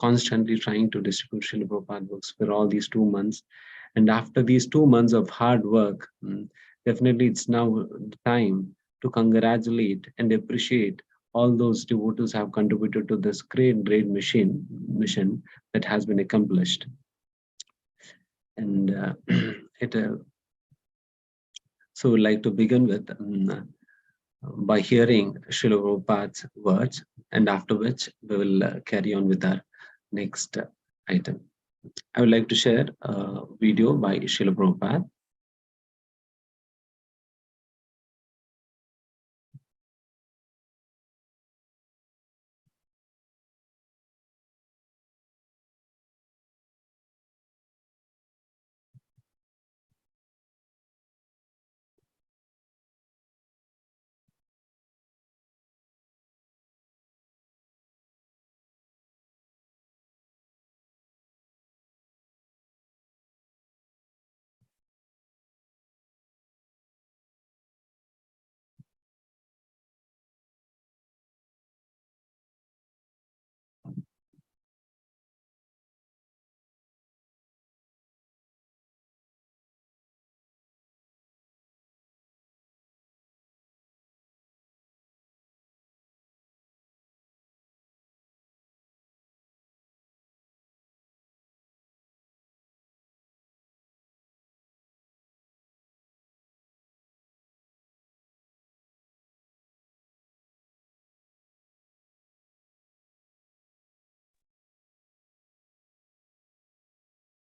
constantly trying to distribute Srila Prabhupada books for all these 2 months. And after these 2 months of hard work, definitely it's now the time to congratulate and appreciate all those devotees have contributed to this great mission that has been accomplished. And so we'd like to begin with by hearing Srila Prabhupada's words, and after which we will carry on with our next item. I would like to share a video by Srila Prabhupada.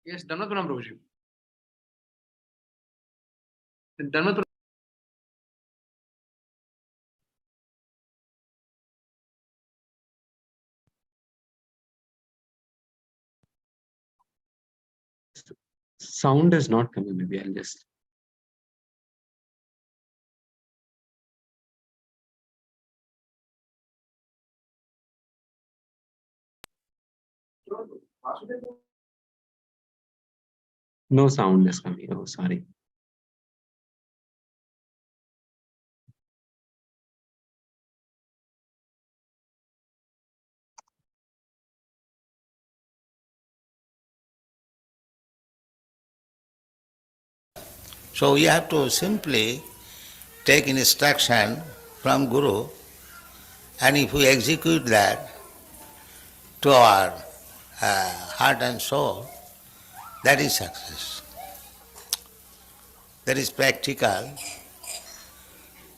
Yes, Dhanvat Pranam Prabhuji. Dhanvat Pranam. Sound is not coming, maybe I'll just. No sound is coming. Oh, sorry. So we have to simply take instruction from Guru, and if we execute that to our heart and soul, that is success. That is practical.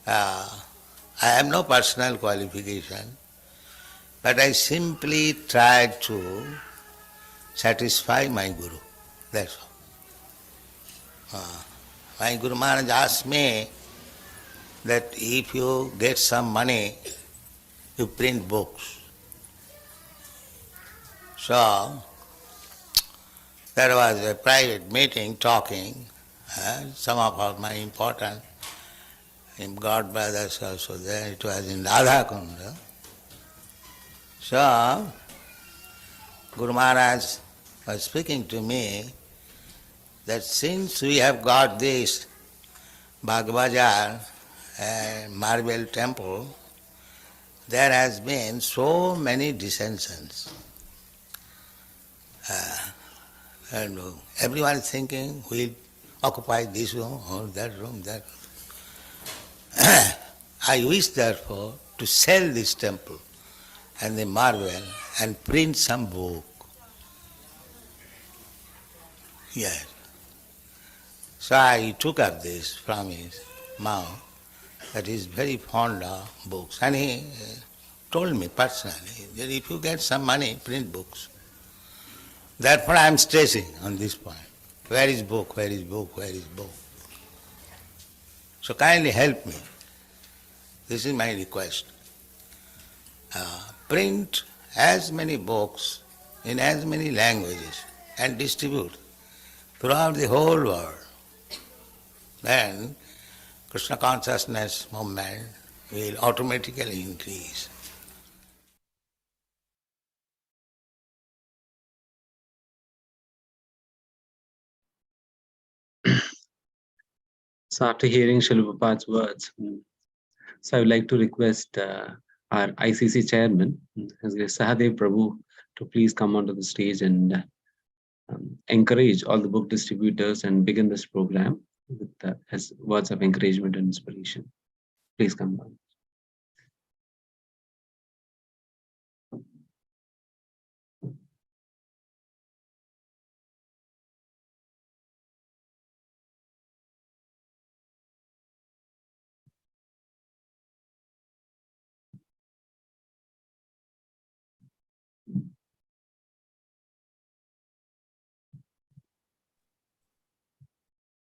I have no personal qualification, but I simply try to satisfy my Guru. That's all. My Guru Maharaj asked me that if you get some money, you print books. So, there was a private meeting talking, some of my important God brothers also there, it was in Radha Kunda. So, Guru Maharaj was speaking to me that since we have got this Bhagavajar and marble temple, there has been so many dissensions. And everyone is thinking, we'll occupy this room or that room, that room. I wish therefore to sell this temple and the marble and print some book. Yes. So I took up this from his mouth, that he is very fond of books. And he told me personally that if you get some money, print books. Therefore I am stressing on this point. Where is book, where is book, where is book? So kindly help me. This is my request. Print as many books in as many languages and distribute throughout the whole world. Then Krishna consciousness movement will automatically increase. So after hearing Srila Prabhupada's words, so I would like to request our ICC chairman, Sahadev Prabhu, to please come onto the stage and encourage all the book distributors and begin this program with his words of encouragement and inspiration. Please come down.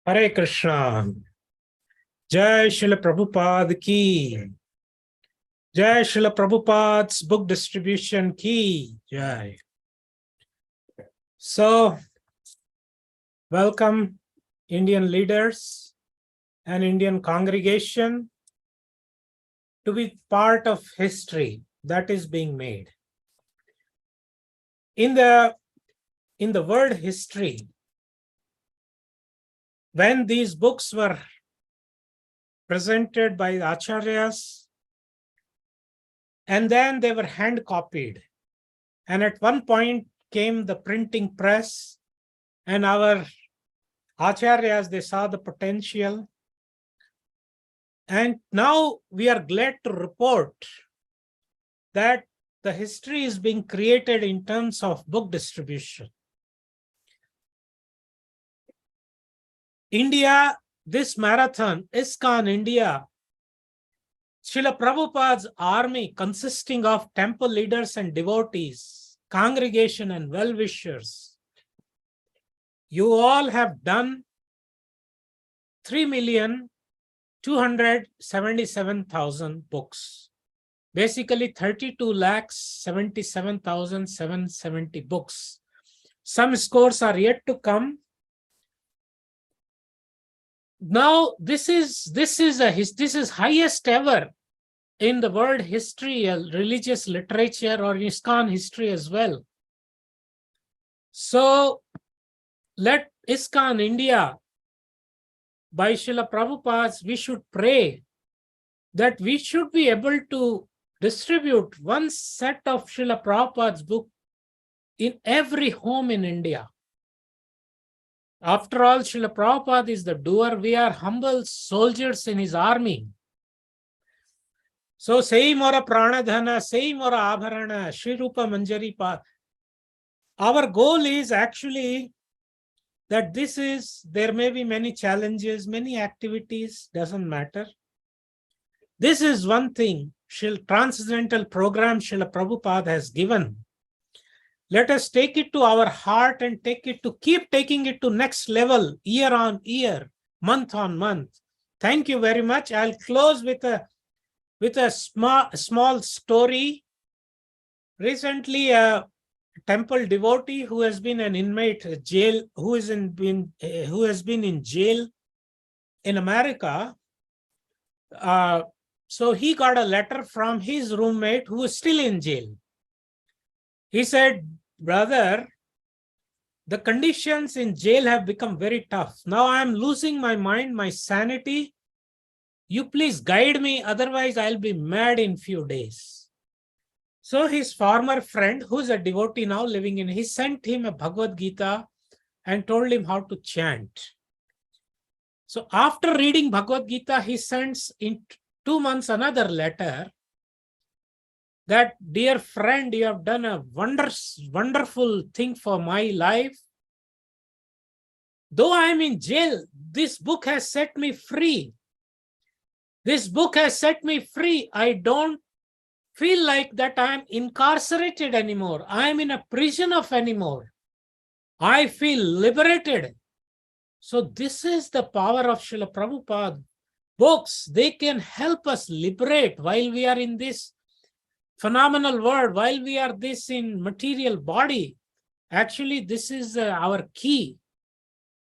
Hare Krishna. Jai Srila Prabhupada ki. Jai Srila Prabhupada's book distribution ki. Jai. So, welcome Indian leaders and Indian congregation to be part of history that is being made. In the word history, when these books were presented by the acharyas, and then they were hand copied, and at one point came the printing press, and our acharyas, they saw the potential, and now we are glad to report that the history is being created in terms of book distribution. India, this marathon, ISKCON India, Srila Prabhupada's army consisting of temple leaders and devotees, congregation and well-wishers, you all have done 3,277,000 books. Basically 32,77,770 books. Some scores are yet to come. Now, this is highest ever in the world history, religious literature, or ISKCON history as well. So, let ISKCON India, by Srila Prabhupada, we should pray that we should be able to distribute one set of Srila Prabhupada's book in every home in India. After all, Srila Prabhupada is the doer. We are humble soldiers in his army. So, Sei Mora Pranadhana, Sei Mora Abharana, Shri Rupa Manjari Pa. Our goal is actually that there may be many challenges, many activities, doesn't matter. This is one thing, transcendental program Srila Prabhupada has given. Let us take it to our heart and keep taking it to next level, year on year, month on month. Thank you very much. I'll close with a small story. Recently, a temple devotee who has been an inmate jail, who has been in jail in America. So he got a letter from his roommate who is still in jail. He said, "Brother, the conditions in jail have become very tough. Now I am losing my mind, my sanity. You please guide me, otherwise I'll be mad in few days." So his former friend, who's a devotee now living in, he sent him a Bhagavad Gita and told him how to chant. So after reading Bhagavad Gita, he sends in 2 months another letter that, "Dear friend, you have done a wonderful thing for my life. Though I am in jail, this book has set me free. This book has set me free. I don't feel like that I am incarcerated anymore. I am in a prison of anymore. I feel liberated." So this is the power of Srila Prabhupada. Books, they can help us liberate while we are in this phenomenal world, while we are this in material body. Actually, this is our key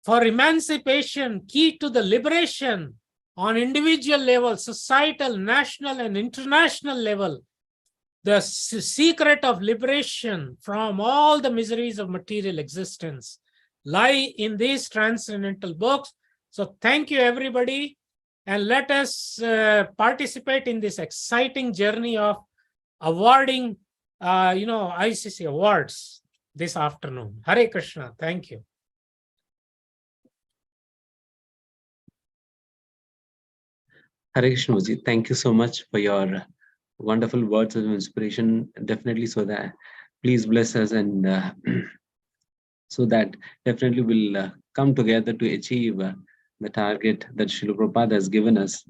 for emancipation, key to the liberation on individual level, societal, national, and international level. The secret of liberation from all the miseries of material existence lie in these transcendental books. So thank you, everybody, and let us participate in this exciting journey of awarding ICC awards this afternoon. Hare Krishna. Thank you. Hare Krishna Ji, thank you so much for your wonderful words of inspiration. Definitely, so that please bless us, and so that definitely we'll come together to achieve the target that Srila Prabhupada has given us.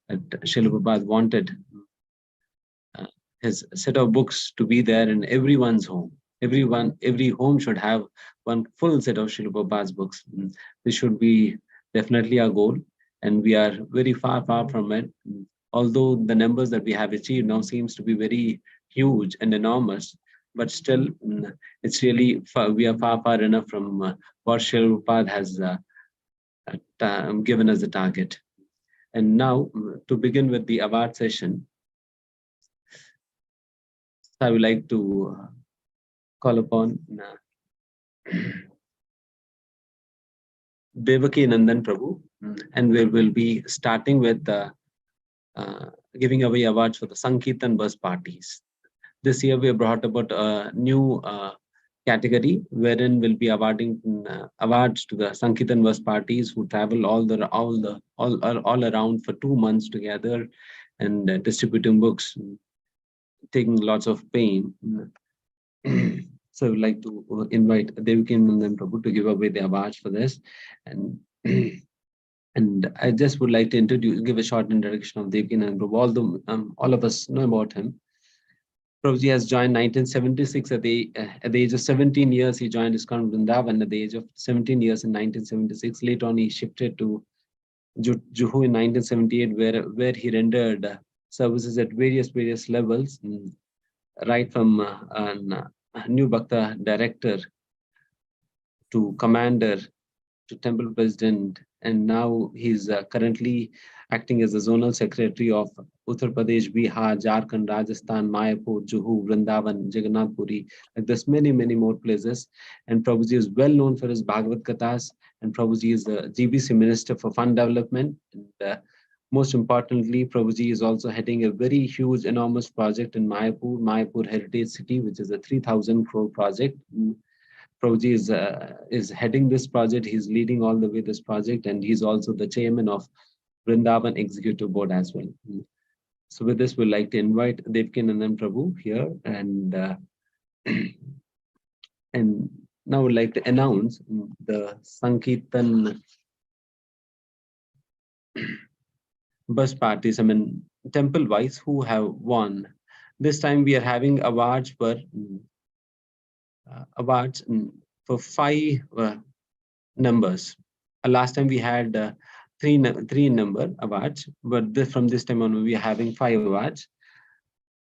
That Srila Prabhupada wanted his set of books to be there in everyone's home. Every home should have one full set of Srila Prabhupada's books. This should be definitely our goal, and we are very far from it. Although the numbers that we have achieved now seems to be very huge and enormous, but still, it's really we are far enough from what Srila Prabhupada has given us the target. And now, to begin with the award session, I would like to call upon Devaki Nandan Prabhu, and we will be starting with giving away awards for the Sankirtan bus parties. This year we have brought about a new category wherein we'll be awarding awards to the Sankirtan bus parties who travel all around for 2 months together and distributing books, taking lots of pain. So I would like to invite Devaki Nandan Prabhu to give away the awards for this. And and I just would like to give a short introduction of Devaki Nandan Prabhu. Although all of us know about him, Prabhuji has joined 1976 at the age of 17 years. He joined ISKCON Vrindavan at the age of 17 years in 1976. Later on, he shifted to Juhu in 1978, where he rendered services at various levels, right from New Bhakta director to commander to temple president, and now he's currently acting as the zonal secretary of Uttar Pradesh, Bihar, Jharkhand, Rajasthan, Mayapur, Juhu, Vrindavan, Jagannath Puri. Like there's many more places. And Prabhuji is well known for his Bhagavad Kathas, and Prabhuji is the GBC Minister for Fund Development. And most importantly, Prabhuji is also heading a very huge, enormous project in Mayapur Heritage City, which is a 3,000 crore project. Prabhuji is heading this project. He's leading all the way this project, and he's also the chairman of Vrindavan Executive Board as well. So with this, we'd like to invite Devaki Nandan Prabhu here, and and now we'd like to announce the Sankirtan bus parties, temple-wise, who have won. This time we are having awards for 5 numbers. Last time we had three number awards, but from this time on we are having 5 awards.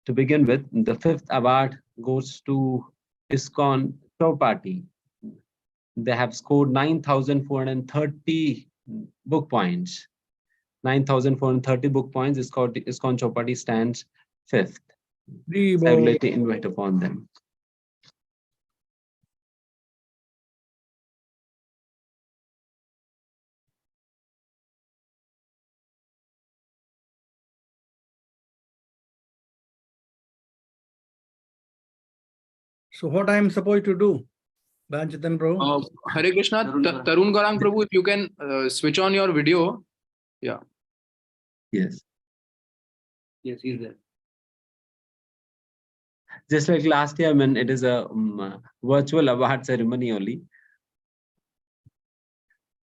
To begin with, the 5th award goes to ISKCON Chowpatty. They have scored 9,430 book points. 9,430 book points. ISKCON Chowpatty stands 5th. So I would like to invite upon them. So what I am supposed to do, Banchitan Prabhu? Hare Krishna, Tarun Garang Prabhu, if you can switch on your video. Yeah. Yes. Yes, he's there. Just like last year, it is a virtual award ceremony only.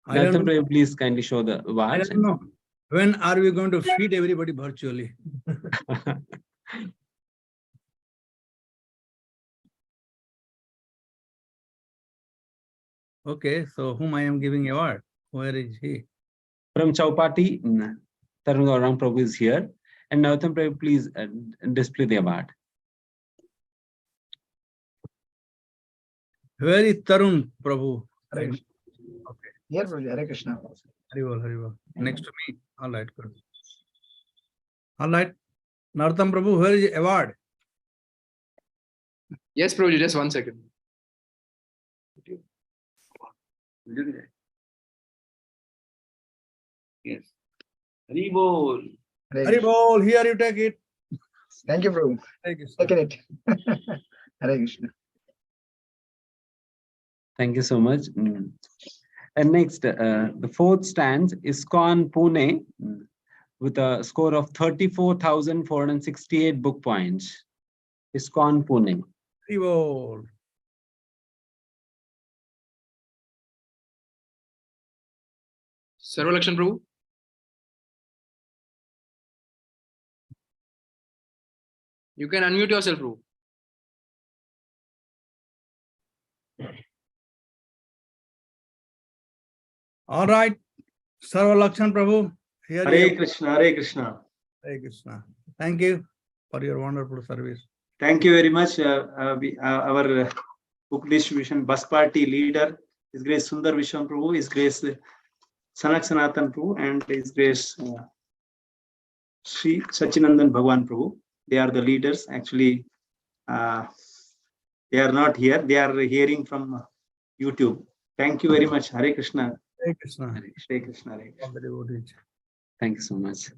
Nathan, please kindly show the awards. I don't know. When are we going to feed everybody virtually? Okay, so whom I am giving award? Where is he? From Chowpatty, Tarun Gaurang Prabhu is here. And Nathan Prabhu, please display the award. Where is Tarun Prabhu? Okay. Yes, Hare Krishna. Haribol. Next to me. All right, good. All right. Narottam Prabhu, where is the award? Yes, Prabhuji, just 1 second. Yes. Haribol. Haribol, here you take it. Thank you, Prabhu. Hare Krishna. Taking it. Hare Krishna. Thank you so much. And next, the fourth stands ISKCON Pune with a score of 34,468 book points. ISKCON Pune. Hare Bol. Sarvalakshan Prabhu. You can unmute yourself, Prabhu. All right. Sarvalakshan Prabhu. Here you Hare have- Krishna, Hare Krishna. Hare Krishna. Thank you for your wonderful service. Thank you very much. Our book distribution bus party leader, His Grace Sundar Vishwan Prabhu, His Grace Sanak Sanatan Prabhu, and His Grace Sri Sachinandan Bhagwan Prabhu. They are the leaders. Actually, they are not here. They are hearing from YouTube. Thank you very much. Hare Krishna. Hare Krishna. Hare Krishna. Hare Krishna. All the devotees. Thank you so much.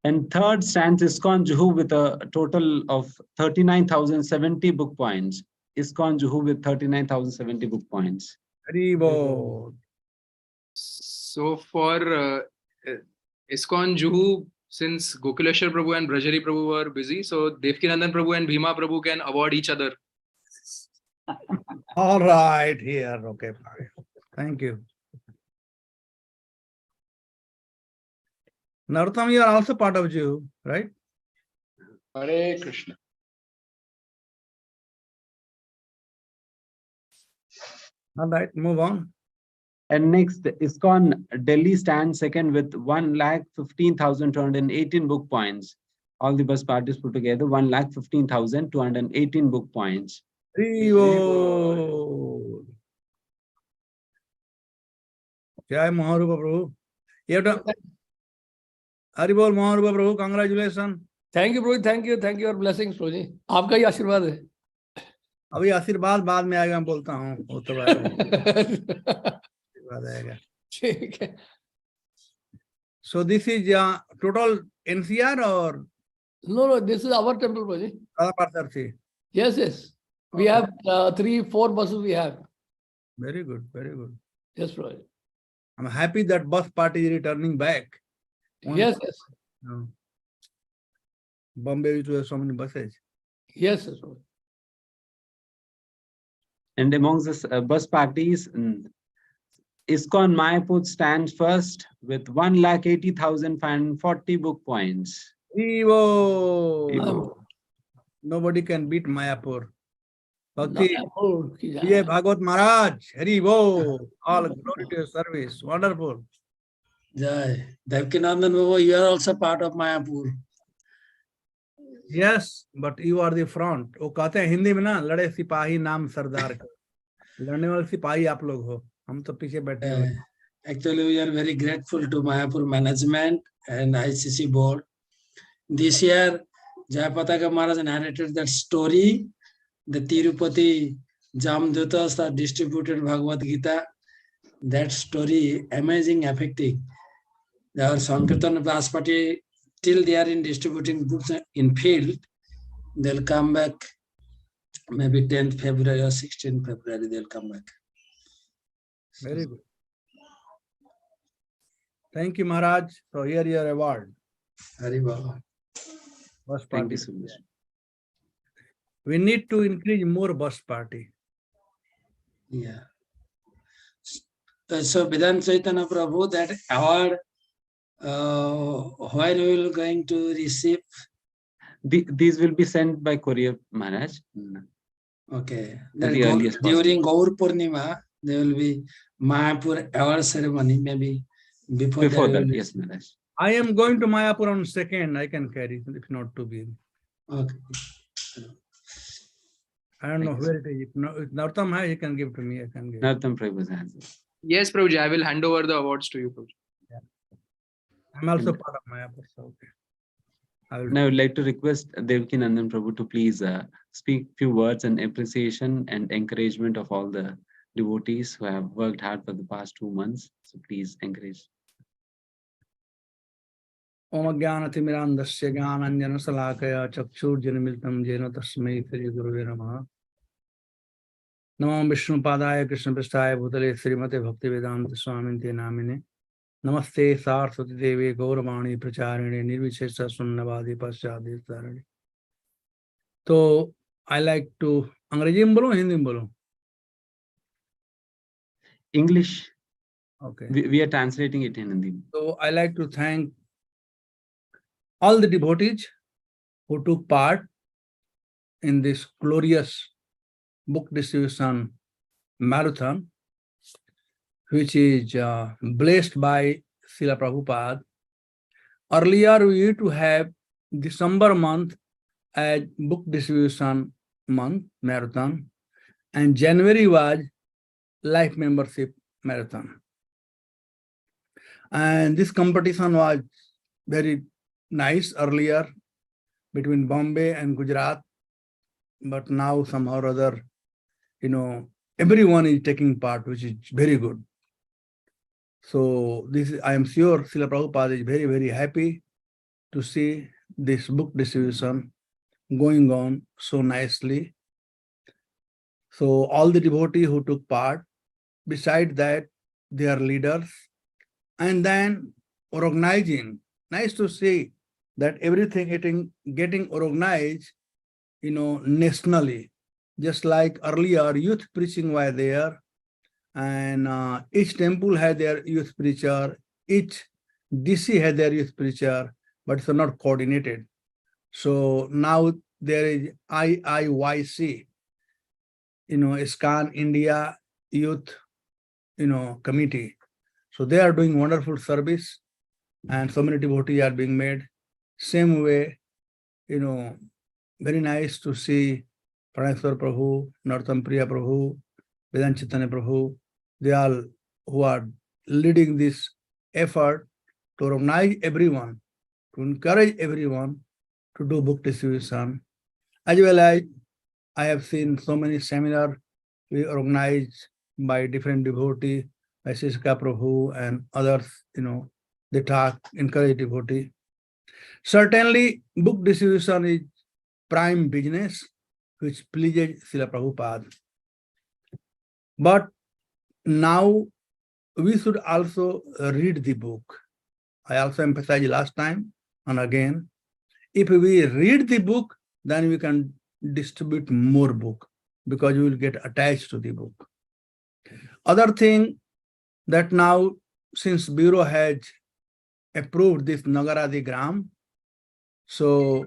And third stands ISKCON Juhu with a total of 39,070 book points. ISKCON Juhu with 39,070 book points. Hare Bol. So for ISKCON Juhu, since Gokuleshwar Prabhu and Brajari Prabhu were busy, so Devkinandan Prabhu and Bhima Prabhu can award each other. All right, here. Okay, fine. Thank you. Narottam, you are also part of Jew, right? Hare Krishna. All right, move on. And next, ISKCON Delhi stands second with 1,15,218 book points. All the bus parties put together, 1,15,218 book points. Hare Bol. Jai Maharupa Prabhu. You have to. Hare Bol Maharupa Prabhu, congratulations. Thank you, Prabhu. Thank you. Thank you. Your blessings, Prabhu ji. आपका ही आशीर्वाद है. अभी आशीर्वाद बाद में आएगा, मैं बोलता हूँ. वो तो बाद में आशीर्वाद आएगा. ठीक है. So this is total NCR or No, this is our temple, Prabhu ji. other Parsarthi? Yes, yes. We have 3-4 buses we have. Very good, very good. Yes, Prabhu ji. I'm happy that bus party is returning back. Yes, yes. Bombay used to have so many buses. Yes, yes, Prabhu. And amongst the bus parties, ISKCON Mayapur stands first with 1,80,540 book points. Evo. Nobody can beat Mayapur. Bhakti, Mayapur ki jai. Vijay Bhagavat Maharaj, Hari Bo, all glory to your service. Wonderful. Jai. Devkinandan Babu, you are also part of Mayapur. Yes, but you are the front. वो कहते हैं हिंदी में ना, लड़े सिपाही नाम सरदार का. लड़ने वाले सिपाही आप लोग हो, हम तो पीछे बैठे हैं. Actually, we are very grateful to Mayapur management and ICC board. This year, Jayapataka Maharaj narrated that story. The Tirupati Jamdutas are distributed Bhagavad Gita. That story, amazing, affecting. Our Sankirtan Bas Party, till they are in distributing books in field, they'll come back maybe 10th February or 16th February, they'll come back. Very good. Thank you, Maharaj. So here your award. Hari Baba. Bus Thank party. you so much. We need to increase more bus party. Yeah. So Vedanta Chaitanya Prabhu, that award, when we will going to receive? These will be sent by courier, Maharaj. Okay. At That the earliest during Gaur Purnima, there will be Mayapur award ceremony, maybe before That, will- yes, Maharaj. I am going to Mayapur on 2nd. I can carry, if not to be. Okay. I don't know Thank you, where it is. If Narottam hai, you can give to me. I can give. Narottam Prabhu's hands. Yes, Prabhuji, I will hand over the awards to you, Prabhuji. I'm also part of Mayapur. So okay. I will. Now I would like to request Devkinandan Prabhu to please speak few words and appreciation and encouragement of all the devotees who have worked hard for the past 2 months. So please encourage. Om Jnanatimirandasya Jnananjana Salakaya Chakshurjanamiltam Jena Tasmai Shri Gurave Namaha. Namo Vishnu Padaya Krishna Prasthaya Bhutale Srimate Bhaktivedanta Swaminte Namine. Namaste Saraswati Devi Gauravani Pracharine Nirvishesha Sunnavadi Paschadi Sarani. So I like to अंग्रेजी में बोलो हिंदी में बोलो. English. Okay. We are translating it in Hindi. So I like to thank all the devotees who took part in this glorious book distribution marathon, which is blessed by Srila Prabhupada. Earlier, we used to have December month as book distribution month marathon, and January was life membership marathon. And this competition was very nice earlier between Bombay and Gujarat, but now somehow or other, everyone is taking part, which is very good. So this is, I am sure Srila Prabhupada is very, very happy to see this book distribution going on so nicely. So all the devotees who took part, beside that, they are leaders, and then organizing. Nice to see that everything getting organized, nationally. Just like earlier, youth preaching were there, and each temple had their youth preacher, each DC had their youth preacher, but it's not coordinated. So now there is IIYC, ISKCON India Youth, Committee. So they are doing wonderful service, and so many devotees are being made. Same way, very nice to see Praneshwar Prabhu, Nartam Priya Prabhu, Vedanta Chaitanya Prabhu, they all who are leading this effort to organize everyone, to encourage everyone to do book distribution. As well as I have seen so many seminars we organized by different devotees, by Siska Prabhu and others, they talk, encourage devotee. Certainly, book distribution is prime business, which pleases Srila Prabhupada. But now we should also read the book. I also emphasized last time and again, if we read the book, then we can distribute more book because we will get attached to the book. Other thing that now, since Bureau has approved this Nagaradi Gram, so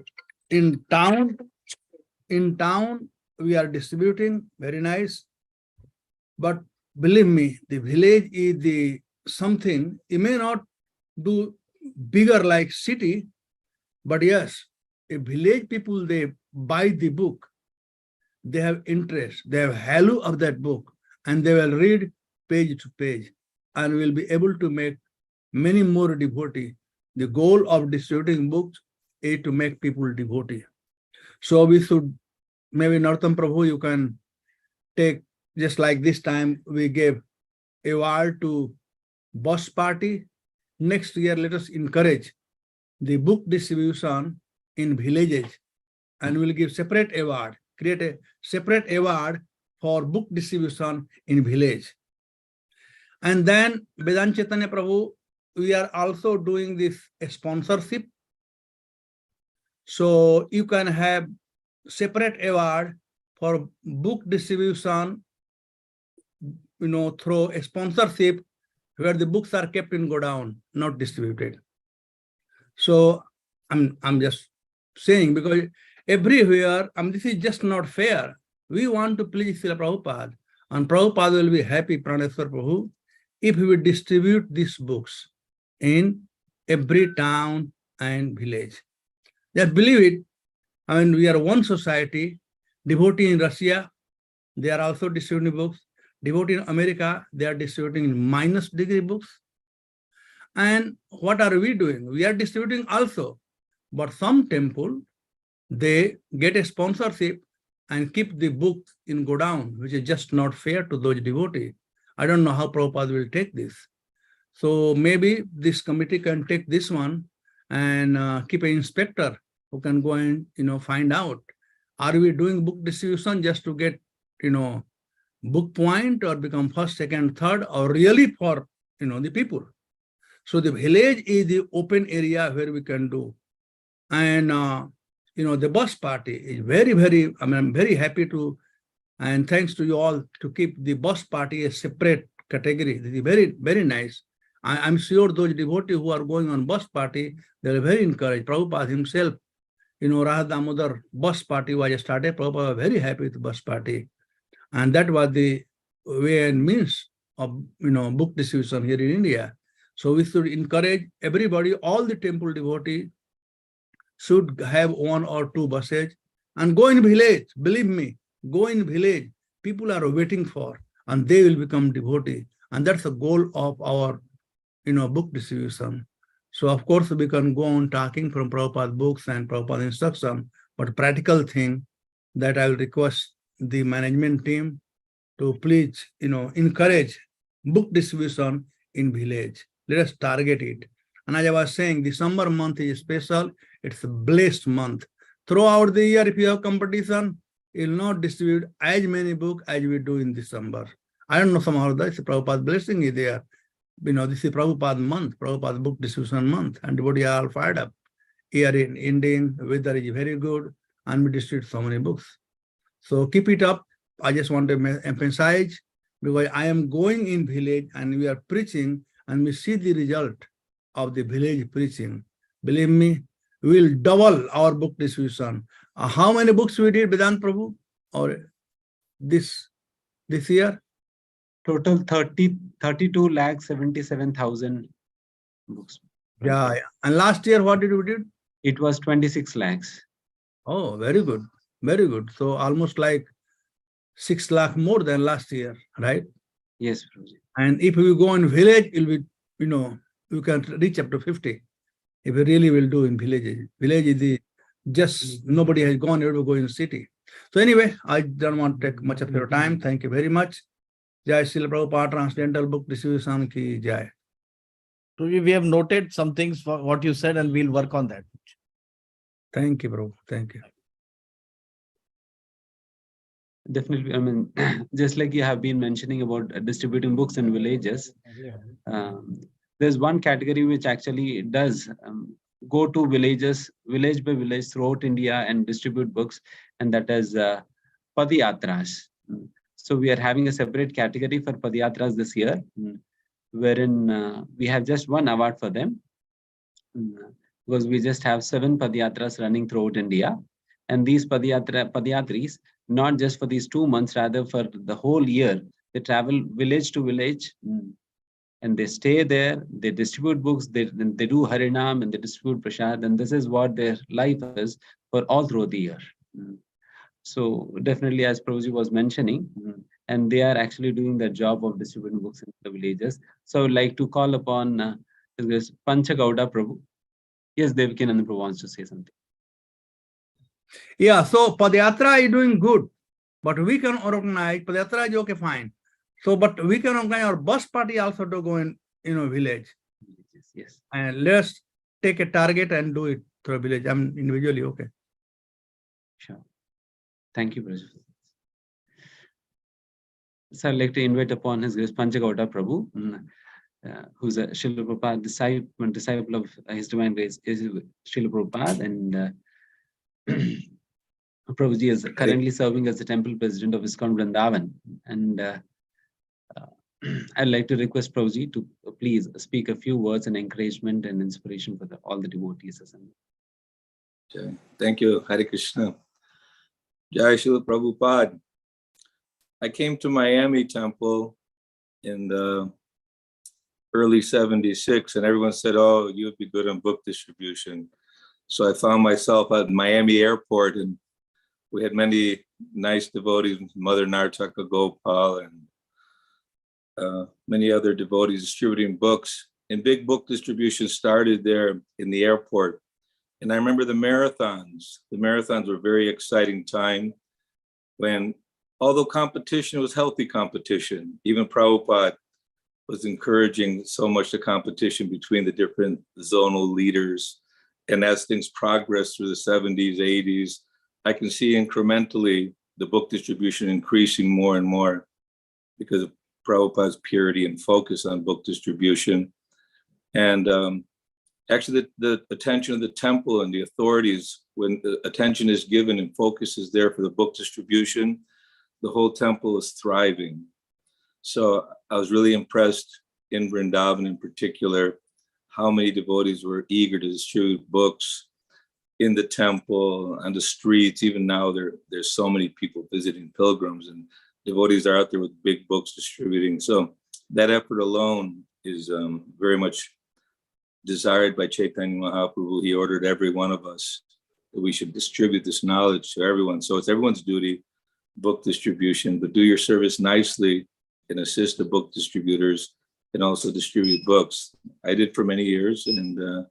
in town we are distributing, very nice. But believe me, the village is the something, you may not do bigger like city, but yes, a village people, they buy the book, they have interest, they have value of that book, and they will read page to page and will be able to make many more devotee. The goal of distributing books is to make people devotee. So we should, maybe Nartam Prabhu, you can take, just like this time we gave award to bus party. Next year, let us encourage the book distribution in villages, and we'll give separate award, create a separate award for book distribution in village. And then Vedanta Chaitanya Prabhu, we are also doing this sponsorship. So you can have separate award for book distribution, through a sponsorship where the books are kept in godown, not distributed. So I'm just saying, because everywhere, this is just not fair. We want to please Srila Prabhupada, and Prabhupada will be happy, Praneshwar Prabhu, if we distribute these books in every town and village. Just believe it. We are one society. Devotee in Russia, they are also distributing books. Devotee in America, they are distributing minus degree books. And what are we doing? We are distributing also. But some temple, they get a sponsorship and keep the book in godown, which is just not fair to those devotees. I don't know how Prabhupada will take this. So maybe this committee can take this one and keep an inspector who can go and, find out, are we doing book distribution just to get, book point or become first, second, third, or really for, the people. So the village is the open area where we can do. And, the bus party is very, very, I'm very happy to, and thanks to you all to keep the bus party a separate category. This is very, very nice. I'm sure those devotees who are going on bus party, they're very encouraged. Prabhupada himself, Radha Damodar bus party was started. Prabhupada was very happy with the bus party. And that was the way and means of, book distribution here in India. So we should encourage everybody, all the temple devotees should have 1 or 2 buses and go in village. Believe me, go in village. People are waiting for, and they will become devotee. And that's the goal of our, book distribution. So of course we can go on talking from Prabhupada books and Prabhupada instruction, but practical thing that I will request the management team to please, encourage book distribution in village. Let us target it. And as I was saying, December month is special. It's a blessed month. Throughout the year, if you have competition, you'll not distribute as many books as we do in December. I don't know, somehow that's Prabhupada's blessing is there. This is Prabhupada month, Prabhupada book distribution month, and everybody are all fired up. Here in Indian, weather is very good, and we distribute so many books. So keep it up. I just want to emphasize, because I am going in village and we are preaching, and we see the result of the village preaching. Believe me, we will double our book distribution. How many books we did, Vedant Prabhu, or this year? Total 32 lakh 77,000 books. Yeah. And last year, what did we do? It was 26 lakhs. Oh, very good. Very good. So almost like 6 lakh more than last year, right? Yes, Prabhuji. And if we go in village, it will be, you can reach up to 50. If we really will do in villages. Village is the, just nobody has gone, able to go in city. So anyway, I don't want to take much of your time. Thank you very much. Jai Srila Prabhupada Transcendental Book Distribution ki Jai. So we have noted some things for what you said, and we'll work on that. Thank you, Prabhu. Thank you. Definitely. I mean, just like you have been mentioning about distributing books in villages, there's one category which actually does go to villages, village by village throughout India and distribute books, and that is Padayatras. So we are having a separate category for Padayatras this year, wherein we have just one award for them, because we just have 7 Padayatras running throughout India. And these Padayatris, not just for these 2 months, rather for the whole year, they travel village to village, and they stay there, they distribute books, they do Harinam, and they distribute Prasad, and this is what their life is for all through the year. So definitely, as Prabhuji was mentioning, and they are actually doing the job of distributing books in the villages. So I would like to call upon Panchagauda Prabhu. Yes, Devakinandan Prabhu wants to say something. Yeah, so Padayatra is doing good, but we can organize, Padayatra is okay, fine. So, but we can organize our bus party also to go in, village. Yes. And let's take a target and do it through a village. I'm individually okay. Sure. Thank you, Prabhu. So I'd like to invite upon His Grace Panchagauda Prabhu, who's a Srila Prabhupada disciple of His Divine Grace, Srila Prabhupada, and Prabhuji is currently serving as the temple president of ISKCON Vrindavan. And I'd like to request Prabhuji to please speak a few words and encouragement and inspiration for all the devotees. Okay. Thank you, Hare Krishna. Jai Srila Prabhupada. I came to Miami Temple in the early 76, and everyone said, oh, you would be good on book distribution. So I found myself at Miami Airport, and we had many nice devotees, Mother Nartaka Gopal and many other devotees distributing books. And big book distribution started there in the airport. And I remember the marathons. The marathons were a very exciting time when, although competition was healthy competition, even Prabhupada was encouraging so much the competition between the different zonal leaders And as things progress through the 70s, 80s, I can see incrementally the book distribution increasing more and more because of Prabhupada's purity and focus on book distribution. And actually the attention of the temple and the authorities, when the attention is given and focus is there for the book distribution, the whole temple is thriving. So I was really impressed in Vrindavan in particular, how many devotees were eager to distribute books in the temple, on the streets. Even now there's so many people visiting, pilgrims, and devotees are out there with big books distributing. So that effort alone is very much desired by Chaitanya Mahaprabhu. He ordered every one of us that we should distribute this knowledge to everyone. So it's everyone's duty, book distribution, but do your service nicely and assist the book distributors and also distribute books. I did for many years, and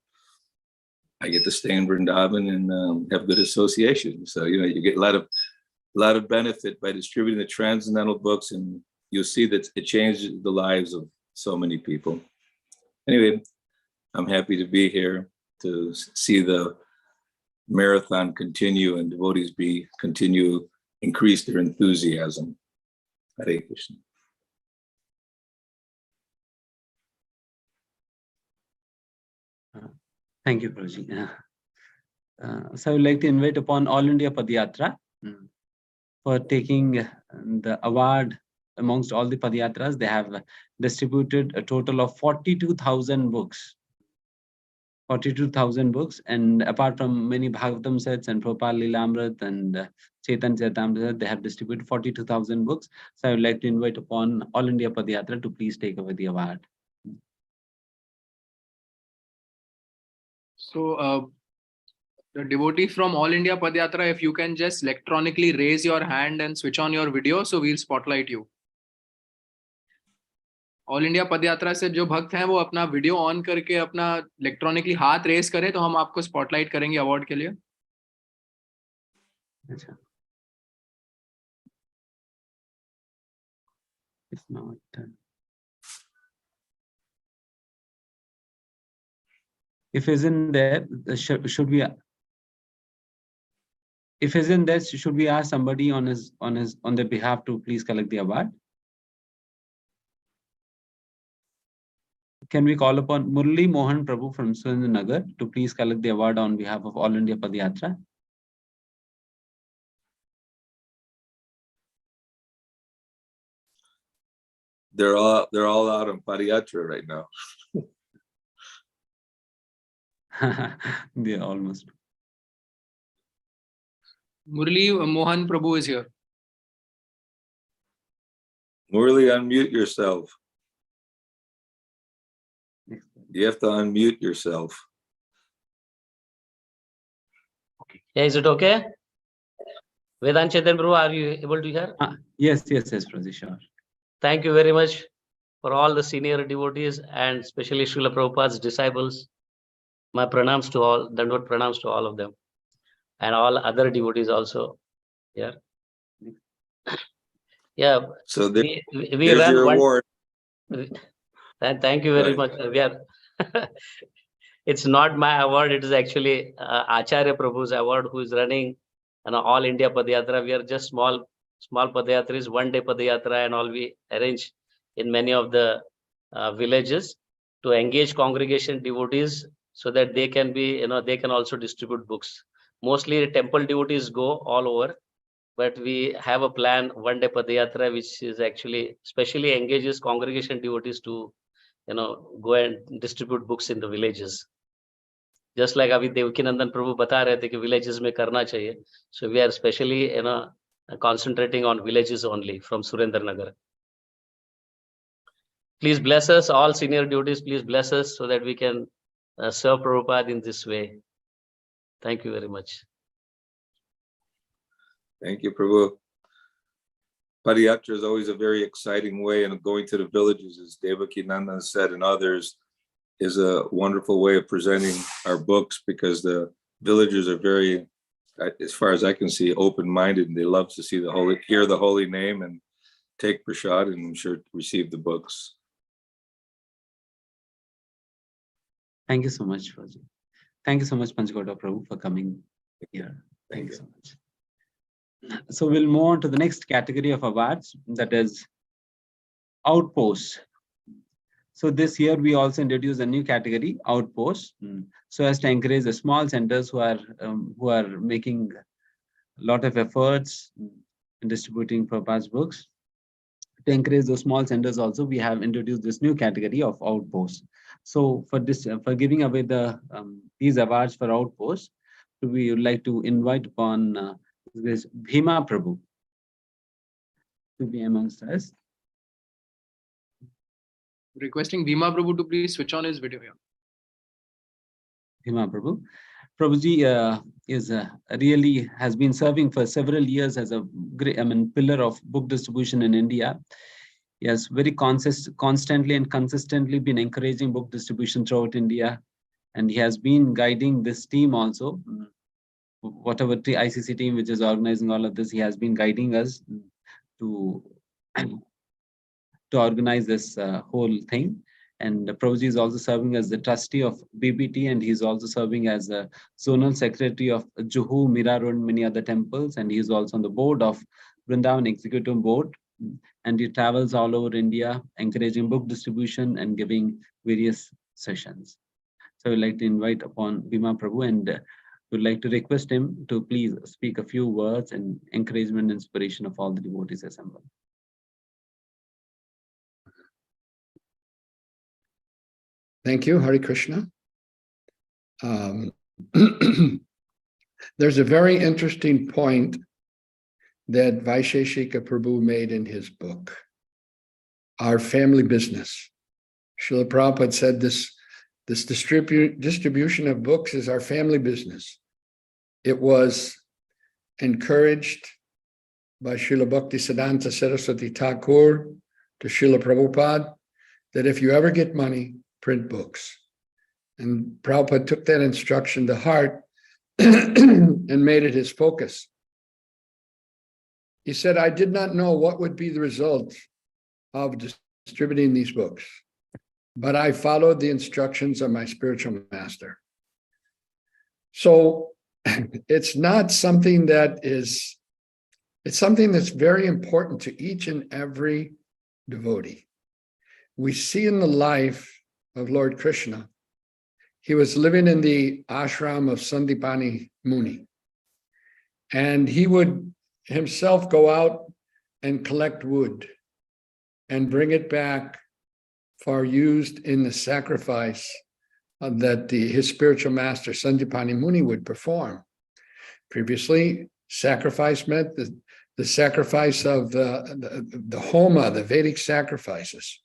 I get to stay in Vrindavan and have good association. So, you get a lot of benefit by distributing the transcendental books, and you'll see that it changes the lives of so many people. Anyway, I'm happy to be here to see the marathon continue and devotees continue increase their enthusiasm. Hare Krishna. Thank you, Prabhuji. So I would like to invite upon All India Padayatra for taking the award amongst all the Padayatras. They have distributed a total of 42,000 books. 42,000 books, and apart from many Bhagavatam sets and Prabhupada Lilamrit and Chaitanya Charitamrita, they have distributed 42,000 books. So I would like to invite upon All India Padayatra to please take over the award. So the devotee from All India Padayatra, if you can just electronically raise your hand and switch on your video, so we'll spotlight you. All India पदयात्रा से जो भक्त हैं वो अपना video on करके अपना electronically हाथ रेस करें तो हम आपको स्पॉटलाइट करेंगे अवार्ड के लिए. अच्छा. It's not done. If isn't there, should we? If isn't there, should we ask somebody on their behalf to please collect the award? Can we call upon Murli Mohan Prabhu from Surendranagar to please collect the award on behalf of All India Padayatra? They're all out on Padayatra right now. They're almost. Murli Mohan Prabhu is here. Murli, unmute yourself. You have to unmute yourself. Okay. Yeah, is it okay? Vedant Chaitanya Prabhu, are you able to hear? Yes, Prabhuji, sure. Thank you very much for all the senior devotees and especially Srila Prabhupada's disciples. My pranams to all, Dandvat pranams to all of them and all other devotees also. Yeah. Yeah. So we there's ran your one. award. Thank you very much. We are. It's not my award. It is actually Acharya Prabhu's award, who is running an All India Padayatra. We are just small Padayatras, one-day Padayatra, and all we arrange in many of the villages to engage congregation devotees so that they can be, they can also distribute books. Mostly temple devotees go all over, but we have a plan, one-day Padayatra, which is actually specially engages congregation devotees to, go and distribute books in the villages. Just like Abhi Devakinandan Prabhu bata rahe the ki villages mein karna chahiye. So we are specially, concentrating on villages only from Surendranagar. Please bless us, all senior devotees, please bless us so that we can serve Prabhupada in this way. Thank you very much. Thank you, Prabhu. Padayatra is always a very exciting way, and going to the villages, as Devakinandan said, and others, is a wonderful way of presenting our books, because the villagers are very, as far as I can see, open-minded, and they love to see hear the holy name and take prasad, and I'm sure receive the books. Thank you so much, Prabhuji. Thank you so much, Panchagauda Prabhu, for coming here. Thank you so much. So we'll move on to the next category of awards, that is Outposts. So this year we also introduced a new category, Outposts, so as to encourage the small centers who are making a lot of efforts in distributing Prabhupada's books. To encourage those small centers also, we have introduced this new category of Outposts. So for this, for giving away the these awards for Outposts, we would like to invite upon this Bhima Prabhu to be amongst us. Requesting Bhima Prabhu to please switch on his video. Bhima Prabhu. Prabhuji is really has been serving for several years as a great, pillar of book distribution in India. He has very constantly and consistently been encouraging book distribution throughout India, and he has been guiding this team also. Whatever the ICC team which is organizing all of this, he has been guiding us to organize this whole thing. And Prabhuji is also serving as the trustee of BBT, and he's also serving as the zonal secretary of Juhu, Mira Road, and many other temples. And he's also on the board of Vrindavan Executive Board. And he travels all over India, encouraging book distribution and giving various sessions. So I would like to invite upon Bhima Prabhu, and would like to request him to please speak a few words and encouragement and inspiration of all the devotees assembled. Thank you, Hare Krishna. There's a very interesting point that Vaisheshika Prabhu made in his book, Our Family Business. Srila Prabhupada said this distribution of books is our family business. It was encouraged by Srila Bhaktisiddhanta Saraswati Thakur to Srila Prabhupada that if you ever get money, print books. And Prabhupada took that instruction to heart and made it his focus. He said, I did not know what would be the result of distributing these books, but I followed the instructions of my spiritual master. So it's not something it's something that's very important to each and every devotee. We see in the life of Lord Krishna, he was living in the ashram of Sandipani Muni, and he would himself go out and collect wood and bring it back for used in the sacrifice that his spiritual master Sandipani Muni would perform. Previously, sacrifice meant the sacrifice of the Homa, the Vedic sacrifices.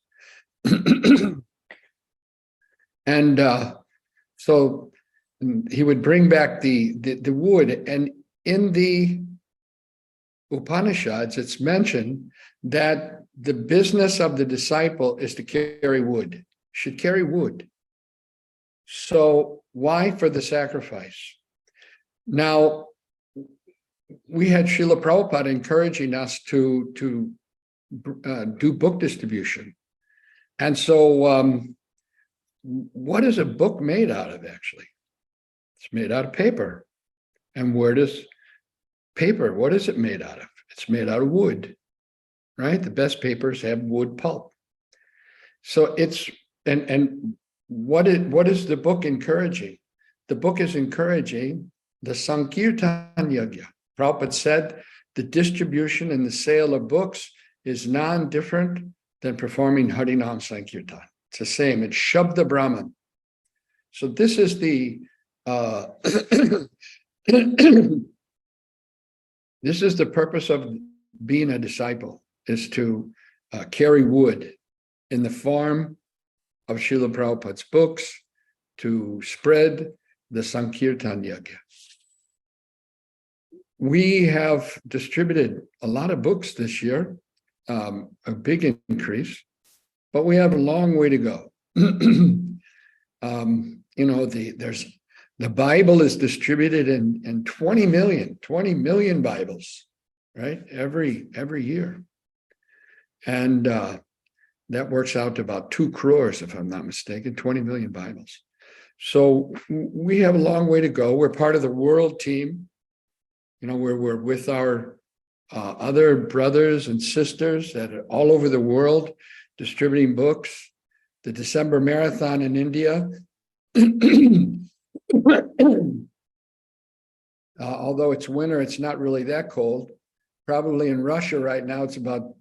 And so he would bring back the wood, and in the Upanishads, it's mentioned that the business of the disciple is to carry wood, should carry wood. So why for the sacrifice? Now, we had Srila Prabhupada encouraging us to do book distribution. And so what is a book made out of, actually? It's made out of paper. And where does paper, what is it made out of? It's made out of wood, right? The best papers have wood pulp. So it's, and what is the book encouraging? The book is encouraging the Sankirtan Yajna. Prabhupada said the distribution and the sale of books is non-different than performing Harinam Sankirtan. It's the same, it's Shabda Brahman. So this is the this is the purpose of being a disciple, is to carry wood in the form of Srila Prabhupada's books to spread the Sankirtan Yajna. We have distributed a lot of books this year, a big increase, but we have a long way to go. The Bible is distributed in 20 million Bibles, right? Every year. And that works out to about 2 crores, if I'm not mistaken, 20 million Bibles. So we have a long way to go. We're part of the world team. You know, we're with our other brothers and sisters that are all over the world distributing books. The December Marathon in India, although it's winter, it's not really that cold. Probably in Russia right now, it's about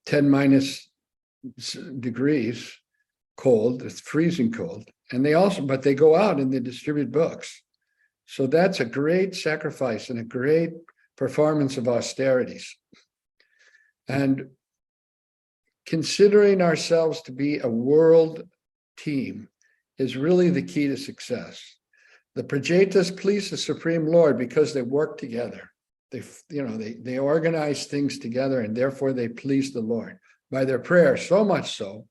10 minus degrees cold. It's freezing cold. And but they go out and they distribute books. So that's a great sacrifice and a great performance of austerities. And considering ourselves to be a world team is really the key to success. The Prajetas please the Supreme Lord because they work together. They organize things together, and therefore they please the Lord by their prayer, so much so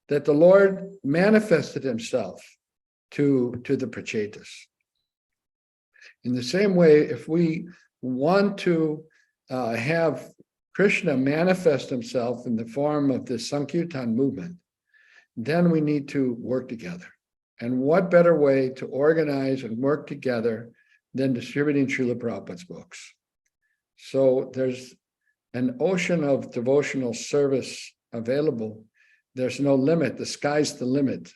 that the Lord manifested himself to the Prajetas. In the same way, if we want to have Krishna manifest himself in the form of the Sankirtan movement, then we need to work together. And what better way to organize and work together than distributing Srila Prabhupada's books? So there's an ocean of devotional service available. There's no limit. The sky's the limit.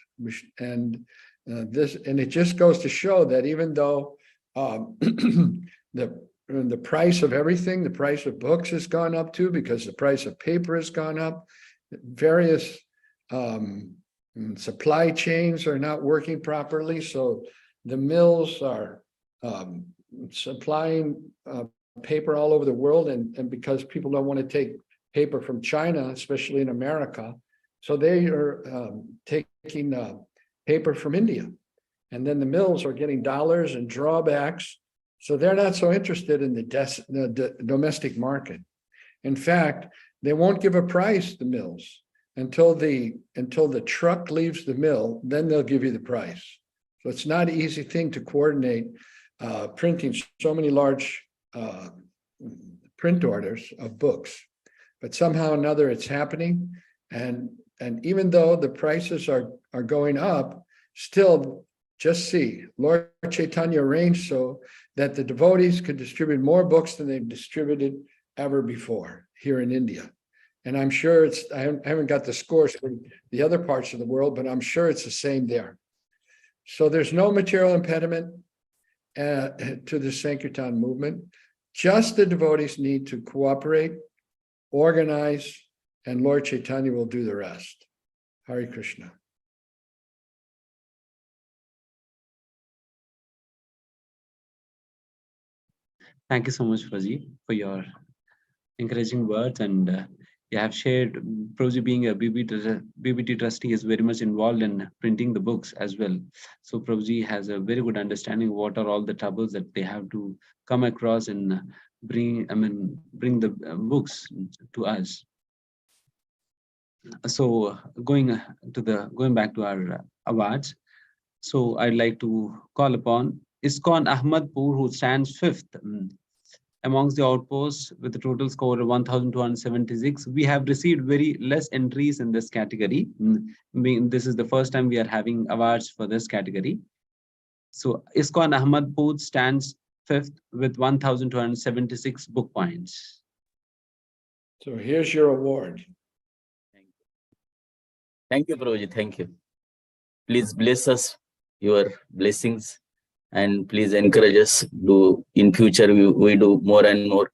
And it just goes to show that even though the price of everything, the price of books has gone up too, because the price of paper has gone up. Various supply chains are not working properly. So the mills are supplying paper all over the world. And because people don't want to take paper from China, especially in America, so they are taking paper from India. And then the mills are getting dollars and drawbacks. So they're not so interested in the domestic market. In fact, they won't give a price, the mills, until the truck leaves the mill, then they'll give you the price. So it's not an easy thing to coordinate printing so many large print orders of books. But somehow or another it's happening. And even though the prices are going up, still just see, Lord Chaitanya arranged so that the devotees could distribute more books than they've distributed ever before here in India. And I'm sure I haven't got the scores for the other parts of the world, but I'm sure it's the same there. So there's no material impediment to the Sankirtan movement. Just the devotees need to cooperate, organize, and Lord Chaitanya will do the rest. Hare Krishna. Thank you so much, Prabhuji, for your encouraging words. And you have shared, Prabhuji being a BBT trustee is very much involved in printing the books as well. So Prabhuji has a very good understanding of what are all the troubles that they have to come across and bring the books to us. So going back to our awards, so I'd like to call upon ISKCON Ahmadpur, who stands 5th amongst the outposts with a total score of 1,276. We have received very less entries in this category. This is the first time we are having awards for this category. So ISKCON Ahmadpur stands 5th with 1,276 book points. So here's your award. Thank you, Prabhuji. Thank you. Please bless us, your blessings, and please encourage us to in future we do more and more.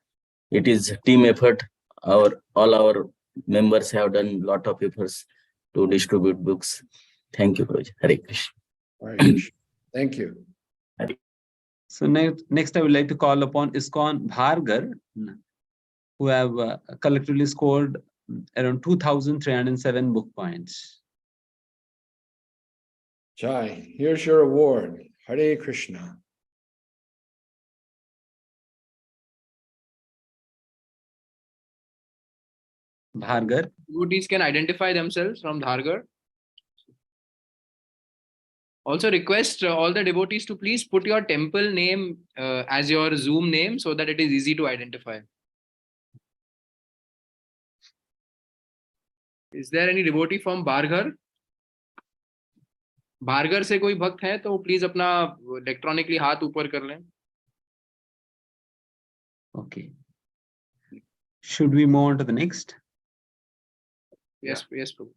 It is team effort. All our members have done a lot of efforts to distribute books. Thank you, Prabhuji. Hare Krishna. Hare Krishna. Thank you. So next I would like to call upon ISKCON Bhargar, who have collectively scored around 2,307 book points. Jai, here's your award. Hare Krishna. Bhargar. Devotees can identify themselves from Bhargar. Also request all the devotees to please put your temple name as your Zoom name so that it is easy to identify. Is there any devotee from Bhargar? भार्गर से कोई भक्त है तो please अपना electronically हाथ ऊपर कर लें. Okay. Should we move on to the next? Yes, yes, Prabhu.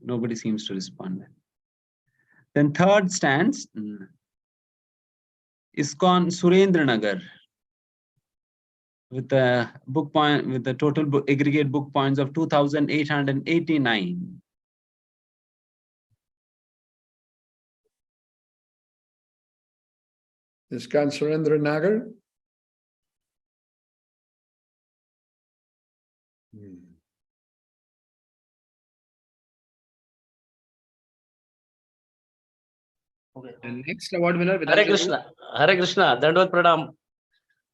Nobody seems to respond. Then third stands ISKCON Surendranagar with a book point with the total aggregate book points of 2,889. ISKCON Surendranagar. Okay. And next award winner. Hare Krishna. Hare Krishna. Dandavad Pranam,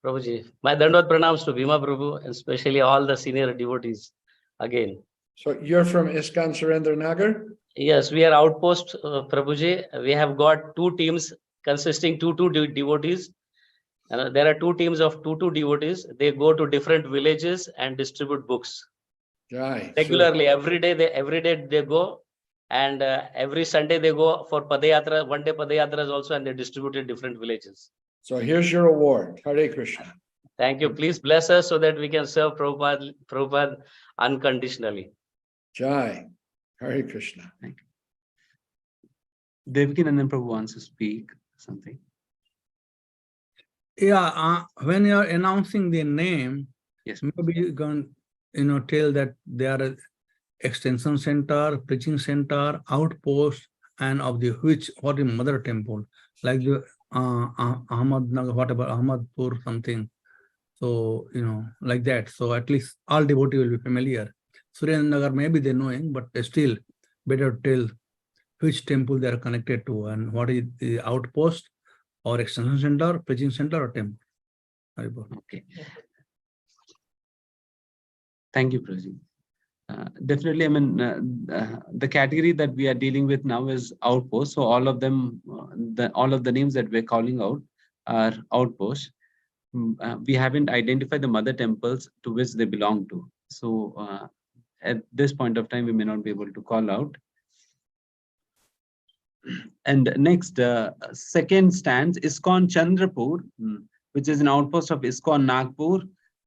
Prabhuji. My Dandavad Pranams to Bhima Prabhu and especially all the senior devotees again. So you're from ISKCON Surendranagar? Yes, we are outpost, Prabhuji. We have got two teams consisting two devotees. And there are two teams of two devotees. They go to different villages and distribute books. Jai. Regularly, every day they go, and every Sunday they go for Padayatra. One day Padayatra is also, and they distribute in different villages. So here's your award. Hare Krishna. Thank you. Please bless us so that we can serve Prabhupada unconditionally. Jai. Hare Krishna. Thank you. Devakinandan Prabhu wants to speak something. Yeah, when you are announcing the name, yes, maybe you can, tell that they are a extension center, preaching center, outpost, and of the what is mother temple, like the Ahmadnagar, whatever, Ahmadpur something. So, like that. So at least all devotees will be familiar. Surendranagar, maybe they knowing, but still better to tell which temple they are connected to and what is the outpost or extension center, preaching center or temple. Okay. Thank you, Prabhuji. Definitely, I mean, the category that we are dealing with now is outpost. So all of them, all of the names that we're calling out are outposts. We haven't identified the mother temples to which they belong to. So at this point of time, we may not be able to call out. And next, second stands ISKCON Chandrapur, which is an outpost of ISKCON Nagpur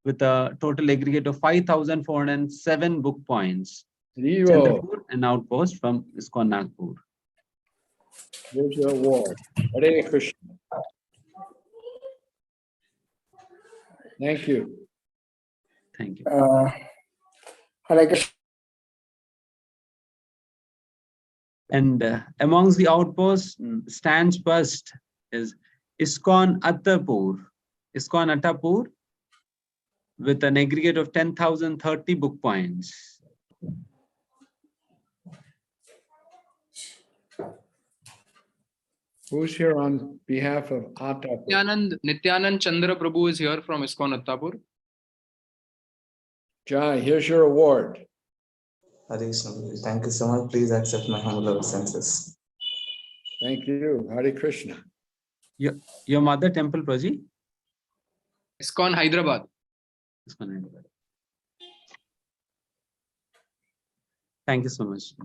with a total aggregate of 5,407 book points. Chandrapur, an outpost from ISKCON Nagpur. Here's your award. Hare Krishna. Thank you. Thank you. Hare Krishna. And amongst the outposts, stands first is ISKCON Attapur. ISKCON Attapur with an aggregate of 10,030 book points. Who's here on behalf of Attapur? Nityanand Chandra Prabhu is here from ISKCON Attapur. Jai, here's your award. Hare Krishna. Thank you so much. Please accept my humble obeisances. Thank you. Hare Krishna. Your mother temple, Praji? ISKCON Hyderabad. ISKCON Hyderabad. Thank you so much.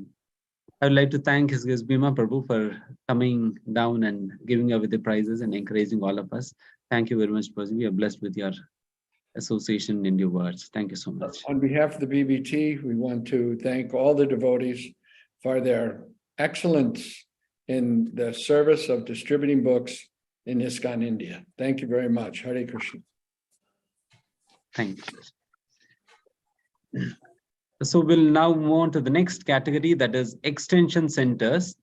I would like to thank His Grace Bhima Prabhu for coming down and giving away the prizes and encouraging all of us. Thank you very much, Praji. We are blessed with your association and your words. Thank you so much. On behalf of the BBT, we want to thank all the devotees for their excellence in the service of distributing books in ISKCON India. Thank you very much. Hare Krishna. Thank you. So we'll now move on to the next category, that is extension centers.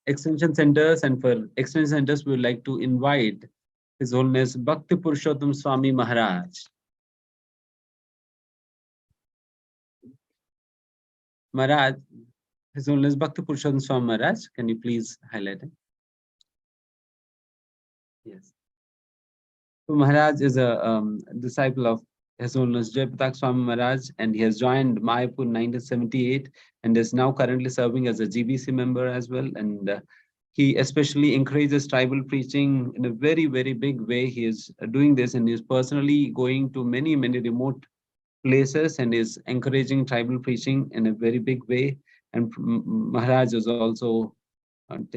Extension centers, and for extension centers, we would like to invite His Holiness Bhakti Purushottam Swami Maharaj. Maharaj, His Holiness Bhakti Purushottam Swami Maharaj, can you please highlight it? Yes. So Maharaj is a disciple of His Holiness Jayapatak Swami Maharaj, and he has joined Mayapur in 1978 and is now currently serving as a GBC member as well. And he especially encourages tribal preaching in a very, very big way. He is doing this, and he is personally going to many, many remote places and is encouraging tribal preaching in a very big way. And Maharaj is also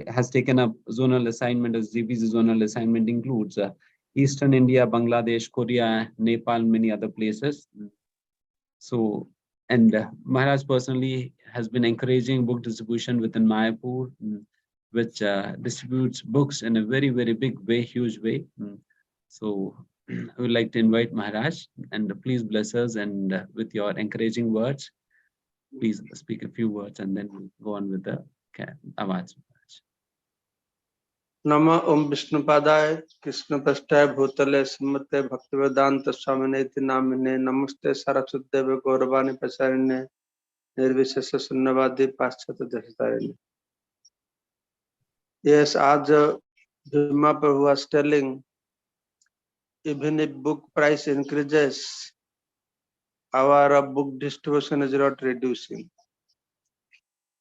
has taken up zonal assignment as GP's zonal assignment includes Eastern India, Bangladesh, Korea, Nepal, many other places. So, and Maharaj personally has been encouraging book distribution within Mayapur, which distributes books in a very, very big way, huge way. So I would like to invite Maharaj, and please bless us and with your encouraging words. Please speak a few words and then we'll go on with the awards. Nama Om Vishnupadaya Krishna Pastaya Bhutale Srimate Bhaktivedanta Swamineti Namine Namaste Saraswati Deve Gauravani Pasarine Nirvishesha Sunnavadi Paschata Dastarine. Yes, as Bhima Prabhu was telling, even if book price increases, our book distribution is not reducing.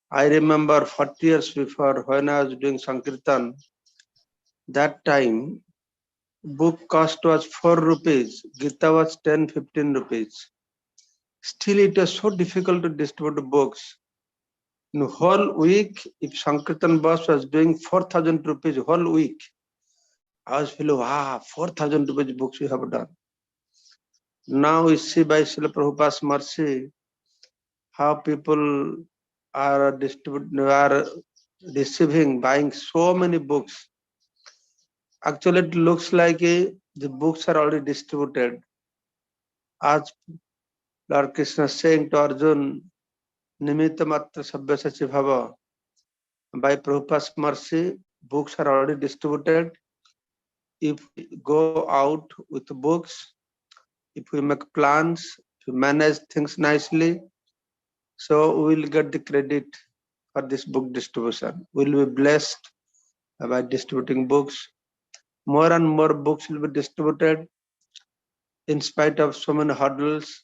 I remember 40 years before, when I was doing Sankirtan, that time book cost was 4 rupees, Gita was 10-15 rupees. Still it was so difficult to distribute books. In whole week, if Sankirtan boss was doing 4,000 rupees whole week, I was feeling, wow, 4,000 rupees books we have done. Now we see by Srila Prabhupada's mercy, how people are receiving, buying so many books. Actually, it looks like the books are already distributed. As Lord Krishna is saying to Arjun, Nimitta Matra Sabya Sachi Bhava. By Prabhupada's mercy, books are already distributed. If we go out with books, if we make plans, if we manage things nicely, so we will get the credit for this book distribution. We will be blessed by distributing books. More and more books will be distributed. In spite of so many hurdles,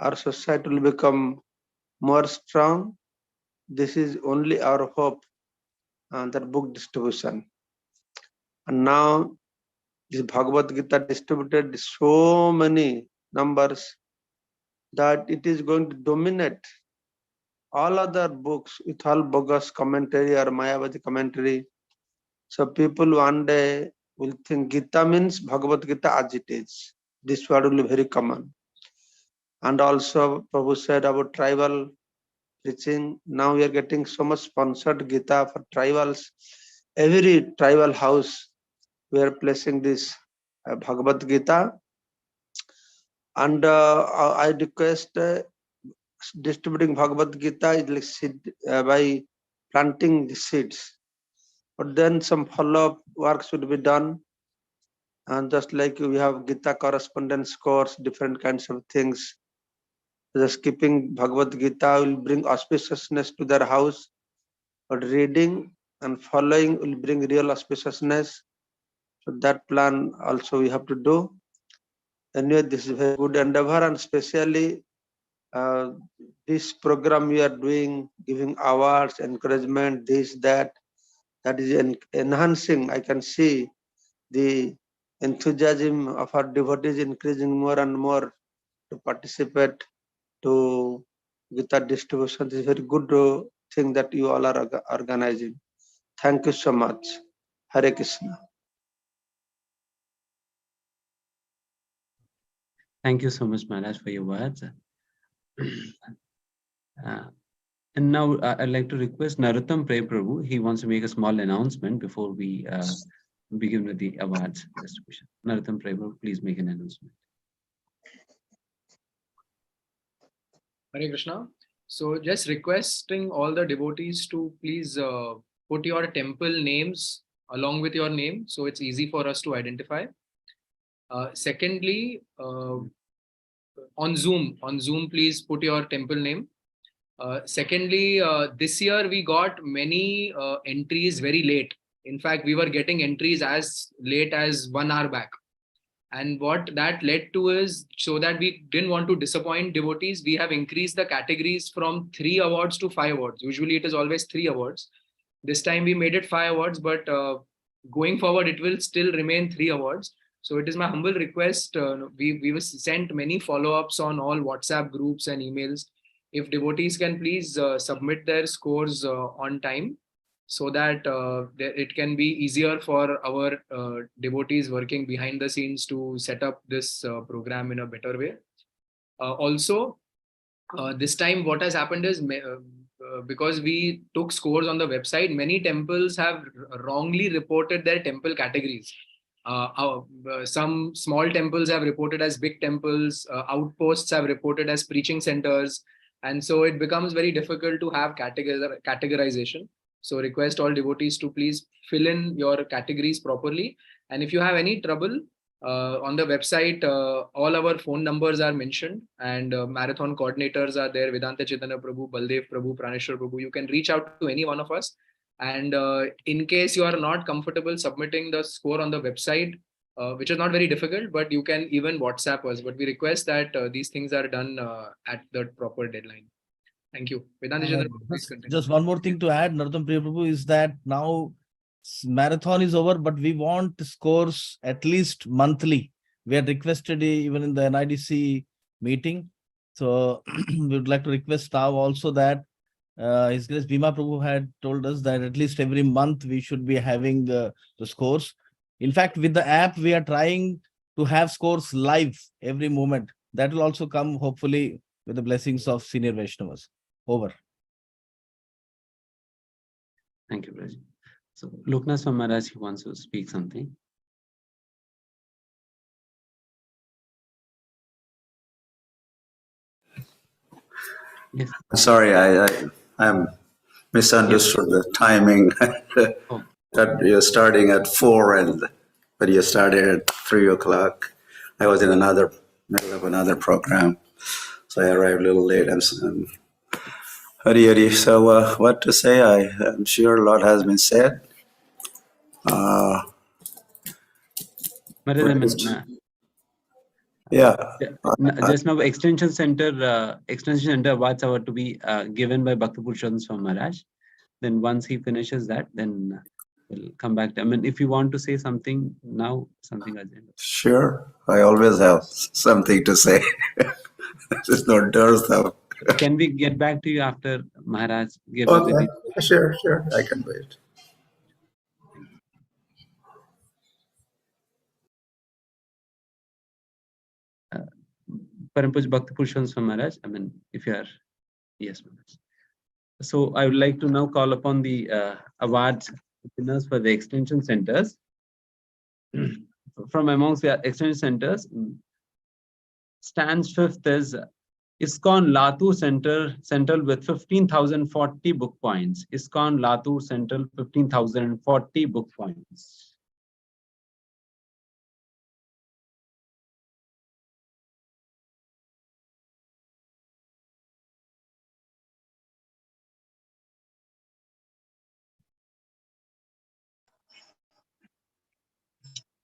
our society will become more strong. This is only our hope, that book distribution. And now this Bhagavad Gita distributed so many numbers that it is going to dominate all other books with all bogus commentary or Mayavadi commentary. So people one day will think Gita means Bhagavad Gita as it is. This word will be very common. And also Prabhu said about tribal preaching. Now we are getting so much sponsored Gita for tribals. Every tribal house we are placing this Bhagavad Gita. And I request distributing Bhagavad Gita is like seed, by planting the seeds. But then some follow-up work should be done. And just like we have Gita correspondence course, different kinds of things. Just keeping Bhagavad Gita will bring auspiciousness to their house. But reading and following will bring real auspiciousness. So that plan also we have to do. Anyway, this is a very good endeavor, and especially this program we are doing, giving awards, encouragement, this, that is enhancing. I can see the enthusiasm of our devotees increasing more and more to participate to Gita distribution. This is a very good thing that you all are organizing. Thank you so much. Hare Krishna. Thank you so much, Maharaj, for your words. And now I'd like to request Narottam Pray Prabhu. He wants to make a small announcement before we begin with the awards distribution. Narottam Pray Prabhu, please make an announcement. Hare Krishna. So just requesting all the devotees to please put your temple names along with your name, so it's easy for us to identify. Secondly, on Zoom, please put your temple name. Secondly, this year we got many entries very late. In fact, we were getting entries as late as 1 hour back. And what that led to is, so that we didn't want to disappoint devotees, we have increased the categories from 3 awards to 5 awards. Usually it is always 3 awards. This time we made it 5 awards, but going forward, it will still remain 3 awards. So it is my humble request. We sent many follow-ups on all WhatsApp groups and emails. if devotees can please submit their scores on time, so that it can be easier for our devotees working behind the scenes to set up this program in a better way. Also, this time what has happened is because we took scores on the website, many temples have wrongly reported their temple categories. Some small temples have reported as big temples, outposts have reported as preaching centers, and so it becomes very difficult to have categorization. So request all devotees to please fill in your categories properly. And if you have any trouble, on the website, all our phone numbers are mentioned, and marathon coordinators are there: Vedanta Chaitanya Prabhu, Baldev Prabhu, Praneshwar Prabhu. You can reach out to any one of us. And in case you are not comfortable submitting the score on the website, which is not very difficult, but you can even WhatsApp us. But we request that these things are done at the proper deadline. Thank you. Vedanta Chaitanya Prabhu, please continue. Just one more thing to add, Narottam Priya Prabhu, is that now marathon is over, but we want scores at least monthly. We had requested even in the NIDC meeting. So we would like to request now also that His Grace Bhima Prabhu had told us that at least every month we should be having the scores. In fact, with the app, we are trying to have scores live every moment. That will also come hopefully with the blessings of senior Vaishnavas. Over. Thank you, Braj. So, Loknath Maharaj, he wants to speak something. Yes. Sorry, I'm misunderstood the timing. That you're starting at 4, but you started at 3 o'clock. I was in middle of another program, so I arrived a little late. Hari. So what to say? I'm sure a lot has been said. Just now, extension center awards are to be given by Bhakti Purushottam Swami Maharaj. Then once he finishes that, then we'll come back to. I mean, if you want to say something now, something urgent. Sure, I always have something to say. There's no dearth of. Can we get back to you after Maharaj gives Okay, sure, I can wait. Param Pujya Bhakti Purushottam Swami Maharaj, I mean, if you are, yes, Maharaj. So I would like to now call upon the awards winners for the extension centers. From amongst the extension centers, stands fifth is ISKCON Latur Central with 15,040 book points. ISKCON Latur Central 15,040 book points.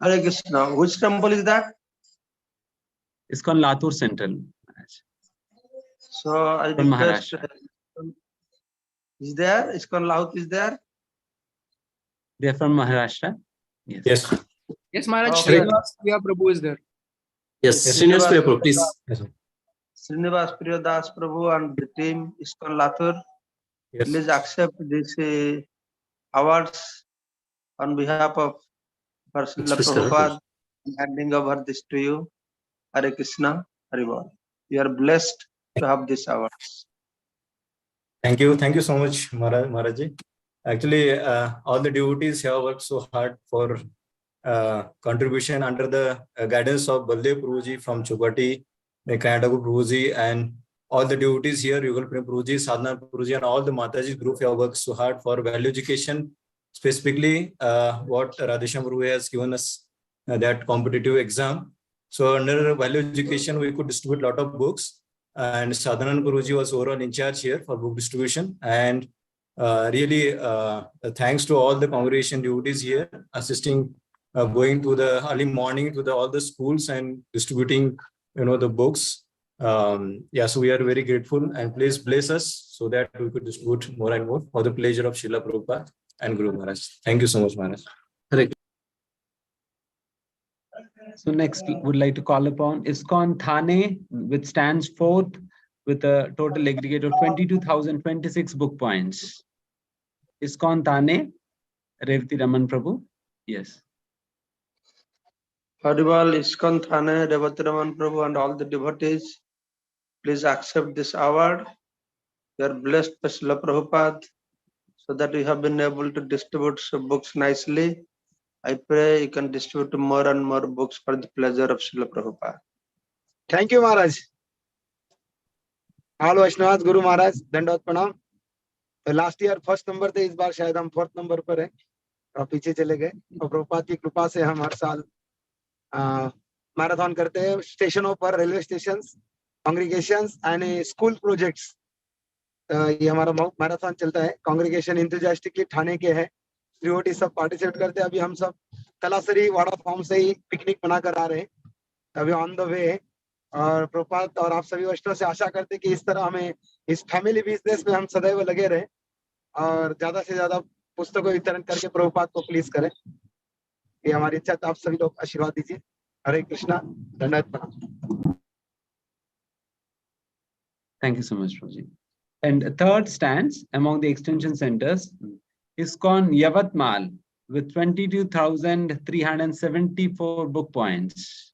Hare Krishna. Which temple is that? ISKCON Latur Central. So I request, is there? ISKCON Latur is there? They are from Maharashtra. Yes. Yes, Maharaj. Okay. Srinivas Priya Prabhu is there. Yes, Srinivas Priya Prabhu, please. Srinivas Priya Das Prabhu and the team ISKCON Latur, please accept this awards on behalf of Srila Prabhupada. I'm handing over this to you. Hare Krishna, Hare Bol. You are blessed to have this awards. Thank you so much, Maharaji. Actually, all the devotees have worked so hard for contribution under the guidance of Baldev Prabhuji from Chupati, Kanadaku Prabhuji, and all the devotees here, Yugal Prem Prabhuji, Sadhana Prabhuji, and all the Mataji group have worked so hard for value education. Specifically, what Radhesham Prabhu has given us that competitive exam. So under value education, we could distribute a lot of books, and Sadhana Prabhuji was overall in charge here for book distribution. And really, thanks to all the congregation devotees here assisting, going to the early morning to all the schools and distributing, the books. So we are very grateful, and please bless us so that we could distribute more and more for the pleasure of Srila Prabhupada and Guru Maharaj. Thank you so much, Maharaj. So next, would like to call upon ISKCON Thane, which stands fourth with a total aggregate of 22,026 book points. ISKCON Thane, Revati Raman Prabhu. Yes. Haribal, ISKCON Thane, Revati Raman Prabhu, and all the devotees, please accept this award. You are blessed by Srila Prabhupada, so that you have been able to distribute some books nicely. I pray you can distribute more and more books for the pleasure of Srila Prabhupada. Thank you, Maharaj. All Vaishnavas, Guru Maharaj, Dandavat Pranam. Last year first number थे, इस बार शायद हम fourth number पर हैं और पीछे चले गए और प्रभुपाद की कृपा से हम हर साल मैराथन करते हैं स्टेशनों पर, railway station, congregations and school projects. ये हमारा मैराथन चलता है. कांग्रीगेशन इंथुजियास्टिक की ठाणे के है, श्रीओटी सब पार्टिसिपेट करते हैं. अभी हम सब तलासरी वाड़ा फॉर्म से ही पिकनिक बनाकर आ रहे हैं, अभी ऑन द वे है. और प्रभुपाद और आप सभी वैष्णव से आशा करते हैं कि इस तरह हमें इस फैमिली बिजनेस में हम सदैव लगे रहे और ज्यादा से ज्यादा पुस्तकों वितरण करके प्रभुपाद को प्लीज करें. ये हमारी इच्छा. तो आप सभी लोग आशीर्वाद दीजिए. हरे कृष्णा. धन्यवाद प्रणाम. Thank you so much, Prabhuji. And third stands among the extension centers, ISKCON Yavatmal with 22,374 book points.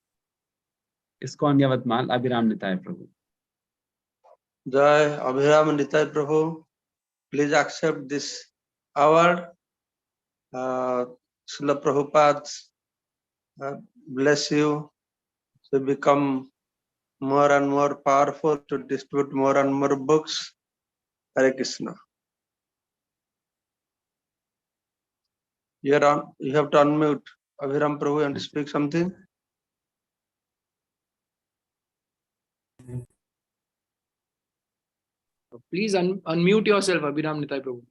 ISKCON Yavatmal, Abhiram Nitai Prabhu. Jai Abhiram Nitai Prabhu, please accept this award. Srila Prabhupada bless you to become more and more powerful to distribute more and more books. Hare Krishna. You have to unmute Abhiram Prabhu and speak something. Please unmute yourself, Abhiram Nitai Prabhu.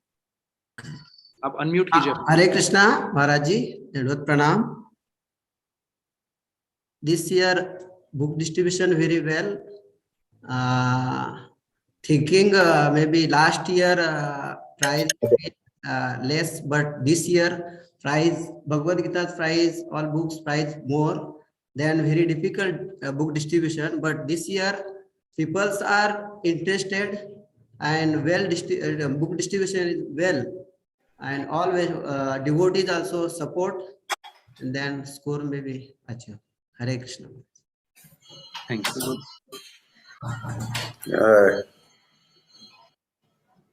आप unmute कीजिए. हरे कृष्णा महाराज जी, दंडवत प्रणाम. This year book distribution very well. Thinking maybe last year price less, but this year price, Bhagavad Gita's price, all books price more. Then very difficult book distribution, but this year people are interested and well book distribution is well, and always devotees also support, and then score may be achieved. Hare Krishna. Thank you.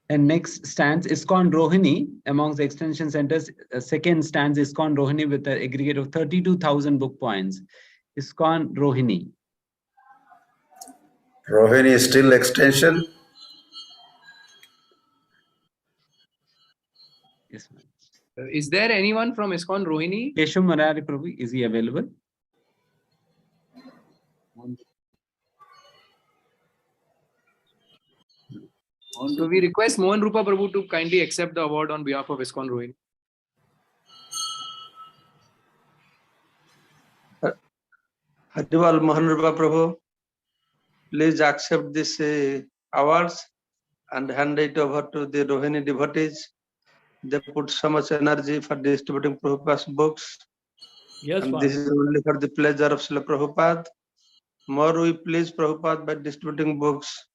And next stands ISKCON Rohini amongst the extension centers. Second stands ISKCON Rohini with an aggregate of 32,000 book points. ISKCON Rohini. Rohini is still extension? Yes, ma'am. Is there anyone from ISKCON Rohini? Keshav Marari Prabhu, is he available? So we request Mohan Rupa Prabhu to kindly accept the award on behalf of ISKCON Rohini. Harival Mohan Rupa Prabhu, please accept this awards and hand it over to the Rohini devotees. They put so much energy for distributing Prabhupada's books. Yes, and this is only for the pleasure of Srila Prabhupada. More we please Prabhupada by distributing books,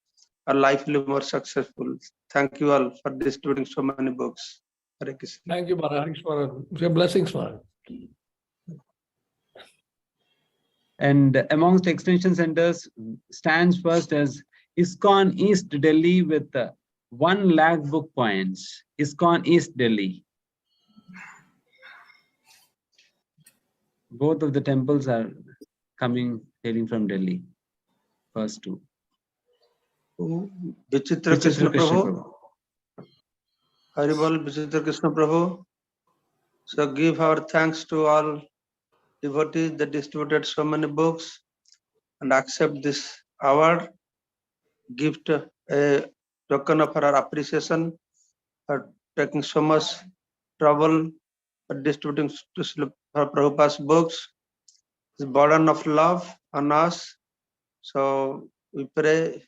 our life will be more successful. Thank you all for distributing so many books. Hare Krishna. Thank you, Maharaj, for your blessings, Maharaj. And amongst extension centers stands first as ISKCON East Delhi with 1 lakh book points. ISKCON East Delhi. Both of the temples are hailing from Delhi. First two. Vichitra Krishna Prabhu. Haribol Vichitra Krishna Prabhu. So give our thanks to all devotees that distributed so many books and accept this award. Gift a token of our appreciation for taking so much trouble for distributing to Prabhupada's books. It's a burden of love on us. So we pray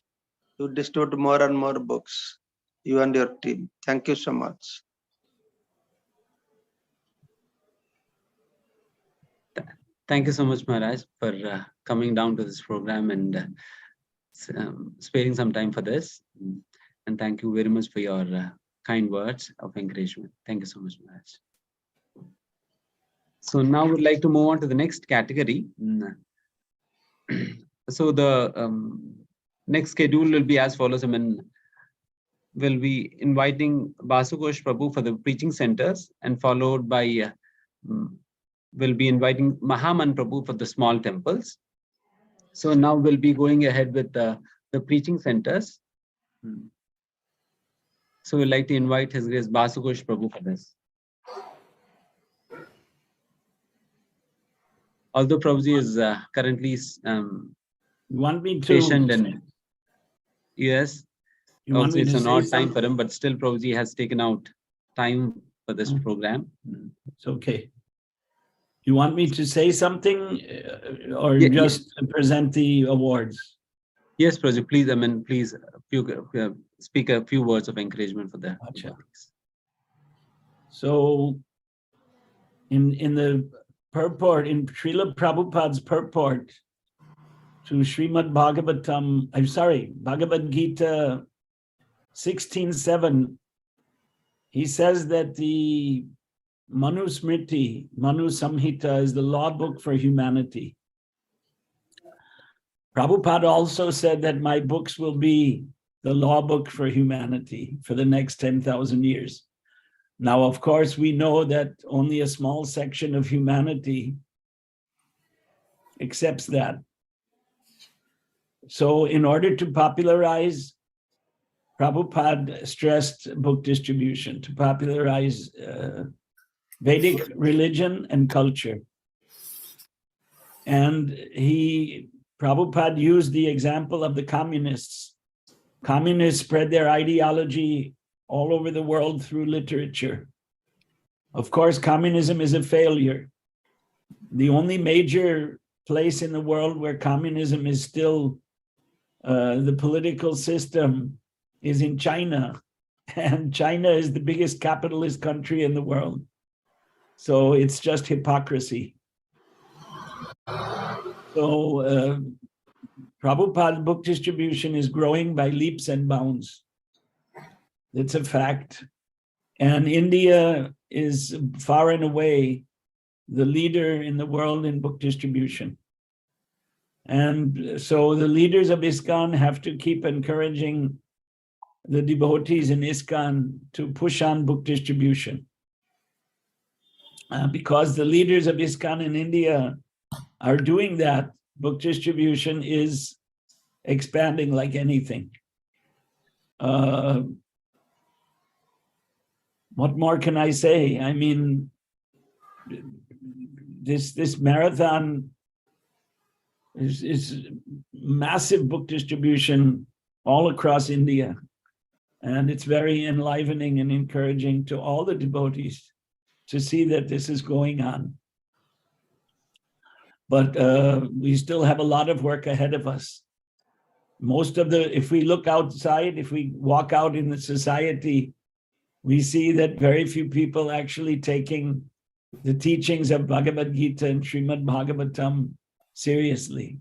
to distribute more and more books, you and your team. Thank you so much. Thank you so much, Maharaj, for coming down to this program and sparing some time for this. And thank you very much for your kind words of encouragement. Thank you so much, Maharaj. So now we'd like to move on to the next category. So the next schedule will be as follows. I mean, we'll be inviting Basukosh Prabhu for the preaching centers, and followed by we'll be inviting Mahaman Prabhu for the small temples. So now we'll be going ahead with the preaching centers. So we'd like to invite His Grace Basukosh Prabhu for this. Although Prabhuji is currently want me to patient and yes, you want also me it's to an say odd time something? for him, but still Prabhuji has taken out time for this program. It's okay. You want me to say something or Yeah, just present the awards? Yes, Prabhuji, please, I mean, please speak a few words of encouragement for the devotees. So in the purport, in Srila Prabhupada's purport to Srimad Bhagavatam, I'm sorry, Bhagavad Gita 16:7, he says that the Manu Smriti, Manu Samhita is the law book for humanity. Prabhupada also said that my books will be the law book for humanity for the next 10,000 years. Now, of course, we know that only a small section of humanity accepts that. So in order to popularize, Prabhupada stressed book distribution, to popularize Vedic religion and culture. And Prabhupada used the example of the communists. Communists spread their ideology all over the world through literature. Of course, communism is a failure. The only major place in the world where communism is still the political system is in China. And China is the biggest capitalist country in the world. So it's just hypocrisy. So Prabhupada's book distribution is growing by leaps and bounds. It's a fact. And India is far and away the leader in the world in book distribution. And so the leaders of ISKCON have to keep encouraging the devotees in ISKCON to push on book distribution. Because the leaders of ISKCON in India are doing that, book distribution is expanding like anything. What more can I say? I mean, this marathon is massive book distribution all across India. And it's very enlivening and encouraging to all the devotees to see that this is going on. But we still have a lot of work ahead of us. If we look outside, if we walk out in the society, we see that very few people actually taking the teachings of Bhagavad Gita and Srimad Bhagavatam seriously.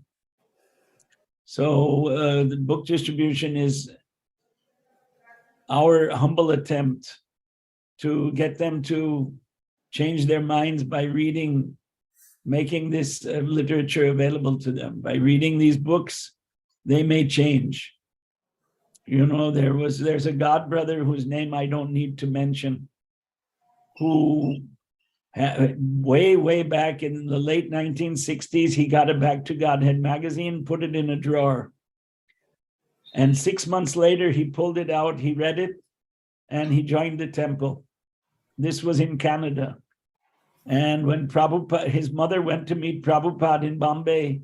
So the book distribution is our humble attempt to get them to change their minds by reading, making this literature available to them. By reading these books, they may change. You know, there's a god brother whose name I don't need to mention, who way back in the late 1960s, he got a Back to Godhead magazine, put it in a drawer. And 6 months later, he pulled it out, he read it, and he joined the temple. This was in Canada. And when his mother went to meet Prabhupada in Bombay,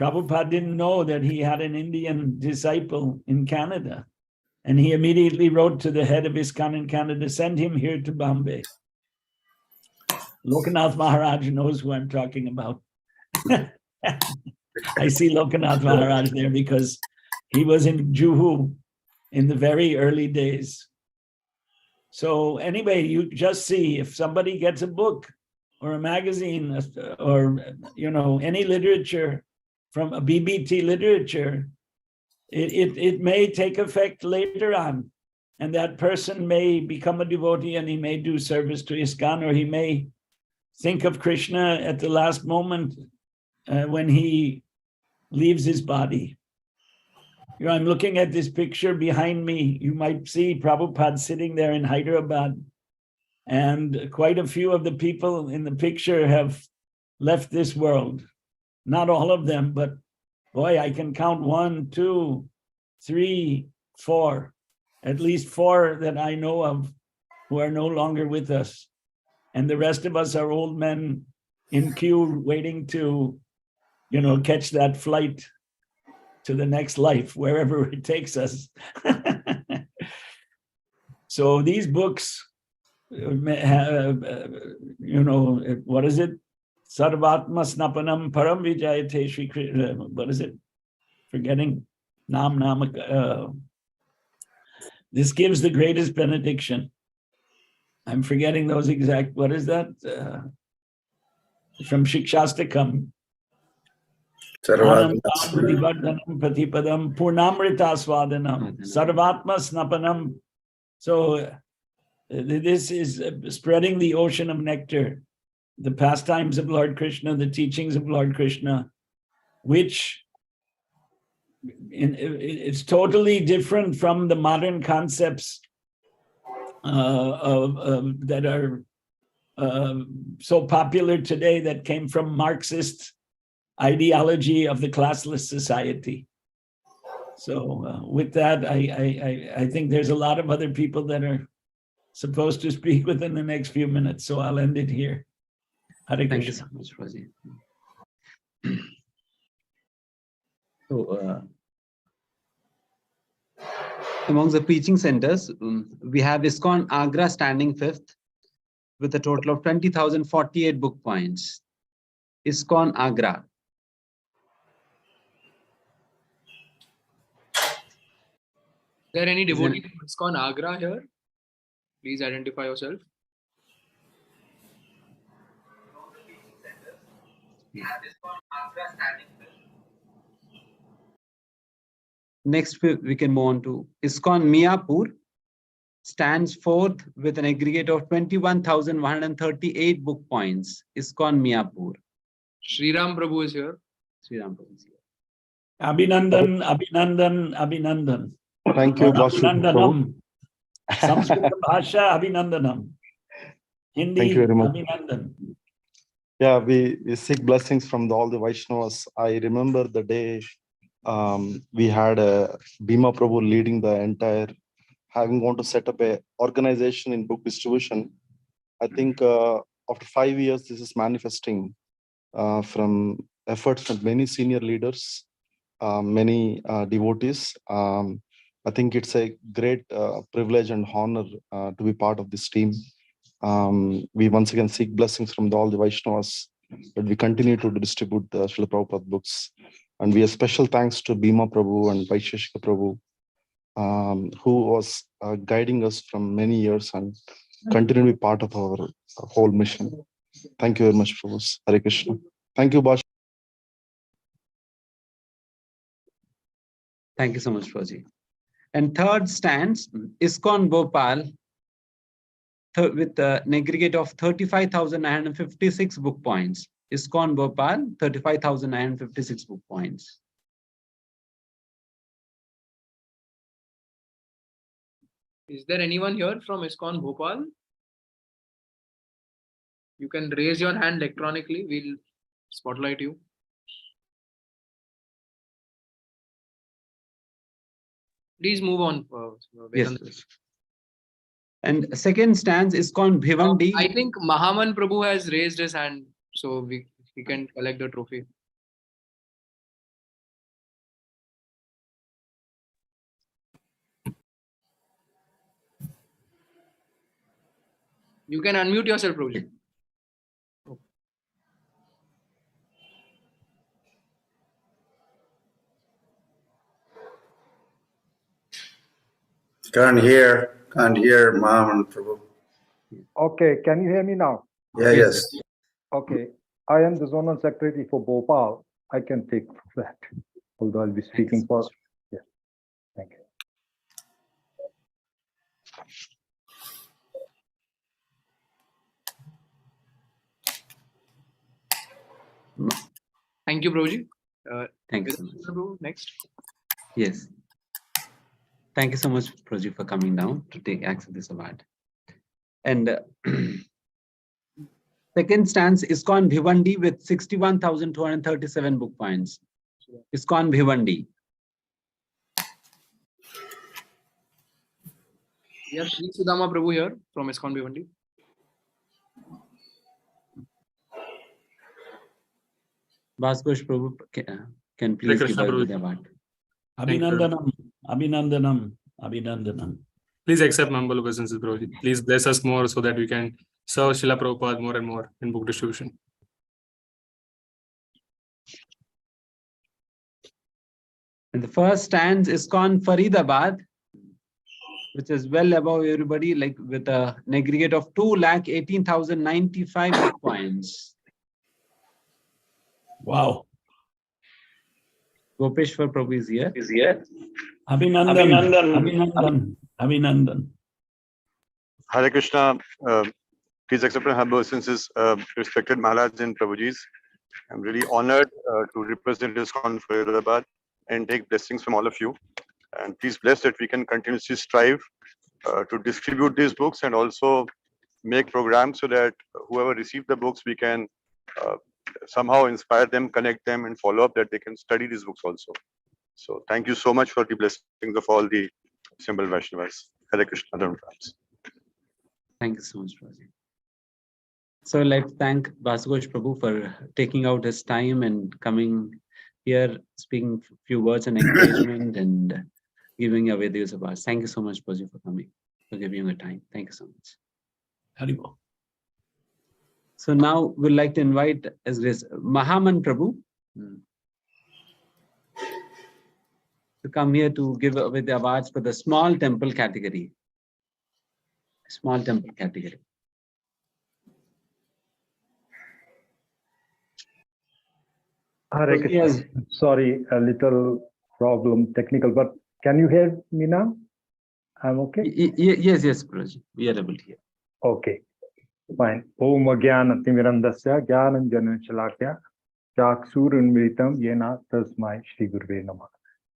Prabhupada didn't know that he had an Indian disciple in Canada. And he immediately wrote to the head of ISKCON in Canada, send him here to Bombay. Lokanath Maharaj knows who I'm talking about. I see Lokanath Maharaj there because he was in Juhu in the very early days. So anyway, you just see if somebody gets a book or a magazine or, you know, any literature from a BBT literature, it may take effect later on, and that person may become a devotee and he may do service to ISKCON, or he may think of Krishna at the last moment when he leaves his body. You know, I'm looking at this picture behind me. You might see Prabhupada sitting there in Hyderabad, and quite a few of the people in the picture have left this world. Not all of them, but boy, I can count 1, 2, 3, 4, at least 4 that I know of who are no longer with us. And the rest of us are old men in queue waiting to, you know, catch that flight to the next life, wherever it takes us. So these books, have, you know, what is it? Sarvatma Snapanam Param Vijayate Shri Krishna. What is it? Forgetting. Nam Namak. This gives the greatest benediction. I'm forgetting those exact, what is that? From Shikshastakam. Anandam Pratipadaam Pratipadam Purnamrita Swadanam Sarvatma Snapanam. So this is spreading the ocean of nectar, the pastimes of Lord Krishna, the teachings of Lord Krishna, which it's totally different from the modern concepts that are so popular today, that came from Marxist ideology of the classless society. So with that, I think there's a lot of other people that are supposed to speak within the next few minutes, so I'll end it here. Hare Thank you Krishna. so much, Raji. So, among the preaching centers, we have ISKCON Agra standing 5th with a total of 20,048 book points. ISKCON Agra. Is there any devotee from ISKCON Agra here? Please identify yourself. Next, we can move on to ISKCON Miapur, stands 4th with an aggregate of 21,138 book points. ISKCON Miapur. Sriram Prabhu is here. Sriram Prabhu is here. Abhinandan, Abhinandan, Abhinandan. Thank you, Abhinandanam. Sanskrit Bhasha Abhinandanam. Hindi Thank you very much. Abhinandan. Yeah, we seek blessings from all the Vaishnavas. I remember the day we had Bhima Prabhu leading the entire, having want to set up a organization in book distribution. I think after 5 years, this is manifesting from efforts from many senior leaders, many devotees. I think it's a great privilege and honor to be part of this team. We once again seek blessings from all the Vaishnavas that we continue to distribute the Srila Prabhupada books. And we have special thanks to Bhima Prabhu and Vaisheshika Prabhu, who was guiding us from many years and continue to be part of our whole mission. Thank you very much, Prabhu. Hare Krishna. Thank you, Bash. Thank you so much, Raji. And third stands ISKCON Bhopal with an aggregate of 35,956 book points. ISKCON Bhopal, 35,956 book points. Is there anyone here from ISKCON Bhopal? You can raise your hand electronically. We'll spotlight you. Please move on. Yes. And second stands ISKCON Bhivandi. I think Mahaman Prabhu has raised his hand, so he can collect the trophy. You can unmute yourself, Prabhuji. Can't hear Mom and Prabhu. Okay, can you hear me now? Yeah, yes. Okay, I am the zonal secretary for Bhopal. I can take that, although I'll be speaking for. Yeah. Thank you, Prabhuji. Thank you so much. Prabhu, next. Yes. Thank you so much, Prabhuji, for coming down to take accept this award. And second stands ISKCON Bhivandi with 61,237 book points. ISKCON Bhivandi. Yes, Sudama Prabhu here from ISKCON Bhivandi. Bhaskosh Prabhu can please give us the award. Abhinandanam, Abhinandanam, Abhinandanam. Please accept my humble obeisances, Prabhuji. Please bless us more so that we can serve Srila Prabhupada more and more in book distribution. And the first stands ISKCON Faridabad, which is well above everybody, like with an aggregate of 2,18,095 book points. Wow. Gopeshwar Prabhu is here. Abhinandan. Abhinandan. Hare Krishna. Please accept my humble obeisances, respected Maharaj and Prabhujis. I'm really honored to represent ISKCON Faridabad and take blessings from all of you. And please bless that we can continuously strive to distribute these books and also make programs so that whoever received the books, we can somehow inspire them, connect them, and follow up that they can study these books also. So thank you so much for the blessings of all the assembled Vaishnavas. Hare Krishna. Thank you so much, Prabhuji. So let's thank Bhaskosh Prabhu for taking out his time and coming here, speaking a few words and encouragement and giving away these awards. Thank you so much, Prabhuji, for coming, for giving your time. Thank you so much. Haribol. So now we'd like to invite His Grace Mahaman Prabhu to come here to give away the awards for the small temple category. Small temple category. Hare Krishna. Yes. Sorry, a little problem, technical, but can you hear me now? I'm okay? Yes, Prabhuji. We are able to hear. Okay, fine. Om Jnana Timirandasya Jnananjana Shalakya Chaksurunmritam Yena Tasmai Shri Guruve Namah.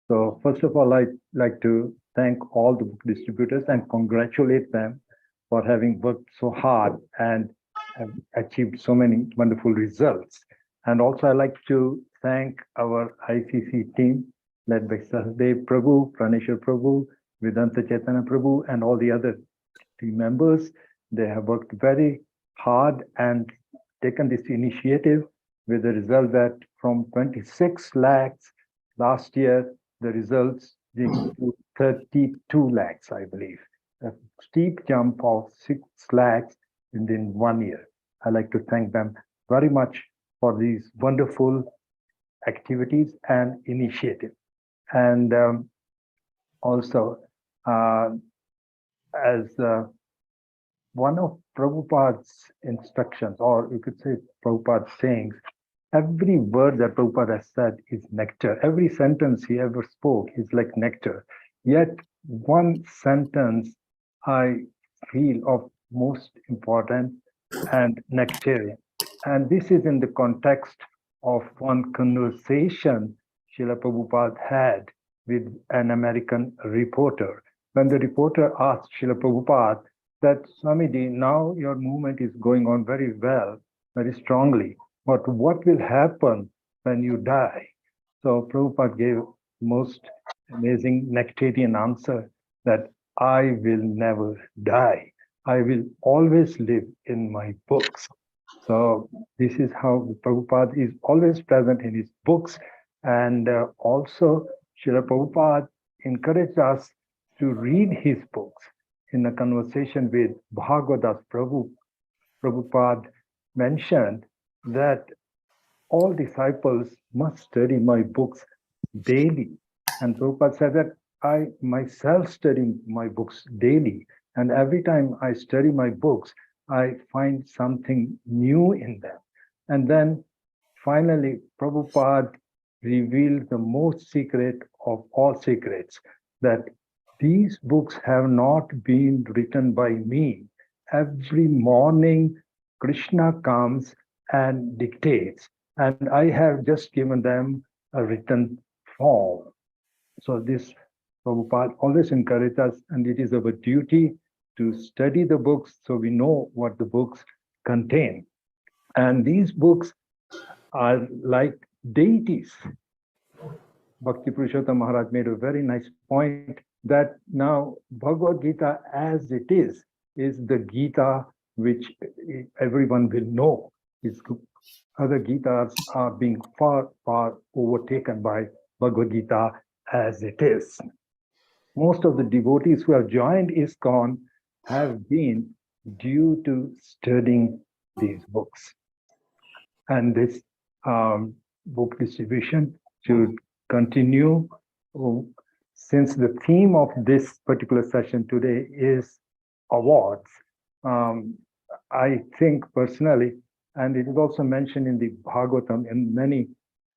So first of all, I'd like to thank all the book distributors and congratulate them for having worked so hard and have achieved so many wonderful results. And also I'd like to thank our ICC team led by Sahdev Prabhu, Praneshwar Prabhu, Vedanta Chaitanya Prabhu, and all the other team members. They have worked very hard and taken this initiative with the result that from 26 lakhs last year, the results being to 32 lakhs, I believe. A steep jump of 6 lakhs within 1 year. I'd like to thank them very much for these wonderful activities and initiatives. And also, as one of Prabhupada's instructions, or you could say Prabhupada's sayings, every word that Prabhupada has said is nectar. Every sentence he ever spoke is like nectar. Yet one sentence I feel of most important and nectarian. And this is in the context of one conversation Srila Prabhupada had with an American reporter. When the reporter asked Srila Prabhupada that, Swamiji, now your movement is going on very well, very strongly, but what will happen when you die? So Prabhupada gave most amazing nectarian answer that I will never die. I will always live in my books. So this is how Prabhupada is always present in his books. And also Srila Prabhupada encouraged us to read his books. In a conversation with Bhagavadas Prabhu, Prabhupada mentioned that all disciples must study my books daily. And Prabhupada said that I myself study my books daily. And every time I study my books, I find something new in them. And then finally, Prabhupada revealed the most secret of all secrets, that These books have not been written by me. Every morning, Krishna comes and dictates, and I have just given them a written form. So this Prabhupada always encourages us, and it is our duty to study the books so we know what the books contain. And these books are like deities. Bhakti Purushottam Maharaj made a very nice point that now Bhagavad Gita as it is the Gita which everyone will know. Other Gitas are being far, far overtaken by Bhagavad Gita as it is. Most of the devotees who have joined ISKCON have been due to studying these books. And this book distribution should continue. Since the theme of this particular session today is awards, I think personally, and it is also mentioned in the Bhagavatam in many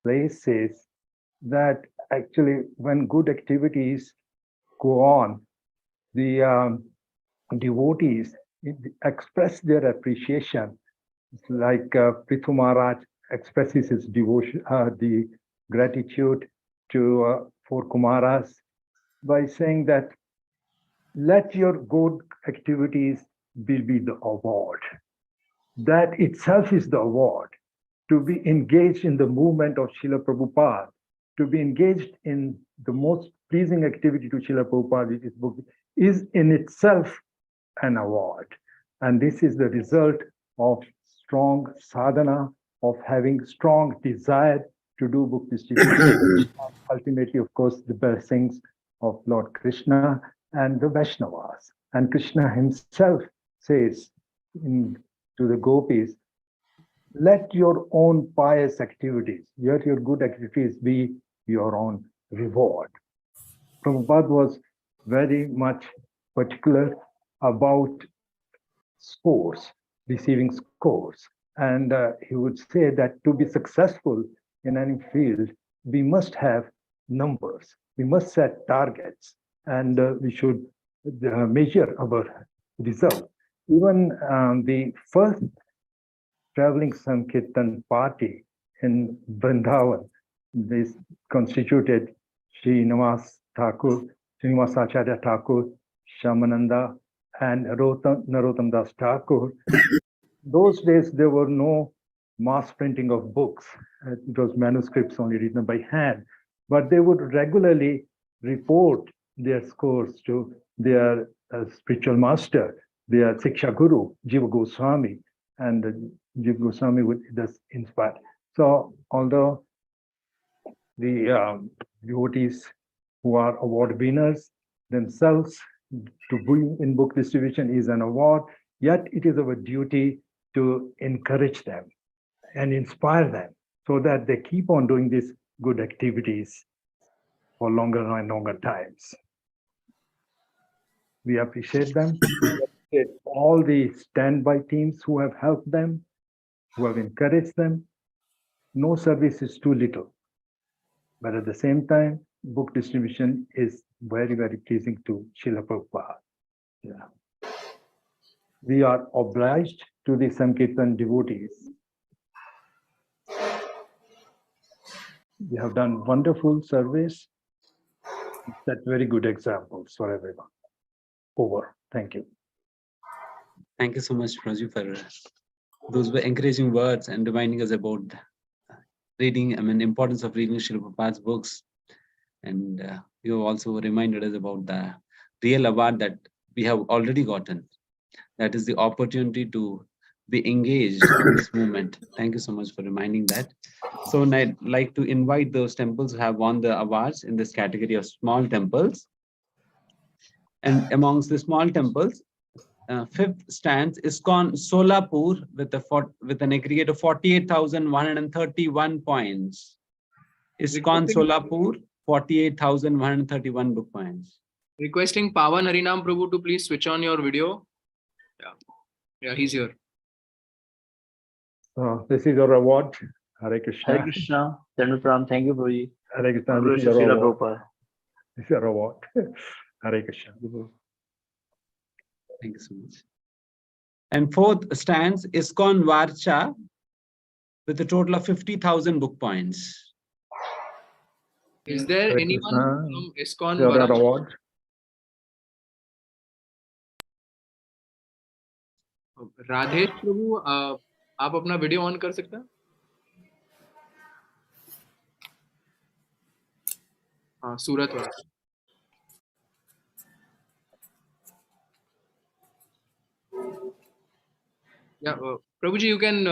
places, that actually when good activities go on, the devotees express their appreciation. Like Prithu Maharaj expresses his devotion, the gratitude to for Kumaras by saying that let your good activities be the award. That itself is the award. To be engaged in the movement of Srila Prabhupada, to be engaged in the most pleasing activity to Srila Prabhupada, which is book, is in itself an award. And this is the result of strong sadhana, of having strong desire to do book distribution. Ultimately, of course, the blessings of Lord Krishna and the Vaishnavas. And Krishna himself says to the gopis, let your own pious activities, let your good activities be your own reward. Prabhupada was very much particular about scores, receiving scores. And he would say that to be successful in any field, we must have numbers. We must set targets, and we should measure our result. Even the first traveling Sankirtan party in Vrindavan, this constituted Srinivas Thakur, Srinivasacharya Thakur, Shamananda, and Narottam Das Thakur. Those days, there were no mass printing of books. It was manuscripts only written by hand. But they would regularly report their scores to their spiritual master, their Siksha Guru, Jiva Goswami, and Jiva Goswami would thus inspire. So, although the devotees who are award winners themselves, to be in book distribution is an award, yet it is our duty to encourage them and inspire them so that they keep on doing these good activities for longer and longer times. We appreciate them. We appreciate all the standby teams who have helped them, who have encouraged them. No service is too little. But at the same time, book distribution is very, very pleasing to Srila Prabhupada. Yeah. We are obliged to the Sankirtan devotees. They have done wonderful service, set very good examples for everyone. Over. Thank you. Thank you so much, Praju, for those were encouraging words and reminding us about reading, importance of reading Srila Prabhupada's books. And you also reminded us about the real award that we have already gotten. That is the opportunity to be engaged in this movement. Thank you so much for reminding that. So I'd like to invite those temples who have won the awards in this category of small temples. And amongst the small temples, fifth stands ISKCON Solapur with an aggregate of 48,131 points. ISKCON Solapur, 48,131 book points. Requesting Pawan Harinam Prabhu to please switch on your video. Yeah, he's here. This is your award. Hare Krishna. Hare Krishna. Thank you, Prabhuji. Hare Krishna. This is your award. This is your award. Hare Krishna. Thank you so much. And fourth stands ISKCON Varcha with a total of 50,000 book points. Is there Hare anyone Krishna. from ISKCON Your Varach? award. Radhesh प्रभु आप अपना video on कर सकते हैं? हाँ, सूरत वाला. Yeah, Prabhuji, you can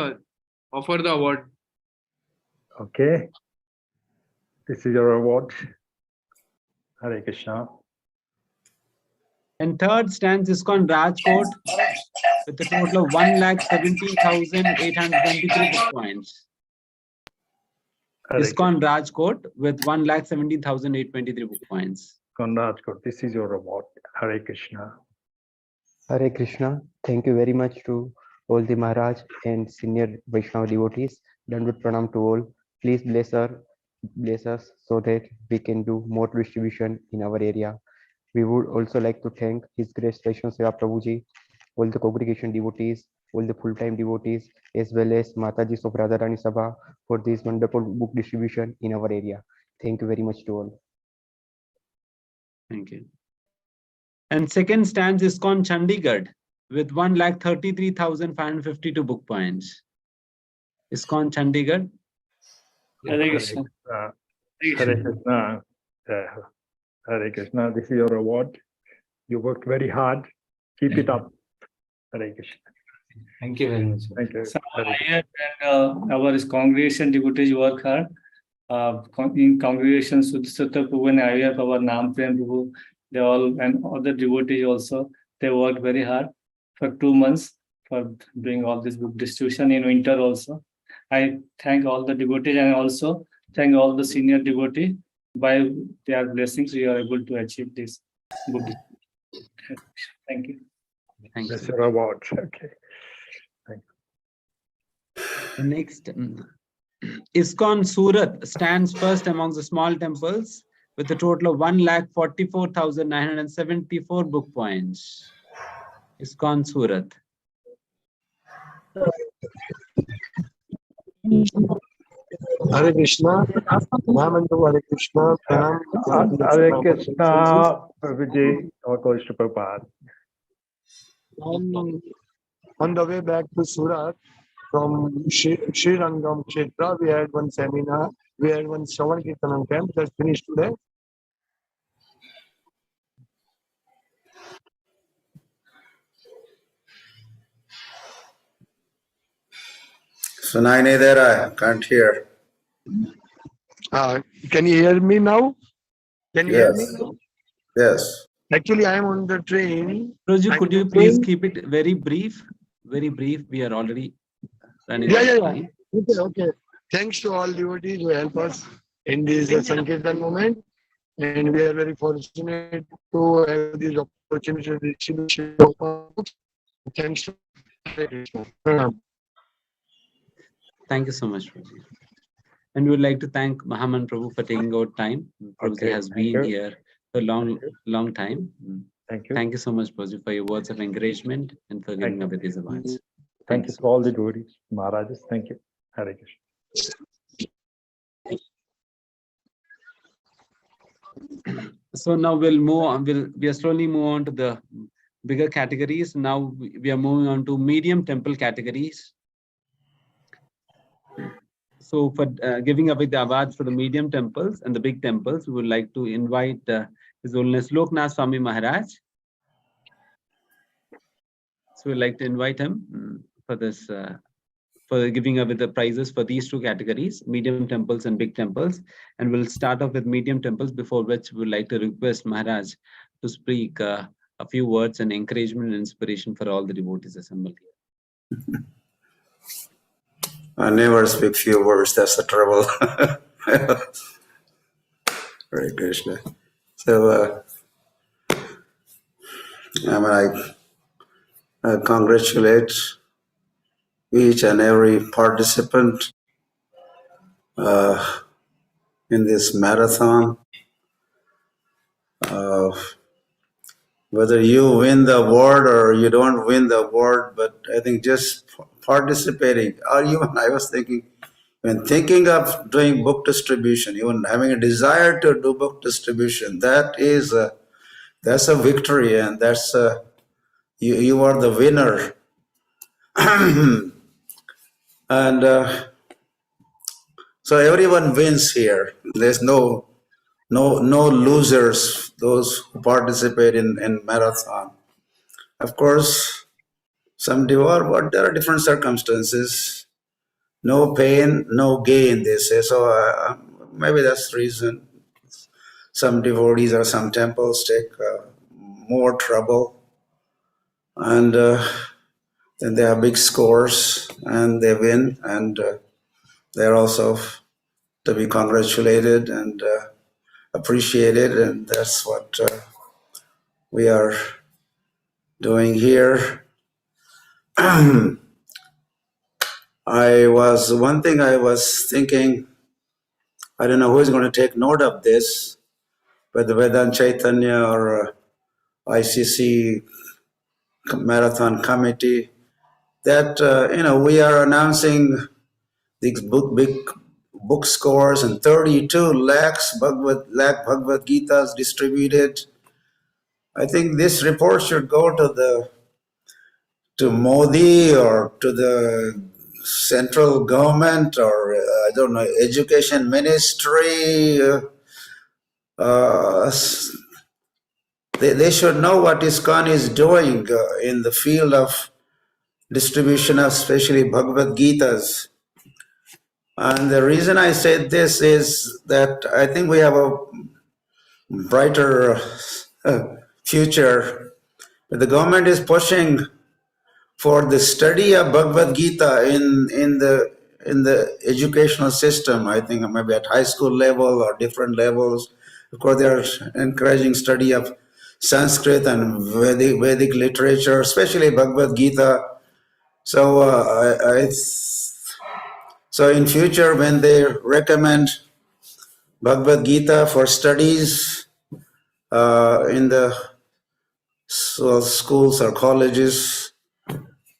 offer the award. Okay. This is your award. Hare Krishna. And third stands ISKCON Rajkot with a total of 1,70,823 book points. ISKCON Rajkot with 1,70,823 book points. ISKCON Rajkot, this is your award. Hare Krishna. Hare Krishna. Thank you very much to all the Maharaj and senior Vaishnava devotees. Dandut Pranam to all. Please bless us so that we can do more distribution in our area. We would also like to thank His Grace Vaishnava Seva Prabhuji, all the congregation devotees, all the full-time devotees, as well as Mataji of Radharani Sabha for this wonderful book distribution in our area. Thank you very much to all. Thank you. And second stands ISKCON Chandigarh with 1,33,552 book points. ISKCON Chandigarh. Hare Krishna. Hare Krishna. Hare Krishna. This is your award. You worked very hard. Keep it up. Hare Krishna. Thank you very much. Thank you. So here our congregation devotees work hard. In congregation Sutta Prabhu and IVF, our Nam Prem Prabhu, they all and other devotees also, they worked very hard for 2 months for doing all this book distribution in winter also. I thank all the devotees and also thank all the senior devotees. By their blessings, we are able to achieve this book distribution. Thank you. Thank you. That's your award. Okay. Thank you. The next, ISKCON Surat stands first among the small temples with a total of 1,44,974 book points. ISKCON Surat. Hare Krishna. Hare Krishna. Hare Krishna. Prabhuji, or goes to Prabhupada. On the way back to Surat from Srirangam Kshetra, we had one seminar. We had one Shravan Kirtanam camp that finished today. So Naini there, I can't hear. Can you hear me now? Can you hear me now? Yes. Actually, I am on the train. Roju, could you please keep it very brief? Very brief. We are already running out of time. Okay. Thanks to all devotees who help us in this Sankirtan moment. And we are very fortunate to have this opportunity to distribute books. Thanks to Thank you so much, Prabhuji. And we would like to thank Mahaman Prabhu for taking out time. Prabhuji has been here for a long time. Thank you. Thank you so much, Prabhuji, for your words of encouragement and for giving up with these awards. Thank you to all the devotees, Maharajas. Thank you. Hare Krishna. So now we'll move on. We'll slowly move on to the bigger categories. Now we are moving on to medium temple categories. So for giving away the awards for the medium temples and the big temples, we would like to invite His Holiness Loknath Swami Maharaj. So we'd like to invite him for this, for giving away the prizes for these two categories, medium temples and big temples. And we'll start off with medium temples, before which we would like to request Maharaj to speak a few words and encouragement and inspiration for all the devotees assembled here. I never speak few words, that's the trouble. Hare Krishna. So, I congratulate each and every participant in this marathon. whether you win the award or you don't win the award, but I think just participating, or even I was thinking, when thinking of doing book distribution, even having a desire to do book distribution, that's a victory, and that's you are the winner. And so everyone wins here. There's no losers, those who participate in marathon. Of course, some devour, but there are different circumstances. No pain, no gain, they say. So maybe that's the reason some devotees or some temples take more trouble. And then they have big scores and they win. And they're also to be congratulated and appreciated. And that's what we are doing here. One thing I was thinking, I don't know who's going to take note of this, whether Vedant Chaitanya or ICC Marathon Committee, that, we are announcing these big book scores and 32 lakhs Bhagavad Gitas distributed. I think this report should go to Modi or to the central government or I don't know, education ministry. They should know what ISKCON is doing in the field of distribution of especially Bhagavad Gitas. And the reason I said this is that I think we have a brighter future. The government is pushing for the study of Bhagavad Gita in the educational system. I think maybe at high school level or different levels. Of course, they are encouraging study of Sanskrit and Vedic literature, especially Bhagavad Gita. So so in future, when they recommend Bhagavad Gita for studies in the schools or colleges,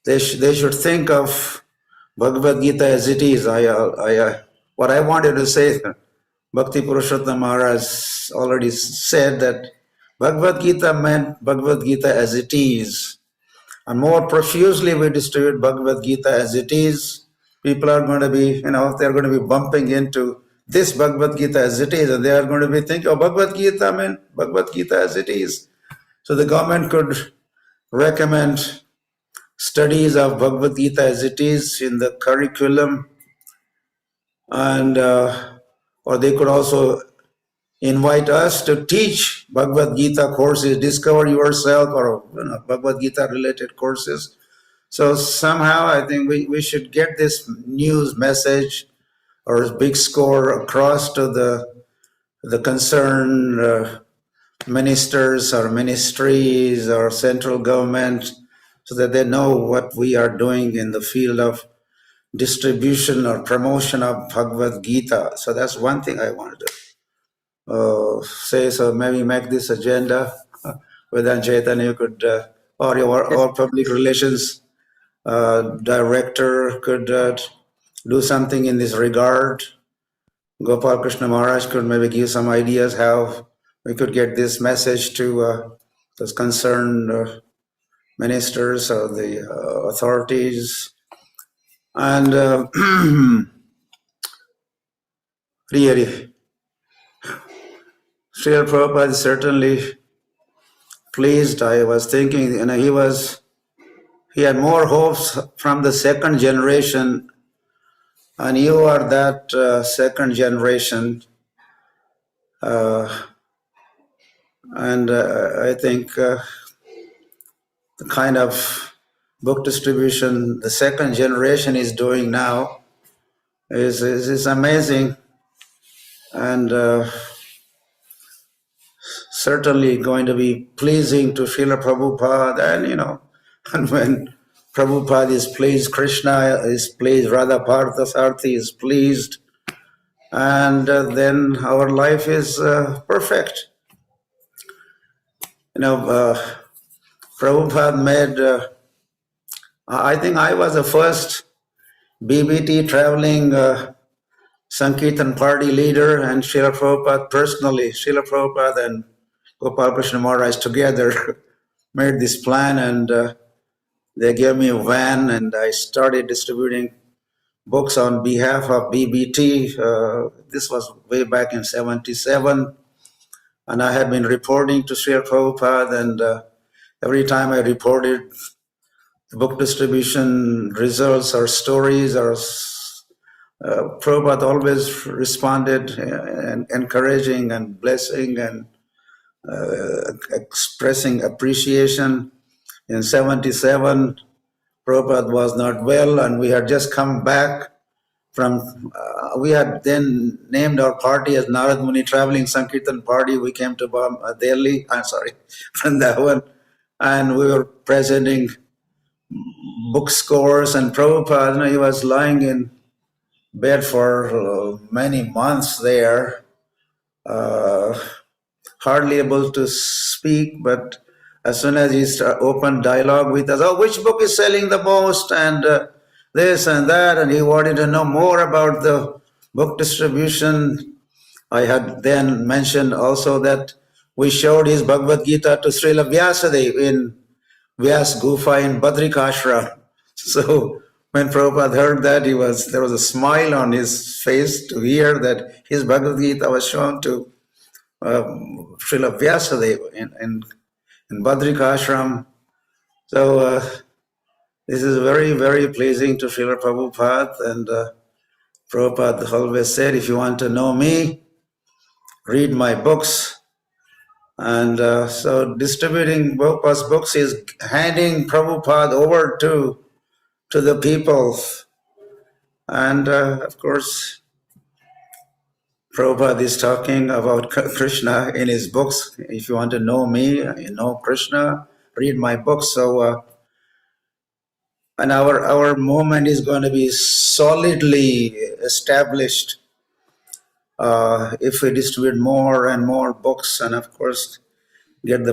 they should think of Bhagavad Gita as it is. What I wanted to say, Bhakti Purushottam Maharaj already said that Bhagavad Gita meant Bhagavad Gita as it is. And more profusely we distribute Bhagavad Gita as it is, people are going to be, they're going to be bumping into this Bhagavad Gita as it is, and they are going to be thinking, oh, Bhagavad Gita meant Bhagavad Gita as it is. So the government could recommend studies of Bhagavad Gita as it is in the curriculum, and or they could also invite us to teach Bhagavad Gita courses, Discover Yourself, or Bhagavad Gita related courses. So somehow I think we should get this news message or big score across to the concerned ministers or ministries or central government, so that they know what we are doing in the field of distribution or promotion of Bhagavad Gita. So that's one thing I wanted to say. So maybe make this agenda. Vedant Chaitanya, you could, or your public relations director could do something in this regard. Gopal Krishna Maharaj could maybe give some ideas how we could get this message to those concerned ministers or the authorities. And really, Srila Prabhupada is certainly pleased. I was thinking, he had more hopes from the second generation, and you are that second generation. And I think the kind of book distribution the second generation is doing now is amazing, and certainly going to be pleasing to Srila Prabhupada. And when Prabhupada is pleased, Krishna is pleased, Radha Parthasarthi is pleased, and then our life is perfect. Prabhupada made, I think I was the first BBT traveling Sankirtan party leader, and Srila Prabhupada personally, Srila Prabhupada and Gopal Krishna Maharaj together made this plan, and they gave me a van, and I started distributing books on behalf of BBT. This was way back in '77, and I had been reporting to Srila Prabhupada, and every time I reported book distribution results or stories, or Prabhupada always responded encouraging and blessing and expressing appreciation. In '77, Prabhupada was not well, and we had just come back from, we had then named our party as Narad Muni Traveling Sankirtan Party. We came to Delhi, Vrindavan, and we were presenting book scores, and Prabhupada, he was lying in bed for many months there, hardly able to speak, but as soon as he opened dialogue with us, oh, which book is selling the most, and this and that, and he wanted to know more about the book distribution. I had then mentioned also that we showed his Bhagavad Gita to Srila Vyasadeva in Vyas Gufa in Badrikashram. So when Prabhupada heard that, there was a smile on his face to hear that his Bhagavad Gita was shown to Srila Vyasadeva in Badrikashram. So this is very, very pleasing to Srila Prabhupada, and Prabhupada always said, if you want to know me, read my books. And so distributing Prabhupada's books is handing Prabhupada over to the people. And of course, Prabhupada is talking about Krishna in his books. If you want to know me, you know Krishna, read my books. So, and our movement is going to be solidly established if we distribute more and more books, and of course get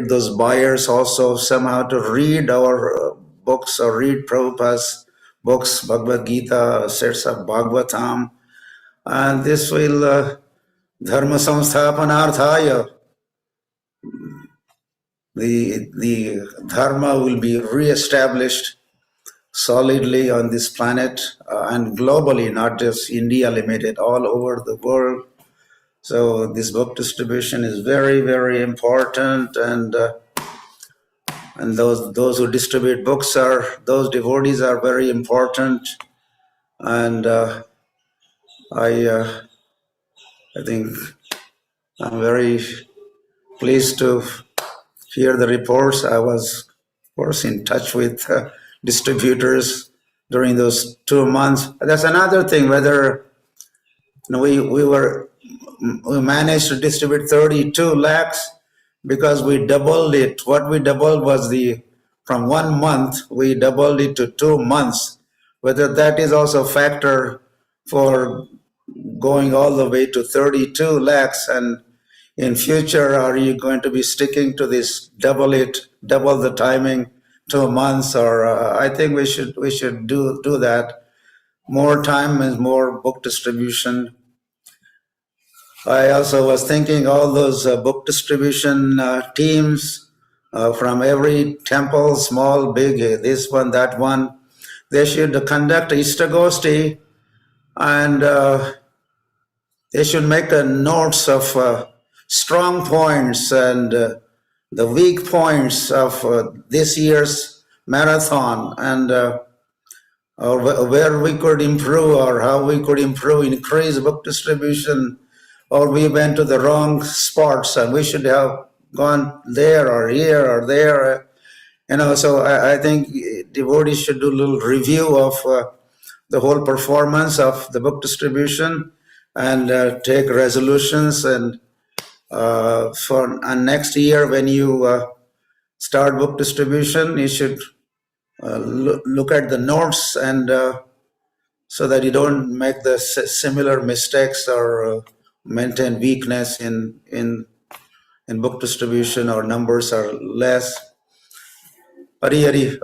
those buyers also somehow to read our books or read Prabhupada's books, Bhagavad Gita, sets of Bhagavatam, and this will dharma samsthapanarthaya, the dharma will be re-established solidly on this planet and globally, not just India limited, all over the world. So this book distribution is very, very important, and those who distribute books those devotees are very important. And I think I'm very pleased to hear the reports. I was, of course, in touch with distributors during those 2 months. That's another thing, whether we managed to distribute 32 lakhs because we doubled it. What we doubled was from 1 month, we doubled it to 2 months. Whether that is also a factor for going all the way to 32 lakhs, and in future, are you going to be sticking to this double the timing, 2 months, or I think we should do that. More time is more book distribution. I also was thinking all those book distribution teams from every temple, small, big, this one, that one, they should conduct ISKCON, and they should make notes of strong points and the weak points of this year's marathon, and where we could improve or how we could improve, increase book distribution, or we went to the wrong spots and we should have gone there or here or there. So I think devotees should do a little review of the whole performance of the book distribution and take resolutions. And for next year, when you start book distribution, you should look at the notes, and so that you don't make the similar mistakes or maintain weakness in book distribution, or numbers are less. Hari,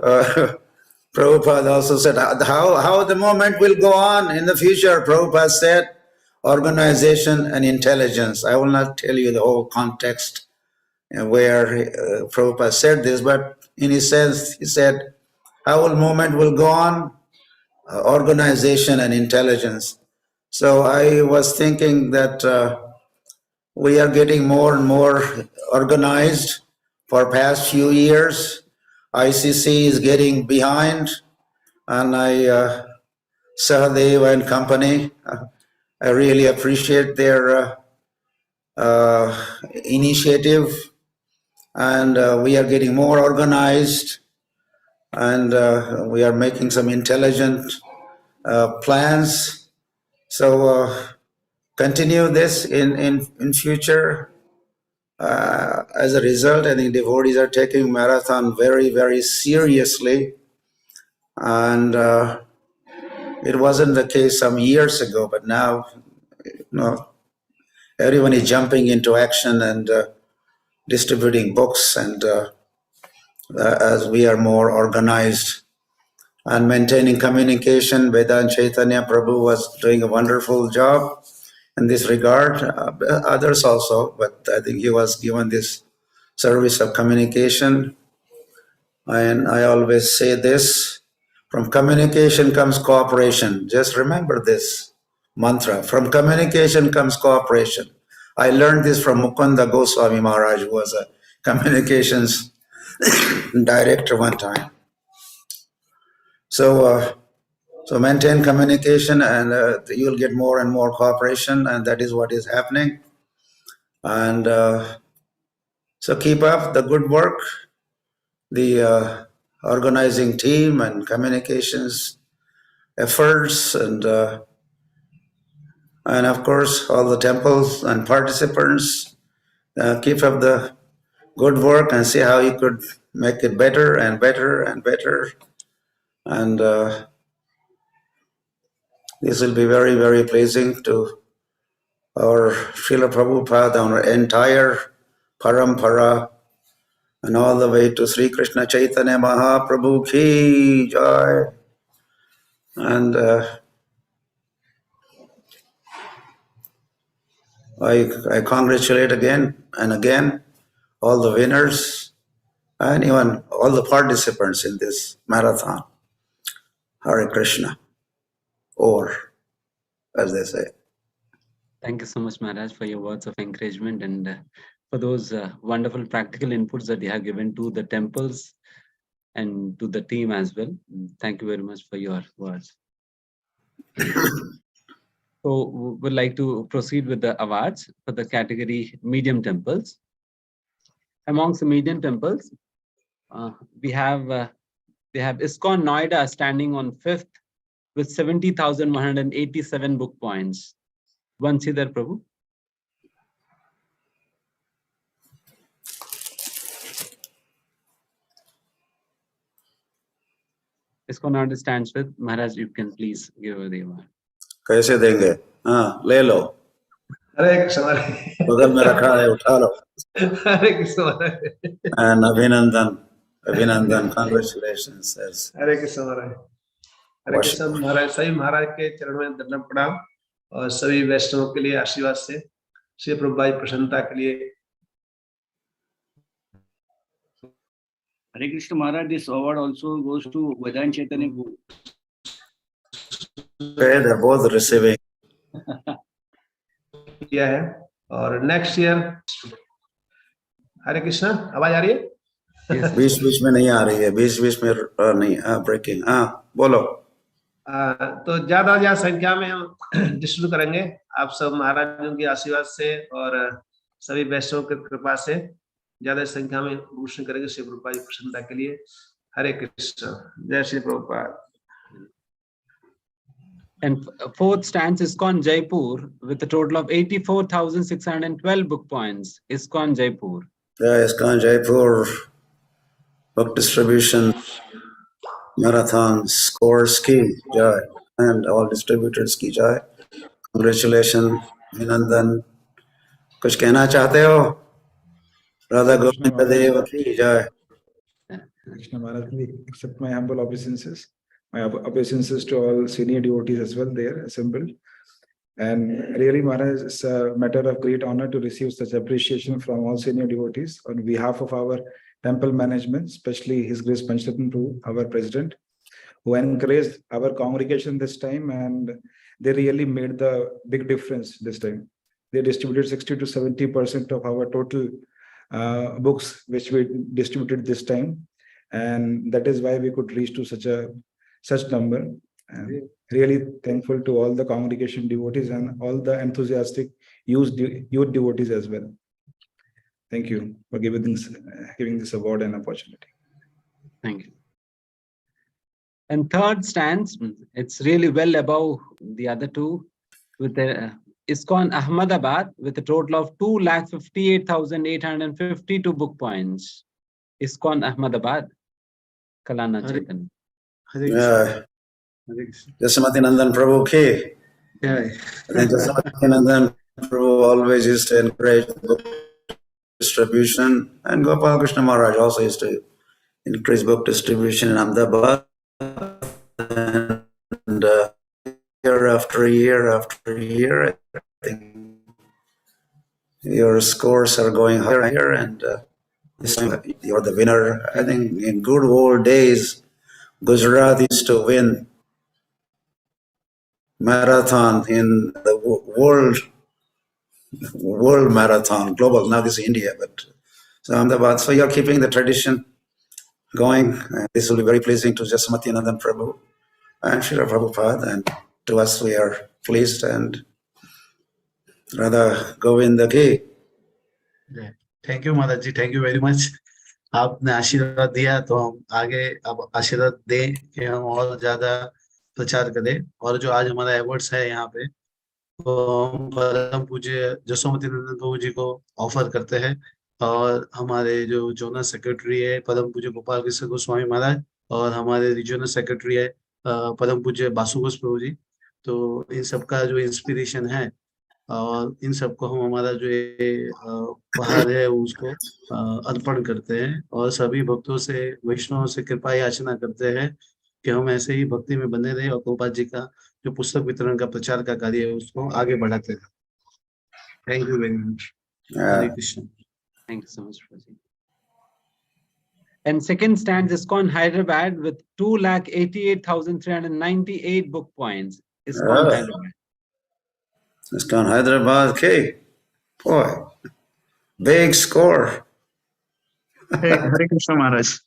Prabhupada also said, how the movement will go on in the future. Prabhupada said, organization and intelligence. I will not tell you the whole context where Prabhupada said this, but in his sense, he said, how the movement will go on, organization and intelligence. So I was thinking that we are getting more and more organized for past few years. ICC is getting behind, and Sahadev and company, I really appreciate their initiative, and we are getting more organized, and we are making some intelligent plans. So continue this in future. As a result, I think devotees are taking marathon very, very seriously, and it wasn't the case some years ago, but now, everyone is jumping into action and distributing books, and as we are more organized and maintaining communication. Vedant Chaitanya Prabhu was doing a wonderful job in this regard, others also, but I think he was given this service of communication. And I always say this, from communication comes cooperation. Just remember this mantra, from communication comes cooperation. I learned this from Mukunda Goswami Maharaj, who was a communications director one time. So maintain communication, and you'll get more and more cooperation, and that is what is happening. And so keep up the good work, the organizing team and communications efforts, and of course all the temples and participants. Keep up the good work and see how you could make it better and better and better. And this will be very, very pleasing to our Srila Prabhupada, our entire parampara, and all the way to Sri Krishna Chaitanya Mahaprabhu ki jai. And I congratulate again and again all the winners and even all the participants in this marathon. Hare Krishna, or as they say. Thank you so much, Maharaj, for your words of encouragement and for those wonderful practical inputs that you have given to the temples and to the team as well. Thank you very much for your words. So we would like to proceed with the awards for the category medium temples. Amongst the medium temples, we have ISKCON Noida standing on 5th with 70,187 book points. Vanshidhar Prabhu. ISKCON Noida stands with Maharaj. You can please give her the award. कैसे देंगे? हाँ, ले लो. हरे कृष्ण. बगल में रखा है, उठा लो. हरे Krishna. And Abhinandan, congratulations. हरे कृष्ण महाराज. हरे कृष्ण महाराज. सभी महाराज के चरणों में दंडवत प्रणाम और सभी वैष्णवों के लिए आशीर्वाद से श्री प्रभुपाद की प्रसन्नता के लिए. Hare Krishna Maharaj, this award also goes to Vedant Chaitanya Guru. They're both receiving. किया है और नेक्स्ट ईयर. हरे कृष्णा, आवाज आ रही है? बीच में नहीं आ रही है, बीच में नहीं. ब्रेकिंग. बोलो. तो ज्यादा संख्या में हम डिस्ट्रीब्यूट करेंगे आप सब महाराजों की आशीर्वाद से और सभी वैष्णव की कृपा से ज्यादा संख्या में भूषण करेंगे श्री प्रभुपाद की प्रसन्नता के लिए. हरे कृष्ण. जय Shri Prabhupada. And fourth stands ISKCON Jaipur with a total of 84,612 book points. ISKCON Jaipur. Yeah, ISKCON Jaipur book distribution marathon scores ki jai, and all distributors ki jai. Congratulations, Vinandan. कुछ कहना चाहते हो? Radha Govinda Deva ki jai. Krishna Maharaj, accept my humble obeisances. My obeisances to all senior devotees as well there assembled. And really, Maharaj, it's a matter of great honor to receive such appreciation from all senior devotees on behalf of our temple management, especially His Grace Panchratna Prabhu, our president, who encouraged our congregation this time, and they really made the big difference this time. They distributed 60 to 70% of our total books, which we distributed this time, and that is why we could reach to such number. And really thankful to all the congregation devotees and all the enthusiastic youth devotees as well. Thank you for giving this award and opportunity. Thank you. And third stands, it's really well above the other two, with the ISKCON Ahmedabad with a total of 258,852 book points. ISKCON Ahmedabad, Kalana Chaitanya. Yeah. Jasmati Nandan Prabhu K. Yeah. Jasmati Nandan Prabhu always used to encourage book distribution, and Gopal Krishna Maharaj also used to increase book distribution in Ahmedabad. And year after year after year, I think your scores are going higher and higher, and this time you're the winner. I think in good old days, Gujarat used to win marathon in the world marathon, global. Now this is India, but so Ahmedabad. So you're keeping the tradition going. This will be very pleasing to Jasmati Nandan Prabhu and Srila Prabhupada, and to us we are pleased, and Radha Govinda Ki. Thank you Maharaj ji, thank you very much. आपने आशीर्वाद दिया तो हम आगे अब आशीर्वाद दें कि हम और ज्यादा प्रचार करें। और जो आज हमारा अवार्ड्स है यहाँ पे, तो हम परम पूज्य जसोमती नंदन प्रभु जी को ऑफर करते हैं, और हमारे जो जोनल सेक्रेटरी है परम पूज्य गोपाल कृष्ण गोस्वामी महाराज, और हमारे रीजनल सेक्रेटरी है परम पूज्य बासु घोष प्रभु जी। तो इन सबका जो इंस्पिरेशन है, और इन सबको हम हमारा जो उपहार है उसको अर्पण करते हैं, और सभी भक्तों से वैष्णवों से कृपा याचना करते हैं कि हम ऐसे ही भक्ति में बने रहे, और गोपाल जी का जो पुस्तक वितरण का प्रचार का कार्य है उसको आगे बढ़ाते रहे। Thank you very much. Hare Krishna. Thank you so much, Prabhuji. And second stands ISKCON Hyderabad with 288,398 book points. ISKCON Hyderabad. ISKCON Hyderabad, okay. Boy, big score. Hey, Hare Krishna Maharaj.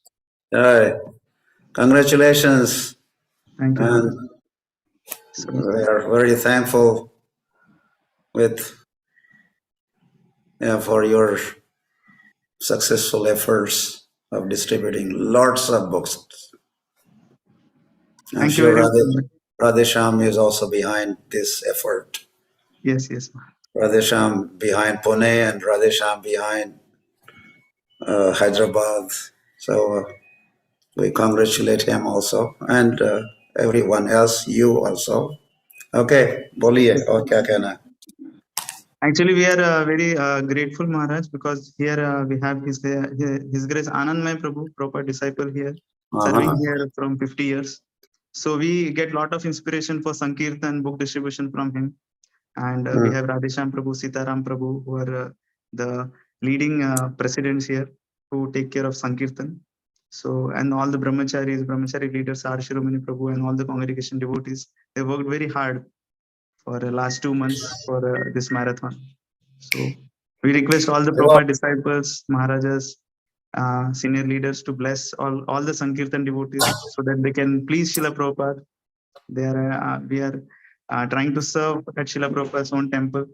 Right. Congratulations. Thank you. And we are very thankful for your successful efforts of distributing lots of books. I'm sure Radhesham is also behind this effort. Yes, yes. Radhesham behind Pune and Radhesham behind Hyderabad. So we congratulate him also, and everyone else, you also. Okay, boliye, aur kya kehna? Actually, we are very grateful, Maharaj, because here we have His Grace Anandmay Prabhu, proper disciple here, serving here from 50 years. So we get lot of inspiration for Sankirtan book distribution from him. And we have Radhesham Prabhu, Sitaram Prabhu, who are the leading presidents here who take care of Sankirtan. So, and all the brahmachari leaders, R. Shiromani Prabhu, and all the congregation devotees, they worked very hard for the last 2 months for this marathon. So we request all the proper disciples, Maharajas, senior leaders to bless all the Sankirtan devotees so that they can please Srila Prabhupada. We are trying to serve at Srila Prabhupada's own temple.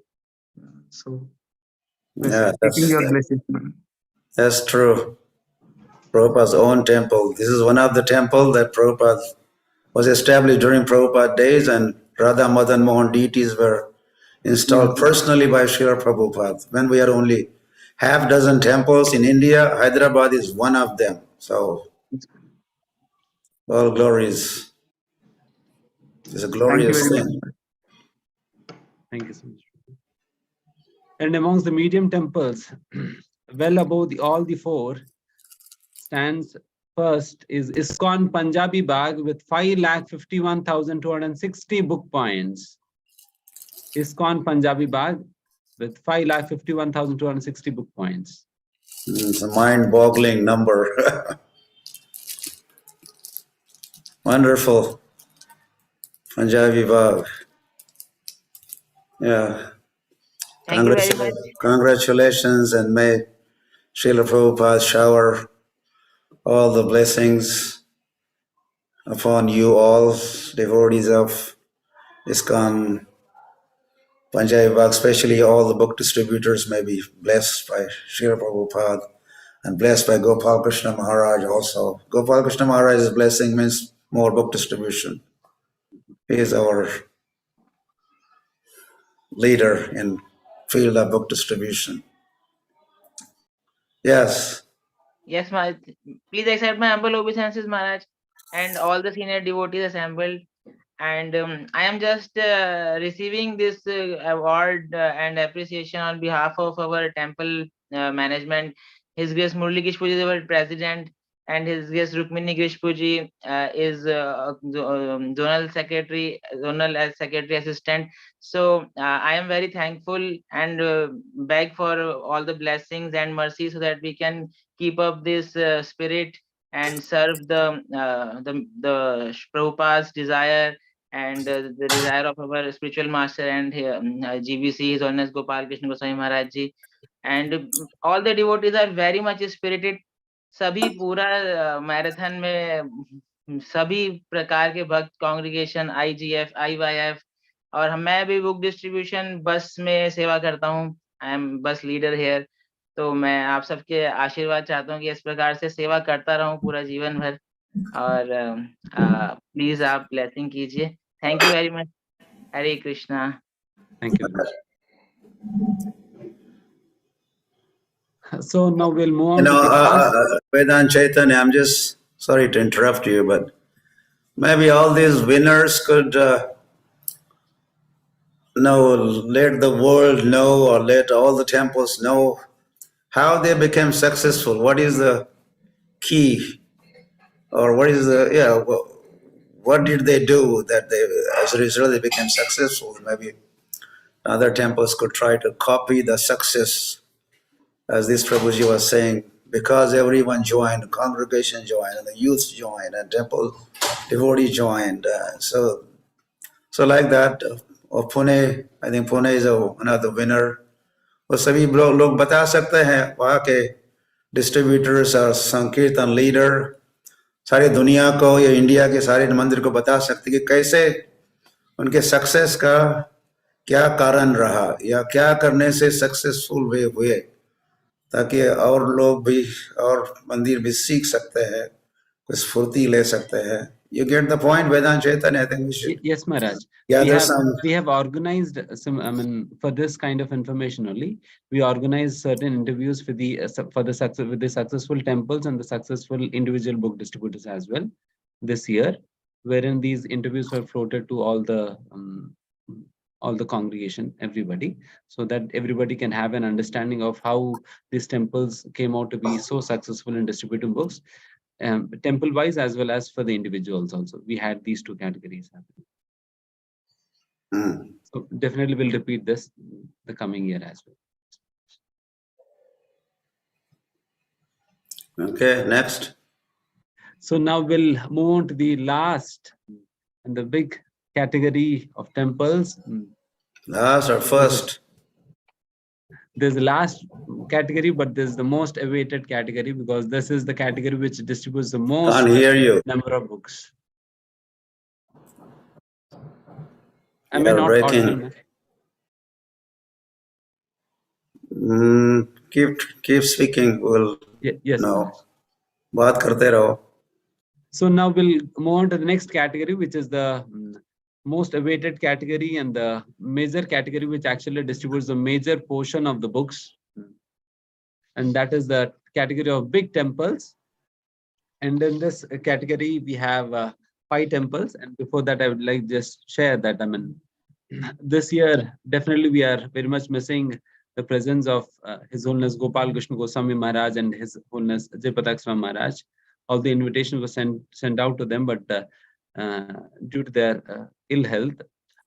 So taking your blessings. That's true. Prabhupada's own temple. This is one of the temples that Prabhupada was established during Prabhupada days, and Radha Madan Mohan deities were installed personally by Srila Prabhupada. When we are only half dozen temples in India, Hyderabad is one of them. So all glories. It's a glorious thing. Thank you so much. And amongst the medium temples, well above all the four, stands first is ISKCON Punjabi Bagh with 5,51,260 book points. ISKCON Punjabi Bagh with 5,51,260 book points. It's a mind-boggling number. Wonderful. Punjabi Bagh. Yeah. Thank you very much. Congratulations, and may Srila Prabhupada shower all the blessings upon you all, devotees of ISKCON Punjabi Bagh, especially all the book distributors may be blessed by Srila Prabhupada and blessed by Gopal Krishna Maharaj also. Gopal Krishna Maharaj's blessing means more book distribution. He is our leader in field of book distribution. Yes. Yes, Maharaj. Please accept my humble obeisances, Maharaj, and all the senior devotees assembled. And I am just receiving this award and appreciation on behalf of our temple management. His Grace Murli Kishpuji is our president, and His Grace Rukmini Kishpuji is zonal secretary assistant. So I am very thankful and beg for all the blessings and mercy so that we can keep up this spirit and serve the Prabhupada's desire and the desire of our spiritual master and GBC, His Holiness Gopal Krishna Goswami Maharaj Ji. And all the devotees are very much spirited. सभी पूरा marathon में सभी प्रकार के भक्त congregation IGF IYF और मैं भी बुक डिस्ट्रीब्यूशन बस में सेवा करता हूँ. आई एम बस लीडर हेयर. तो मैं आप सबके आशीर्वाद चाहता हूँ कि इस प्रकार से सेवा करता रहूं पूरा जीवन भर और प्लीज आप ब्लेसिंग कीजिए. Thank you very much. Hare Krishna. Thank you. So now we'll move on to the class. Vedant Chaitanya, I'm just sorry to interrupt you, but maybe all these winners could let the world know or let all the temples know how they became successful. What is the key, or what is what did they do that they, as a result, they became successful? Maybe other temples could try to copy the success, as this Prabhuji was saying, because everyone joined, the congregation joined, and the youth joined, and temple devotee joined. So like that, of Pune, I think Pune is another winner. वो सभी लोग बता सकते हैं, वहाँ के distributors और संकीर्तन लीडर सारी दुनिया को या इंडिया के सारे मंदिर को बता सकते कि कैसे उनके सक्सेस का क्या कारण रहा या क्या करने से सक्सेसफुल हुए, ताकि और लोग भी और मंदिर भी सीख सकते हैं, कुछ स्फूर्ति ले सकते हैं. You get the point, Vedant Chaitanya? I think we should. Yes, Maharaj. Yeah, we have organized some. I mean, for this kind of information only, we organized certain interviews for the successful temples and the successful individual book distributors as well this year, wherein these interviews were floated to all the congregation, everybody, so that everybody can have an understanding of how these temples came out to be so successful in distributing books. Temple wise as well as for the individuals also. We had these two categories happening. So definitely we'll repeat this the coming year as well. Okay, next. So now we'll move on to the last and the big category of temples. Last or first? There's the last category, but there's the most awaited category because this is the category which distributes the most number of books. Am I not audible? Keep speaking. Yes. No. बात करते रहो. So now we'll move on to the next category, which is the most awaited category and the major category which actually distributes the major portion of the books, and that is the category of big temples. And in this category we have 5 temples, and before that I would like just share that this year definitely we are very much missing the presence of His Holiness Gopal Krishna Goswami Maharaj and His Holiness Jayapatakswami Maharaj, all the invitations were sent out to them, but due to their ill health,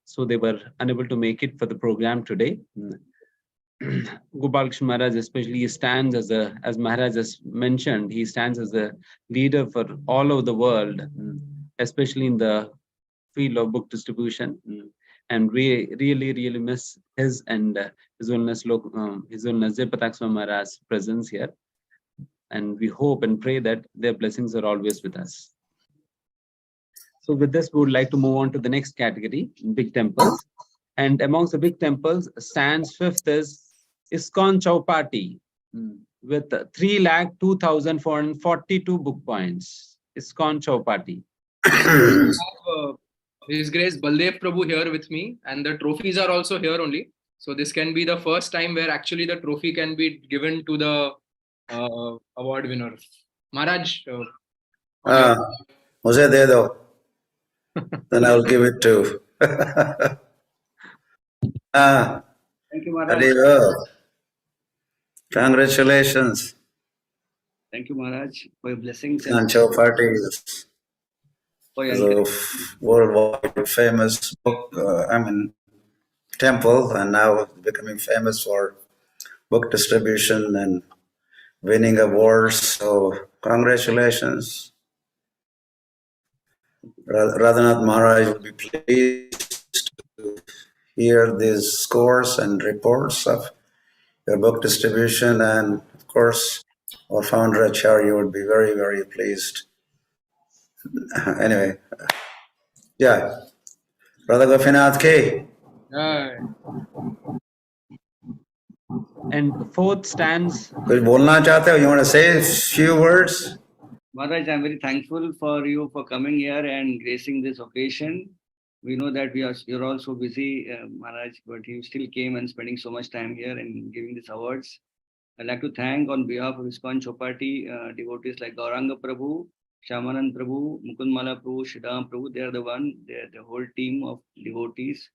so they were unable to make it for the program today. Gopal Krishna Maharaj especially stands as Maharaj has mentioned, he stands as a leader for all over the world, especially in the field of book distribution. And we really miss his and His Holiness Jayapatakswa Maharaj's presence here. And we hope and pray that their blessings are always with us. So with this, we would like to move on to the next category, big temples. And amongst the big temples, stands fifth is ISKCON Chowpatty with 3,02,442 book points. ISKCON Chowpatty. His Grace Baldev Prabhu here with me, and the trophies are also here only. So this can be the first time where actually the trophy can be given to the award winner. Maharaj. Mujhe de do. Then I'll give it to. Thank you, Maharaj. Very well. Congratulations. Thank you, Maharaj, for your blessings. And Chowpatty is a worldwide famous book, temple, and now becoming famous for book distribution and winning awards. So congratulations. Radhanath Maharaj will be pleased to hear these scores and reports of your book distribution, and of course our founder Acharya would be very pleased. Anyway, yeah, Radha Gopinath K. And fourth stands. कुछ बोलना चाहते हो? You want to say a few words? Maharaj, I'm very thankful for you for coming here and gracing this occasion. We know that you're also busy, Maharaj, but you still came and spending so much time here and giving these awards. I'd like to thank on behalf of ISKCON Chowpatty devotees like Gauranga Prabhu, Shamanand Prabhu, Mukundmala Prabhu, Shridham Prabhu. They're the whole team of devotees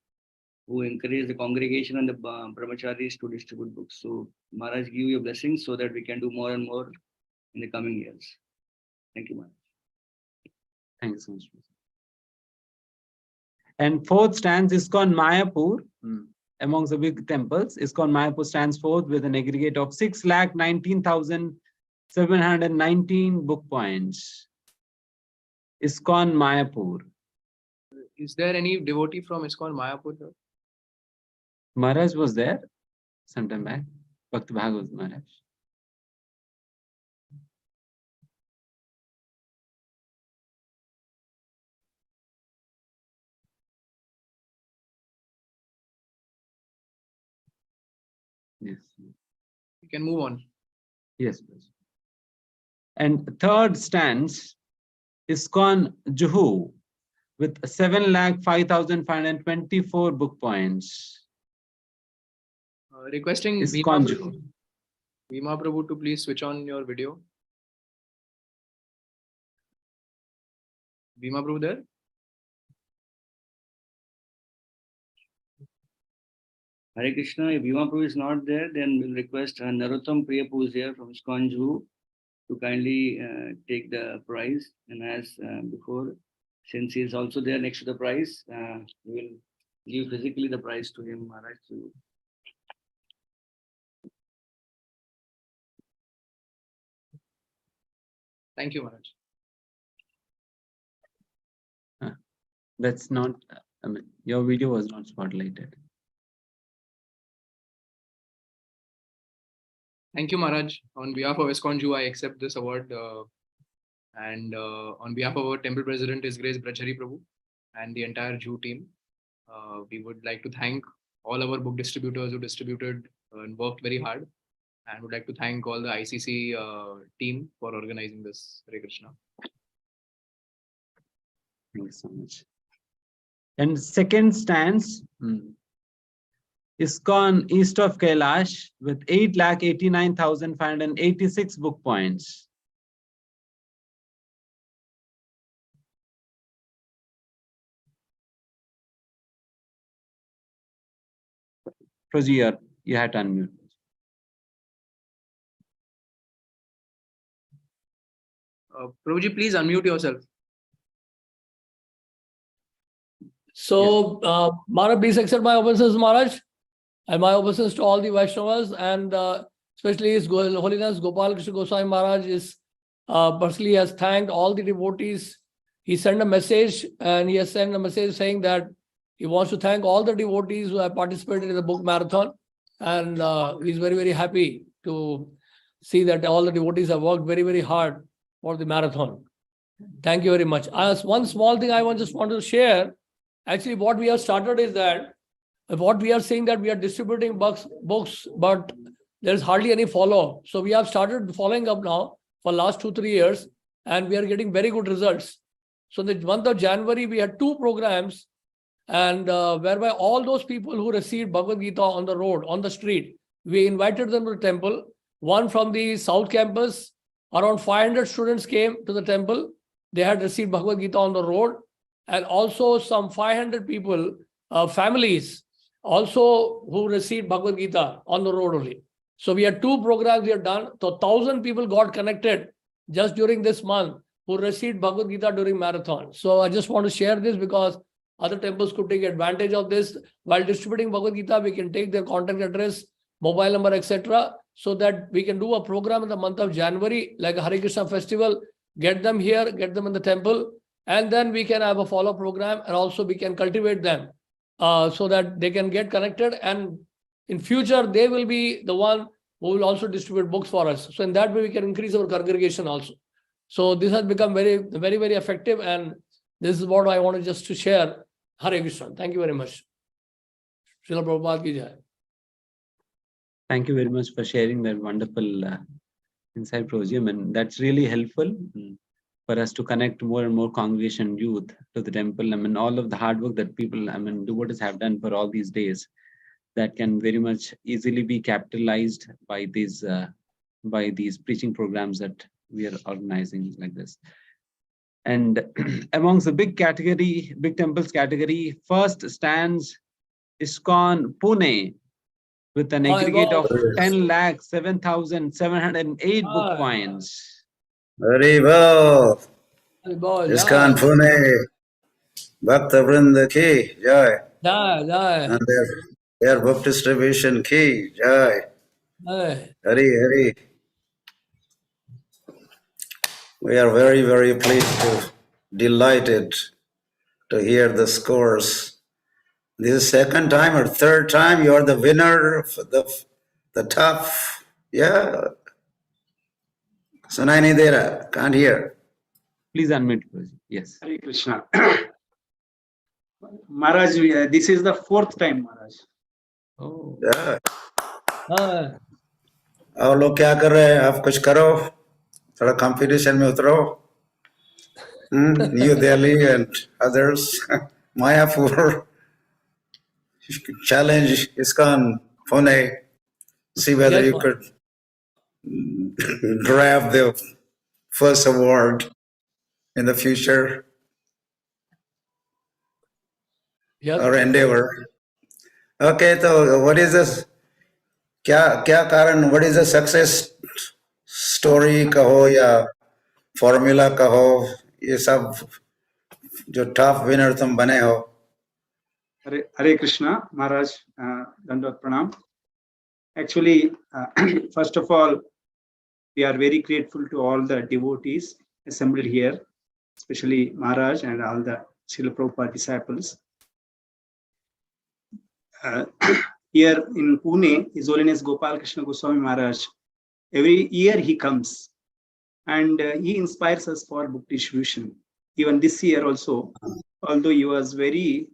who encourage the congregation and the brahmacharis to distribute books. So Maharaj, give your blessings so that we can do more and more in the coming years. Thank you, Maharaj. Thank you so much. And fourth stands ISKCON Mayapur. Amongst the big temples, ISKCON Mayapur stands fourth with an aggregate of 6,19,719 book points. ISKCON Mayapur. Is there any devotee from ISKCON Mayapur here? Maharaj was there sometime back. Bhakti Bhagavad Maharaj. Yes. You can move on. Yes, please. And third stands ISKCON Juhu with 7,05,524 book points. Requesting ISKCON Bhima Prabhu to please switch on your video. Bhima Prabhu there? Hare Krishna, if Bhima Prabhu is not there, then we'll request Narottam Priya Pooja here from ISKCON Juhu to kindly take the prize. And as before, since he is also there next to the prize, we will give physically the prize to him, Maharaj. Thank you, Maharaj. That's not, your video was not spotlighted. Thank you, Maharaj. On behalf of ISKCON Juhu, I accept this award. And on behalf of our temple president, His Grace Brajhari Prabhu, and the entire Juhu team, we would like to thank all our book distributors who distributed and worked very hard. And would like to thank all the ICC team for organizing this. Hare Krishna. Thank you so much. And second stands ISKCON East of Kailash with 8,89,586 book points. Proceed, you had to unmute. Prabhuji, please unmute yourself. So, Maharaj, please accept my obeisances, Maharaj, and my obeisances to all the Vaishnavas, and especially His Holiness Gopal Krishna Goswami Maharaj is personally has thanked all the devotees. He sent a message, and he has sent a message saying that he wants to thank all the devotees who have participated in the book marathon, and he's very, very happy to see that all the devotees have worked very, very hard for the marathon. Thank you very much. One small thing I just want to share. Actually, what we have started is that what we are saying that we are distributing books, but there's hardly any follow. So we have started following up now for last 2-3 years, and we are getting very good results. So in the month of January, we had 2 programs, and whereby all those people who received Bhagavad Gita on the road, on the street, we invited them to the temple. One from the South Campus, around 500 students came to the temple. They had received Bhagavad Gita on the road. And also some 500 people, families, also who received Bhagavad Gita on the road only. So we had 2 programs we have done. So 1,000 people got connected just during this month who received Bhagavad Gita during marathon. So I just want to share this because other temples could take advantage of this. While distributing Bhagavad Gita, we can take their contact address, mobile number, etc., so that we can do a program in the month of January, like a Hare Krishna festival, get them here, get them in the temple, and then we can have a follow-up program, and also we can cultivate them so that they can get connected, and in future they will be the one who will also distribute books for us. So in that way we can increase our congregation also. So this has become very, very, very effective, and this is what I wanted just to share. Hare Krishna. Thank you very much. Srila Prabhupada ki jai. Thank you very much for sharing that wonderful insight, Prabhuji, and that's really helpful for us to connect more and more congregation youth to the temple. I mean, all of the hard work that people, devotees have done for all these days, that can very much easily be capitalized by these preaching programs that we are organizing like this. And amongst the big temples category, first stands ISKCON Pune with an aggregate of 10,07,708 book points. Haribol. ISKCON Pune. Bhakta Vrinda ki jai. And their book distribution ki jai. Hari. We are very, very pleased delighted to hear the scores. This is second time or third time you are the winner for the top. Yeah. Sunai nahi de raha. Can't hear. Please unmute. Yes. Hare Krishna. Maharaj, this is the 4th time, Maharaj. Oh. Yeah. आप लोग क्या कर रहे हैं? आप कुछ करो, थोड़ा कंपटीशन में उतरो. New Delhi and others, Mayapur, challenge ISKCON Pune, see whether you could grab the first award in the future. Or endeavor. Okay, so what is this? क्या कारण? What is the success story कहो या formula कहो? ये सब जो top winner तुम बने हो. Hare Krishna, Maharaj, Dandavat Pranam. Actually, first of all, we are very grateful to all the devotees assembled here, especially Maharaj and all the Srila Prabhupada disciples. Here in Pune, His Holiness Gopal Krishna Goswami Maharaj, every year he comes and he inspires us for book distribution. Even this year also, although he was very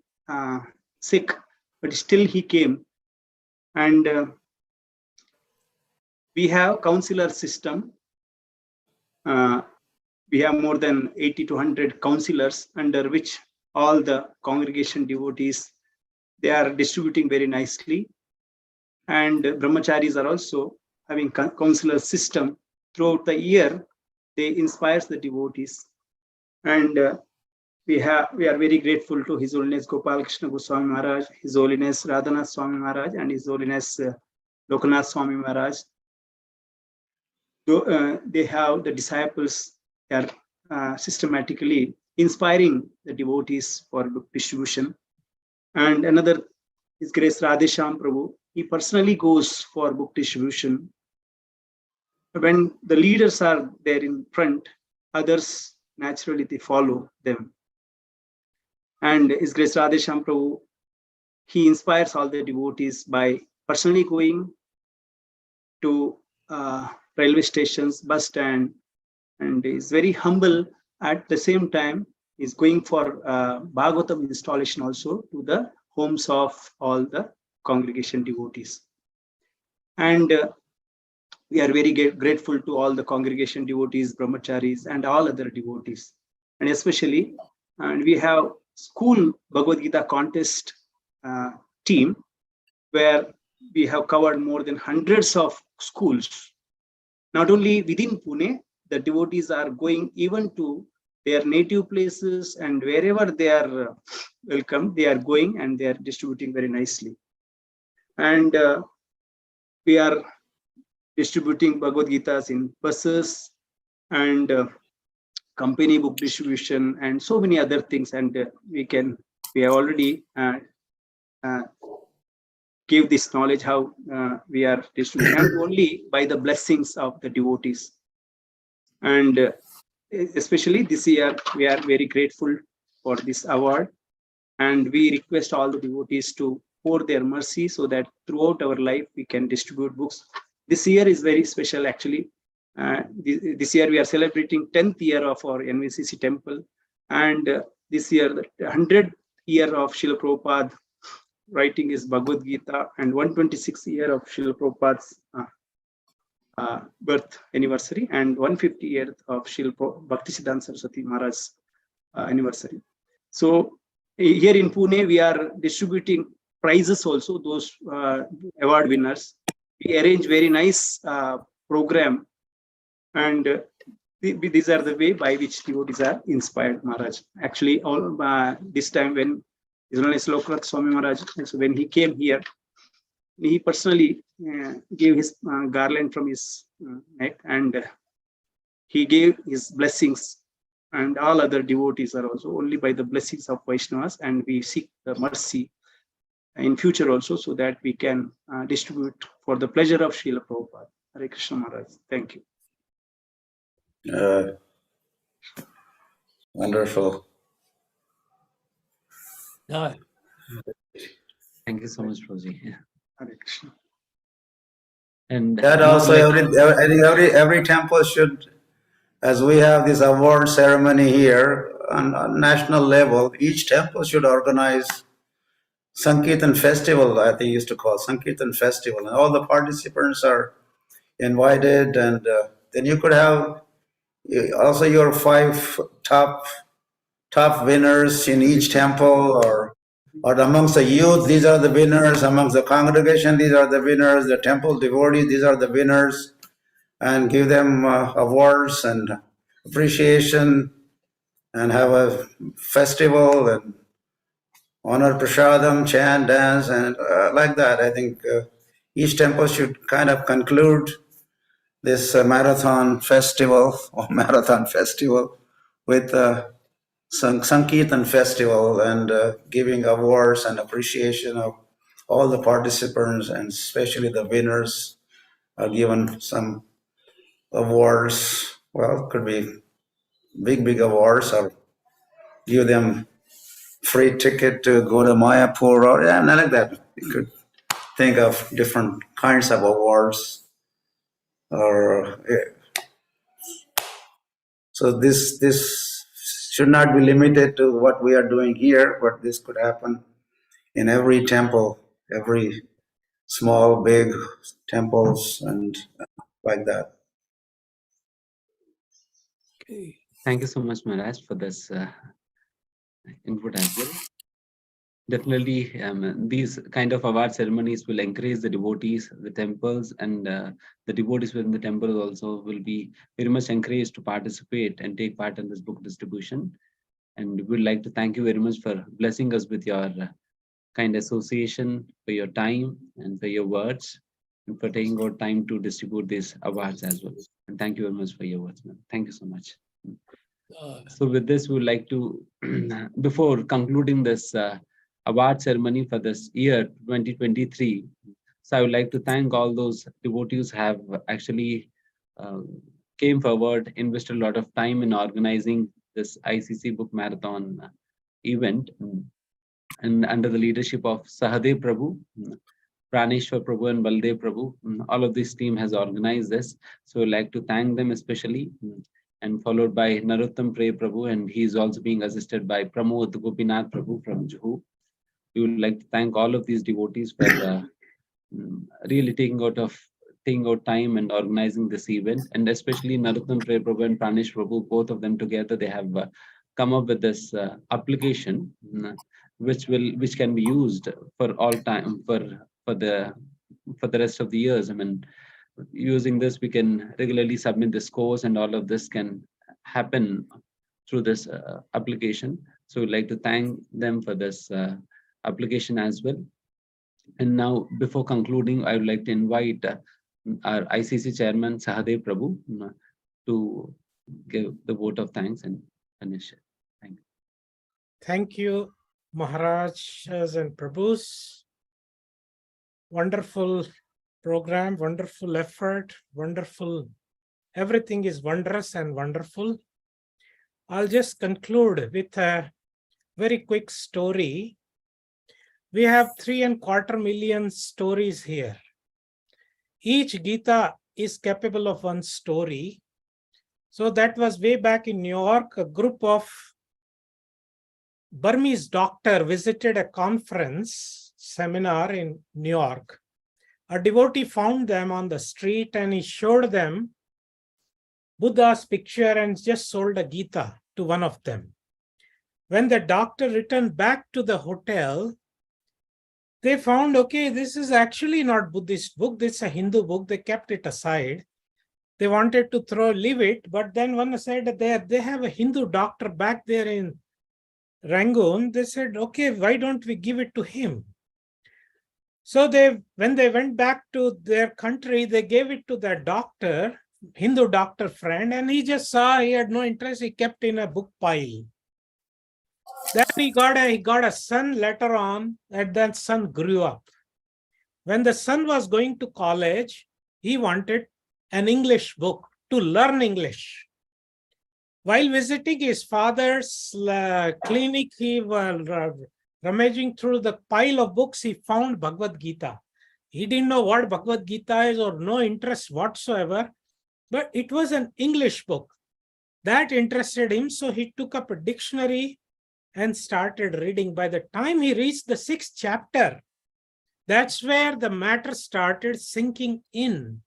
sick, but still he came. And we have counselor system. We have more than 80 to 100 counselors under which all the congregation devotees, they are distributing very nicely. And brahmacharis are also having counselor system throughout the year. They inspire the devotees. And we are very grateful to His Holiness Gopal Krishna Goswami Maharaj, His Holiness Radhanath Swami Maharaj, and His Holiness Lokanath Swami Maharaj. They have the disciples they are systematically inspiring the devotees for book distribution. And another is Grace Radhesham Prabhu. He personally goes for book distribution. When the leaders are there in front, others naturally they follow them. And His Grace Radhesham Prabhu, he inspires all the devotees by personally going to railway stations, bus stand, and is very humble. At the same time, is going for Bhagavatam installation also to the homes of all the congregation devotees. And we are very grateful to all the congregation devotees, brahmacharis, and all other devotees. And especially, and we have school Bhagavad Gita contest team, where we have covered more than hundreds of schools. Not only within Pune, the devotees are going even to their native places, and wherever they are welcome, they are going and they are distributing very nicely. And we are distributing Bhagavad Gitas in buses and company book distribution and so many other things. And we have already give this knowledge how we are distributing, and only by the blessings of the devotees. And especially this year, we are very grateful for this award, and we request all the devotees to pour their mercy so that throughout our life we can distribute books. This year is very special actually. This year we are celebrating 10th year of our NVCC temple, and this year the 100th year of Srila Prabhupada writing is Bhagavad Gita, and 126th year of Srila Prabhupada's birth anniversary, and 150th year of Srila Bhaktisiddhanta Saraswati Maharaj's anniversary. So here in Pune, we are distributing prizes also, those award winners. We arrange very nice program, and these are the way by which devotees are inspired, Maharaj. Actually, all this time when His Holiness Lokanath Swami Maharaj, so when he came here, he personally gave his garland from his neck, and he gave his blessings, and all other devotees are also only by the blessings of Vaishnavas, and we seek the mercy in future also, so that we can distribute for the pleasure of Srila Prabhupada. Hare Krishna Maharaj. Thank you. Wonderful. Yeah. Thank you so much, Prabhuji. Hare Krishna. And That also, I think every temple should, as we have this award ceremony here on national level, each temple should organize Sankirtan festival, I think used to call Sankirtan festival, and all the participants are invited, and then you could have also your 5 top winners in each temple, or amongst the youth, these are the winners, amongst the congregation, these are the winners, the temple devotees, these are the winners, and give them awards and appreciation, and have a festival and honor prasadam, chant, dance, and like that. I think each temple should kind of conclude this marathon festival with Sankirtan festival, and giving awards and appreciation of all the participants, and especially the winners are given some awards. Well, could be big awards, or give them free ticket to go to Mayapur, or not like that. You could think of different kinds of awards, or so this should not be limited to what we are doing here, but this could happen in every temple, every small, big temples, and like that. Okay. Thank you so much, Maharaj, for this input as well. Definitely, these kind of award ceremonies will encourage the devotees, the temples, and the devotees within the temples also will be very much encouraged to participate and take part in this book distribution. And we'd like to thank you very much for blessing us with your kind association, for your time, and for your words, and for taking out time to distribute these awards as well. And thank you very much for your words, man. Thank you so much. So with this, we would like to, before concluding this award ceremony for this year 2023, so I would like to thank all those devotees who have actually came forward, invested a lot of time in organizing this ICC Book Marathon event, and under the leadership of Sahadev Prabhu, Praneshwar Prabhu and Baldev Prabhu. All of this team has organized this. So I'd like to thank them especially, and followed by Narottam Prey Prabhu, and he is also being assisted by Pramod Gopinath Prabhu from Juhu. We would like to thank all of these devotees for really taking out time and organizing this event, and especially Narottam Prey Prabhu and Pranesh Prabhu, both of them together, they have come up with this application, which can be used for all time for the rest of the years. I mean, using this, we can regularly submit the scores, and all of this can happen through this application. So we'd like to thank them for this application as well. And now, before concluding, I would like to invite our ICC chairman, Sahadev Prabhu, to give the vote of thanks and finish it. Thank you. Thank you, Maharajas and Prabhus. Wonderful program, wonderful effort, wonderful. Everything is wondrous and wonderful. I'll just conclude with a very quick story. We have 3.25 million stories here. Each Gita is capable of one story. So that was way back in New York. A group of Burmese doctors visited a conference seminar in New York. A devotee found them on the street and he showed them Buddha's picture and just sold a Gita to one of them. When the doctor returned back to the hotel, they found, okay, this is actually not Buddhist book, this is a Hindu book. They kept it aside. They wanted to leave it, but then one said that they have a Hindu doctor back there in Rangoon. They said, okay, why don't we give it to him? So when they went back to their country, they gave it to their doctor, Hindu doctor friend, and he just saw he had no interest. He kept in a book pile. Then he got a son later on, and that son grew up. When the son was going to college, he wanted an English book to learn English. While visiting his father's clinic, he was rummaging through the pile of books, he found Bhagavad Gita. He didn't know what Bhagavad Gita is or no interest whatsoever, but it was an English book. That interested him, so he took up a dictionary and started reading. By the time he reached the 6th chapter, that's where the matter started sinking in.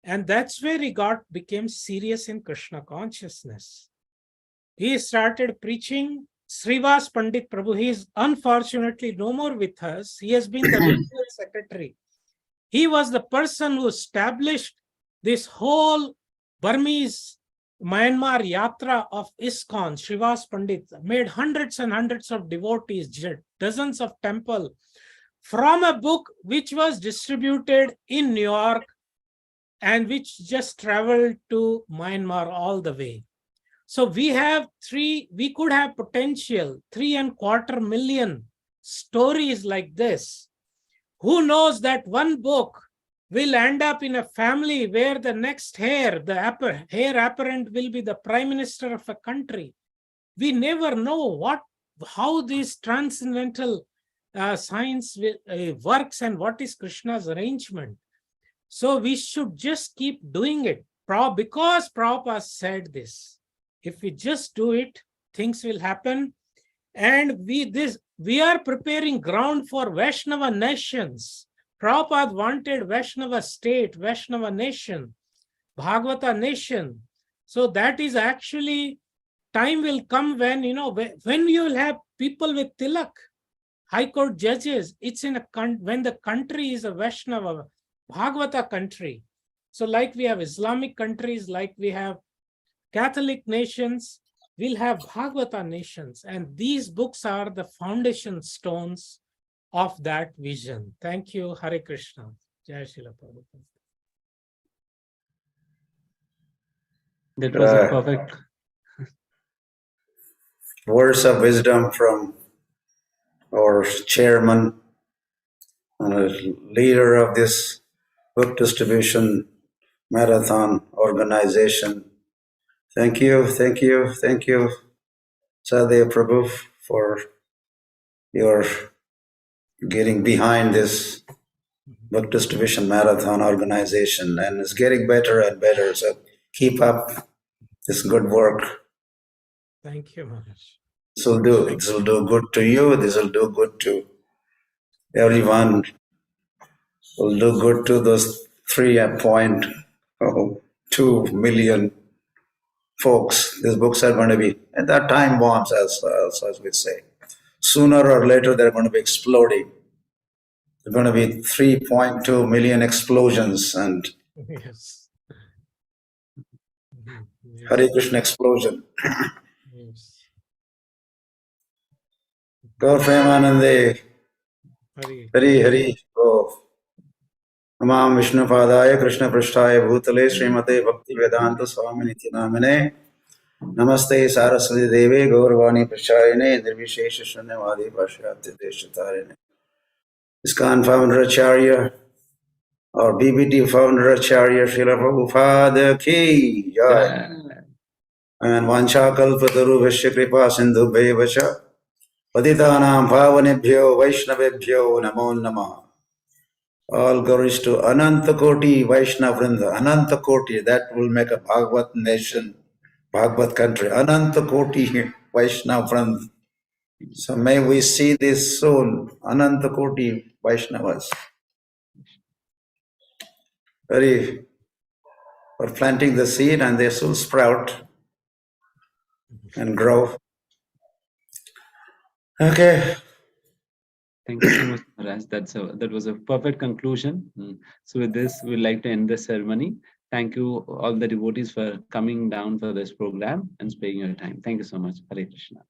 And that's where he became serious in Krishna consciousness. He started preaching. Srivas Pandit Prabhu, he is unfortunately no more with us. He has been the regional secretary. He was the person who established this whole Burmese Myanmar Yatra of ISKCON. Srivas Pandit made hundreds and hundreds of devotees, dozens of temples, from a book which was distributed in New York and which just traveled to Myanmar all the way. So we could have potential 3.25 million stories like this. Who knows that one book will end up in a family where the next heir apparent will be the prime minister of a country. We never know how this transcendental science works and what is Krishna's arrangement. So we should just keep doing it because Prabhupada said this. If we just do it, things will happen. And we are preparing ground for Vaishnava nations. Prabhupada wanted Vaishnava state, Vaishnava nation, Bhagavata nation. So that is actually, time will come when, when you will have people with tilak, high court judges, it's when the country is a Vaishnava, Bhagavata country. So like we have Islamic countries, like we have Catholic nations, we'll have Bhagavata nations. And these books are the foundation stones of that vision. Thank you. Hare Krishna. Jai Srila Prabhupada. That was a perfect words of wisdom from our chairman and a leader of this book distribution marathon organization. Thank you, thank you, thank you, Sadhya Prabhu, for your getting behind this book distribution marathon organization, and it's getting better and better. So keep up this good work. Thank you, Maharaj. This will do good to you. This will do good to everyone. Will do good to those 3.2 million folks. These books are going to be at that time bombs, as we say. Sooner or later, they're going to be exploding. There are going to be 3.2 million explosions and Yes. Hare Krishna explosion. Yes. Gaur Premanande. Hari Hari. Go. Namam Vishnu Padaya Krishna Prasthaya Bhutale Srimate Bhakti Vedanta Swami Niti Namane. Namaste Saraswati Devi Gaurvani Prashayane Nirvishesha Shunyavadi Pashyati Deshatarine. ISKCON founder Acharya, or BBT founder Acharya Srila Prabhupada Ki Jai. And Vancha Kalpataru Vishya Kripa Sindhu Bhevasha Patitanam Pavanebhyo Vaishnavebhyo Namo Namah. All glories to Ananta Koti Vaishnav Vrinda. Ananta Koti, that will make a Bhagavad nation, Bhagavad country. Ananta Koti Vaishnav Vrinda. So may we see this soon. Ananta Koti Vaishnavas. Very for planting the seed, and they will sprout and grow. Okay. Thank you so much, Maharaj. That was a perfect conclusion. So with this, we'd like to end the ceremony. Thank you all the devotees for coming down for this program and sparing your time. Thank you so much. Hare Krishna.